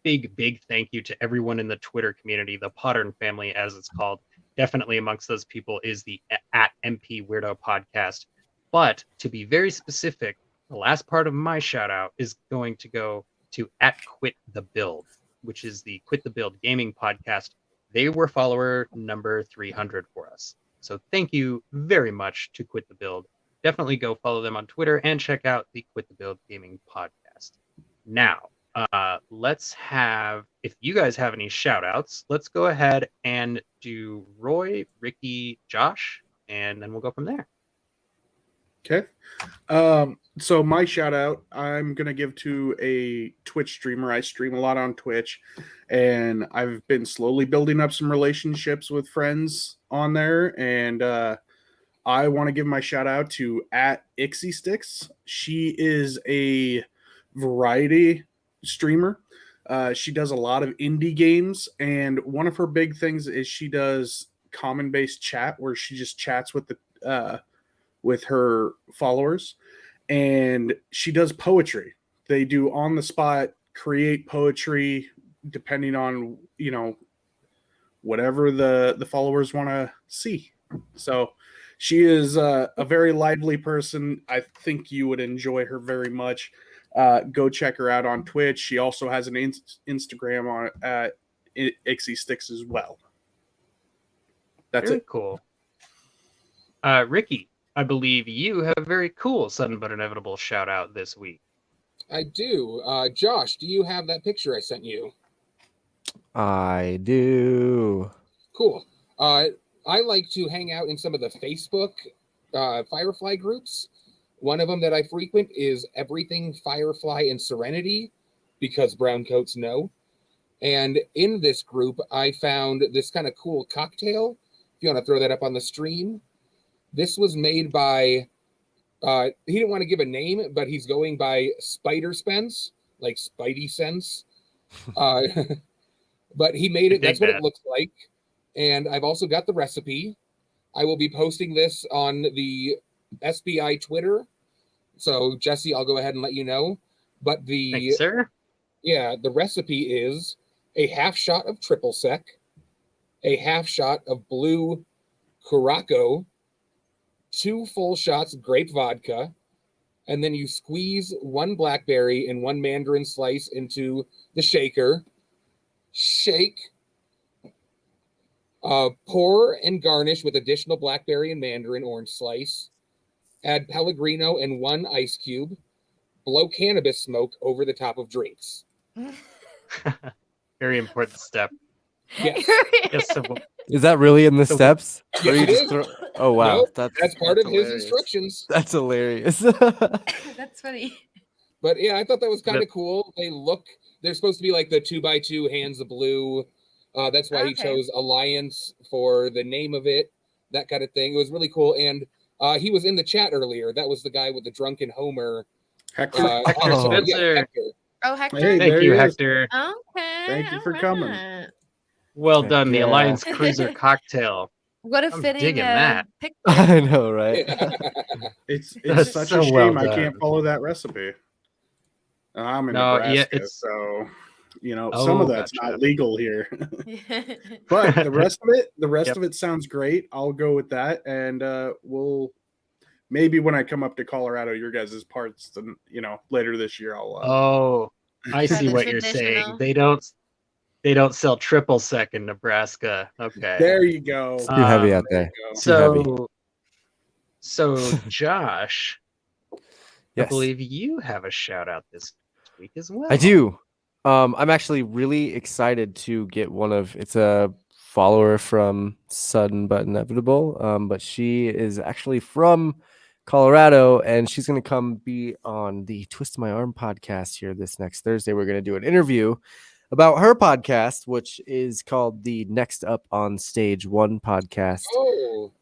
big thank you to everyone in the Twitter community, the Pottern family, as it's called. Definitely amongst those people is the at MP Weirdo podcast. But to be very specific, the last part of my shout out is going to go to at Quit the Build, which is the Quit the Build gaming podcast. They were follower number 300 for us. So thank you very much to Quit the Build. Definitely go follow them on Twitter and check out the Quit the Build gaming podcast. Now, let's have, if you guys have any shout outs, let's go ahead and do Roy, Ricky, Josh, and then we'll go from there. Okay. So my shout out, I'm going to give to a Twitch streamer. I stream a lot on Twitch, and I've been slowly building up some relationships with friends on there. And, I want to give my shout out to at Ixie Sticks. She is a variety streamer. She does a lot of indie games, and one of her big things is she does common based chat where she just chats with her followers, and she does poetry. They do on the spot create poetry depending on whatever the followers want to see. So she is a very lively person. I think you would enjoy her very much. Go check her out on Twitch. She also has an Instagram on at Ixie Sticks as well. That's Very it. cool. Ricky, I believe you have a very cool sudden but inevitable shout out this week. I do. Josh, do you have that picture I sent you? I do. Cool. I like to hang out in some of the Facebook Firefly groups. One of them that I frequent is Everything Firefly and Serenity, because browncoats know. And in this group, I found this kind of cool cocktail. If you want to throw that up on the stream. This was made by, he didn't want to give a name, but he's going by Spider Spence, like Spidey Sense. But he made it. That's what it looks like. And I've also got the recipe. I will be posting this on the SBI Twitter. So, Jesse, I'll go ahead and let you know. But Thanks, sir. Yeah, the recipe is a half shot of triple sec, a half shot of blue Curaçao, 2 full shots of grape vodka, and then you squeeze 1 blackberry and 1 mandarin slice into the shaker. Shake. Pour and garnish with additional blackberry and mandarin orange slice. Add Pellegrino and 1 ice cube. Blow cannabis smoke over the top of drinks. Very important step. Yes. Yes, so Is that really in the steps? Yes, Or you it just is. Oh wow, Nope, that's part of his hilarious. instructions. That's hilarious. That's funny. But yeah, I thought that was kind of cool. They're supposed to be like the 2x2 hands of blue. That's why he chose Alliance for the name of it, that kind of thing. It was really cool. And he was in the chat earlier. That was the guy with the drunken Homer. Hector. Hector Spencer. Hector. Oh, Hector. Hey, Thank there you, he is. Hector. Okay. Thank you for coming. Well Heck done, the yeah. Alliance Cruiser cocktail. What a I'm fitting digging that. picture. I know, right? It's That's such so a shame well I done. can't follow that recipe. I'm in No, yeah, Nebraska, it's- so some Oh, of that's gotcha. not legal here. But the rest of it sounds great. I'll go with that, and we'll maybe when I come up to Colorado, your guys' parts, later this year, I'll. Oh, I Try see the what you're saying. traditional. They don't sell triple sec in Nebraska. Okay. There you go. It's too heavy out There there. you go. Too heavy. So Josh, I Yes. believe you have a shout out this week as well. I do. I'm actually really excited to get it's a follower from Sudden but Inevitable. But she is actually from Colorado, and she's going to come be on the Twist My Arm podcast here this next Thursday. We're going to do an interview about her podcast, which is called the Next Up on Stage 1 podcast.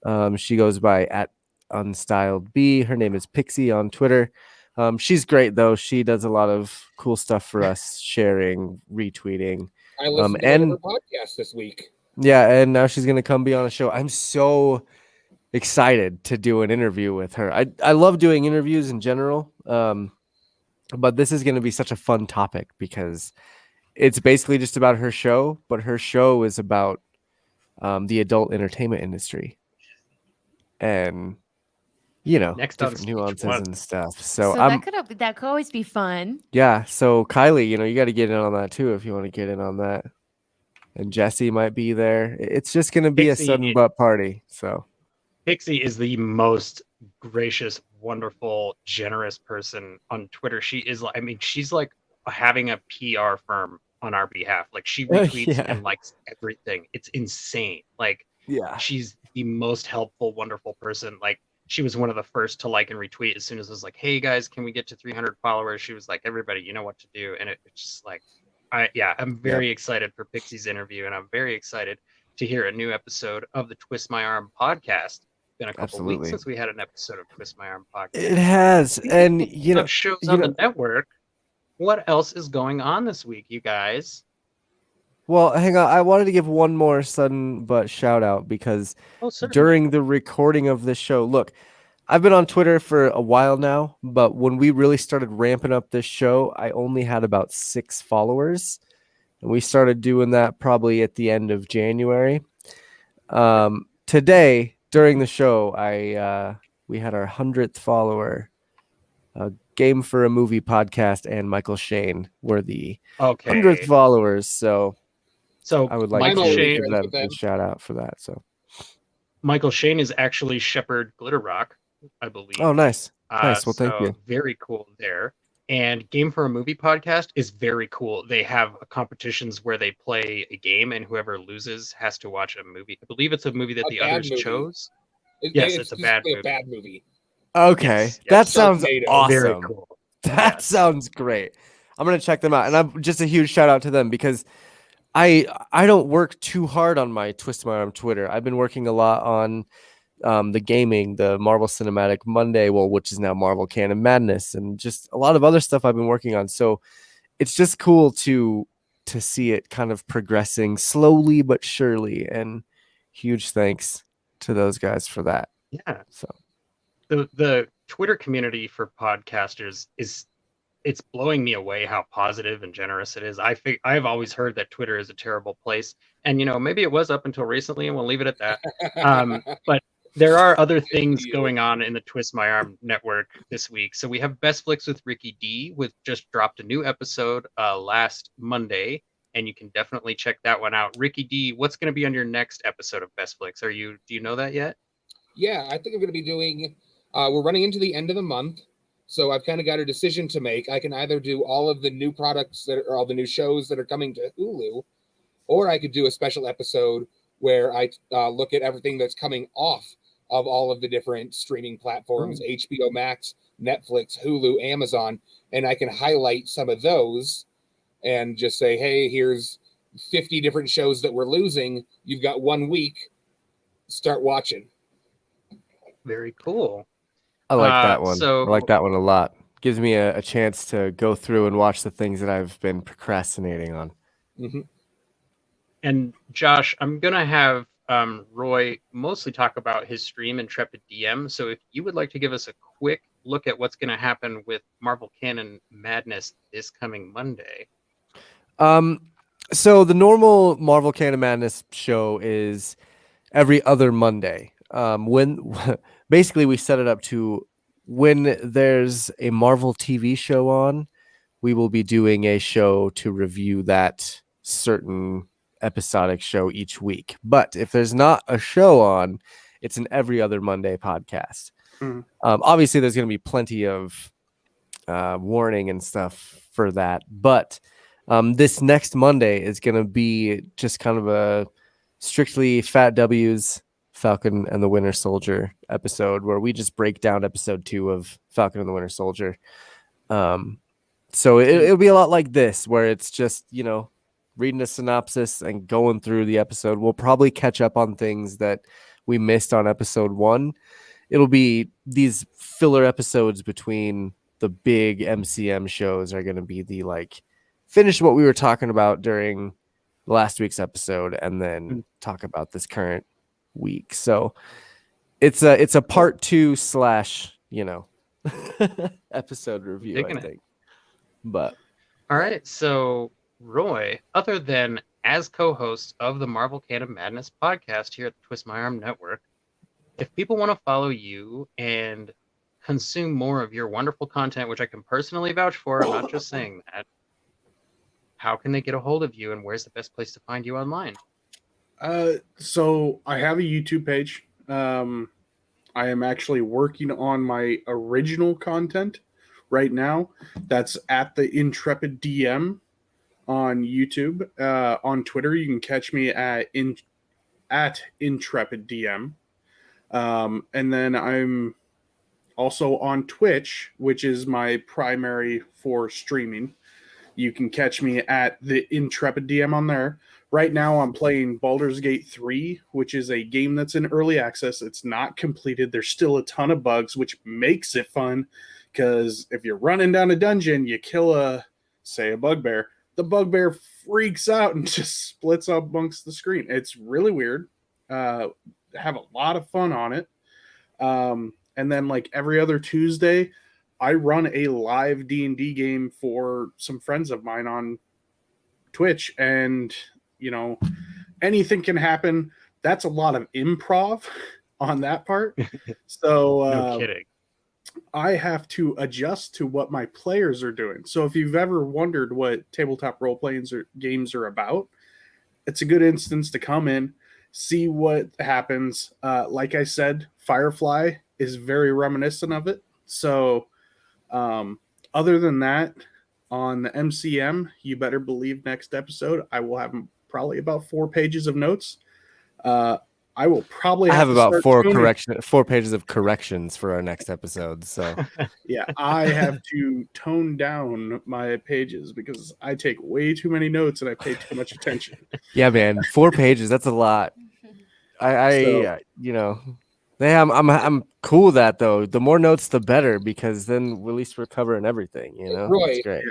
Oh, She goes by at Unstyled B. Her name is Pixie on Twitter. She's great though. She does a lot of cool stuff for us, sharing, retweeting. I listened to one of her podcasts this week. Yeah, and now she's gonna come be on a show. I'm so excited to do an interview with her. I love doing interviews in general, but this is gonna be such a fun topic because it's basically just about her show, but her show is about the adult entertainment industry, and Next on different Stage nuances 1. and stuff. So that could always be fun. yeah. So Kylie, you got to get in on that too if you want to get in on that. And Jesse might be there. It's just gonna be Pixie- a sudden butt party. So Pixie is the most gracious, wonderful, generous person on Twitter. She's like having a PR firm on our behalf. Like she retweets Yeah. and likes everything. It's insane. Like yeah, she's the most helpful, wonderful person. Like she was one of the first to like and retweet as soon as it was like, hey guys, can we get to 300 followers? She was like, everybody, you know what to do. And it's just like, I'm very excited for Pixie's interview, and I'm very excited to hear a new episode of the Twist My Arm podcast. Been a couple Absolutely. weeks since we had an episode of Twist My Arm podcast. it has. And Of shows on the network. What else is going on this week, you guys? Well, hang on. I wanted to give one more sudden but shout out because Oh, certainly. during the recording of this show, look, I've been on Twitter for a while now, but when we really started ramping up this show, I only had about 6 followers. And we started doing that probably at the end of January. Today, during the show, we had our 100th follower. Game for a Movie podcast and Michael Shane were the 100th Okay. followers. So So I would like Michael I'm already to Shane, give friends them with a them. shout out for that. So Michael Shane is actually Shepherd Glitter Rock, I believe. oh, nice. Nice. Well, thank So you. very cool there. And Game for a Movie podcast is very cool. They have competitions where they play a game, and whoever loses has to watch a movie. I believe it's a movie that A the bad others movie. chose. Yes, It's it's a bad just a movie. bad movie. Okay. Yes, That yes. sounds Sharknado. awesome. Very cool. That Yes. sounds great. I'm going to check them out. And I'm just a huge shout out to them because I don't work too hard on my Twist My Arm Twitter. I've been working a lot on the gaming, the Marvel Cinematic Monday, which is now Marvel Canon Madness, and just a lot of other stuff I've been working on. So it's just cool to see it kind of progressing slowly but surely. And huge thanks to those guys for that. Yeah. So The Twitter community for podcasters it's blowing me away how positive and generous it is. I've always heard that Twitter is a terrible place, and maybe it was up until recently, and we'll leave it at that. But there are other things going on in the Twist My Arm network this week. So we have Best Flicks with Ricky D, with just dropped a new episode last Monday, and you can definitely check that one out. Ricky D, what's going to be on your next episode of Best Flicks? Do you know that yet? Yeah, I think I'm going to be doing. We're running into the end of the month, so I've kind of got a decision to make. I can either do all of the new products all the new shows that are coming to Hulu, or I could do a special episode where I look at everything that's coming off of all of the different streaming platforms: HBO Max, Netflix, Hulu, Amazon, and I can highlight some of those and just say, "Hey, here's 50 different shows that we're losing. You've got 1 week. Start watching." Very cool. I like that one. So I like that one a lot. Gives me a chance to go through and watch the things that I've been procrastinating on. Mm-hmm. And Josh, I'm gonna have Roy mostly talk about his stream Intrepid DM. So if you would like to give us a quick look at what's gonna happen with Marvel Canon Madness this coming Monday. So the normal Marvel Canon Madness show is every other Monday. When basically we set it up to when there's a Marvel TV show on, we will be doing a show to review that certain episodic show each week. But if there's not a show on, it's an every other Monday podcast. Mhm. Obviously, there's going to be plenty of warning and stuff for that. But this next Monday is going to be just kind of a strictly Fat W's Falcon and the Winter Soldier episode where we just break down episode 2 of Falcon and the Winter Soldier. So it'll be a lot like this, where it's just, reading a synopsis and going through the episode. We'll probably catch up on things that we missed on episode 1. It'll be these filler episodes between the big MCM shows are going to be the finish what we were talking about during last week's episode and then talk about this current week. So it's a part 2 / episode review, I think. But all right, so Roy, other than as co-host of the Marvel Canon Madness podcast here at the Twist My Arm Network, if people want to follow you and consume more of your wonderful content, which I can personally vouch for, I'm not just saying that, how can they get a hold of you, and where's the best place to find you online? So I have a YouTube page. I am actually working on my original content right now. That's at the Intrepid DM on YouTube. On Twitter, you can catch me at Intrepid DM. And then I'm also on Twitch, which is my primary for streaming. You can catch me at the Intrepid DM on there. Right now, I'm playing Baldur's Gate 3, which is a game that's in early access. It's not completed. There's still a ton of bugs, which makes it fun. Because if you're running down a dungeon, you kill a say a bugbear, the bugbear freaks out and just splits up amongst the screen. It's really weird. Have a lot of fun on it. And then like every other Tuesday, I run a live D&D game for some friends of mine on Twitch, and anything can happen. That's a lot of improv on that part. So No kidding. I have to adjust to what my players are doing. So if you've ever wondered what tabletop role-playing games are about, it's a good instance to come in, see what happens. Like I said, Firefly is very reminiscent of it. So other than that, on the MCM, you better believe next episode I will have probably about 4 pages of notes. I will probably have about four toning. pages of corrections for our next episode. So yeah, I have to tone down my pages because I take way too many notes and I pay too much attention. Yeah, man, 4 pages, that's a lot. I'm cool with that though. The more notes, the better, because then at least we're covering everything. Roy, it's great. Yeah.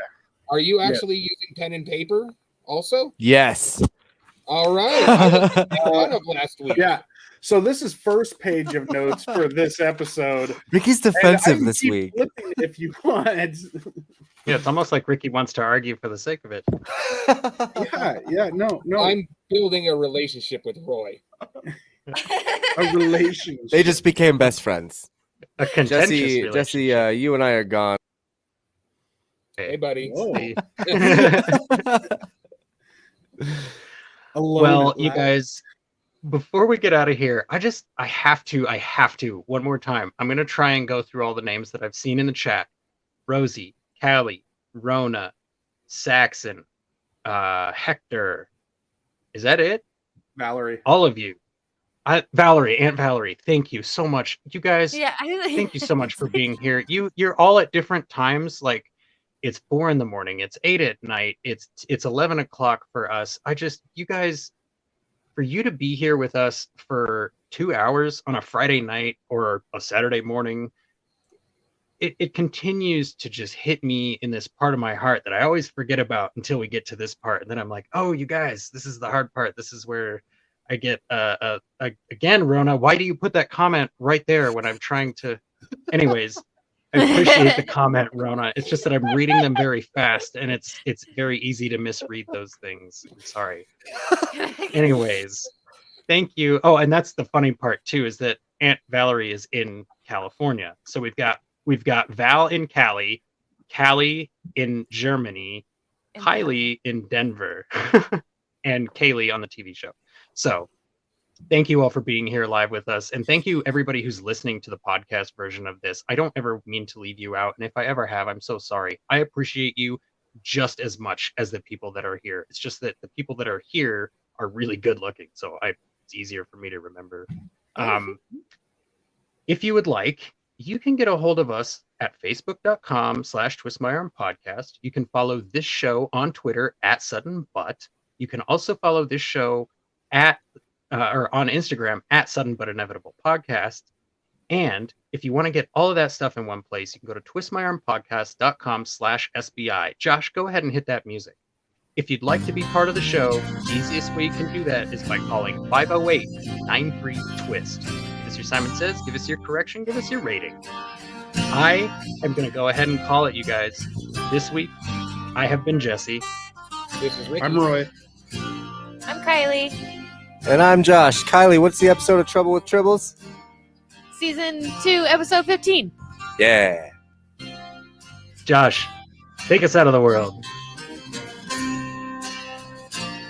Are you actually using pen and paper also? Yes. All right. I was making fun of last week. Yeah. So this is first page of notes for this episode. Ricky's defensive this week. If you want. Yeah, it's almost like Ricky wants to argue for the sake of it. No. I'm building a relationship with Roy. A relationship. They just became best friends. A contentious Jesse, relationship. you and I are gone. Hey, buddy. Well, you guys, before we get out of here, I have to one more time. I'm going to try and go through all the names that I've seen in the chat. Rosie, Callie, Rona, Saxon, Hector. Is that it? Valerie. All of you. Aunt Valerie, thank you so much. You guys, thank you so much for being here. You're all at different times. Like, it's 4 a.m, it's 8 p.m, it's 11 o'clock for us. You guys, for you to be here with us for 2 hours on a Friday night or a Saturday morning, it continues to just hit me in this part of my heart that I always forget about until we get to this part. And then I'm like, oh, you guys, this is the hard part. This is where I get, again, Rona, why do you put that comment right there when I'm trying to, anyways, I appreciate the comment, Rona. It's just that I'm reading them very fast and it's very easy to misread those things. I'm sorry. Anyways, thank you. Oh, and that's the funny part too, is that Aunt Valerie is in California. So we've got Val in Cali, Callie in Germany, Kylie in Denver, and Kaylee on the TV show. So thank you all for being here live with us. And thank you everybody who's listening to the podcast version of this. I don't ever mean to leave you out. And if I ever have, I'm so sorry. I appreciate you just as much as the people that are here. It's just that the people that are here are really good looking. So it's easier for me to remember. If you would like, you can get a hold of us at facebook.com/twistmyarmpodcast. You can follow this show on Twitter at SuddenBut. You can also follow this show or on Instagram at Sudden But Inevitable Podcast. And if you want to get all of that stuff in one place, you can go to twistmyarmpodcast.com/SBI. Josh, go ahead and hit that music. If you'd like to be part of the show, the easiest way you can do that is by calling 508-93-TWIST. Mr. Simon Says, give us your correction, give us your rating. I am going to go ahead and call it, you guys. This week, I have been Jesse. This is Ricky. I'm Roy. I'm Kylie. And I'm Josh. Kylie, what's the episode of Trouble with Tribbles? Season 2, episode 15. Yeah. Josh, take us out of the world.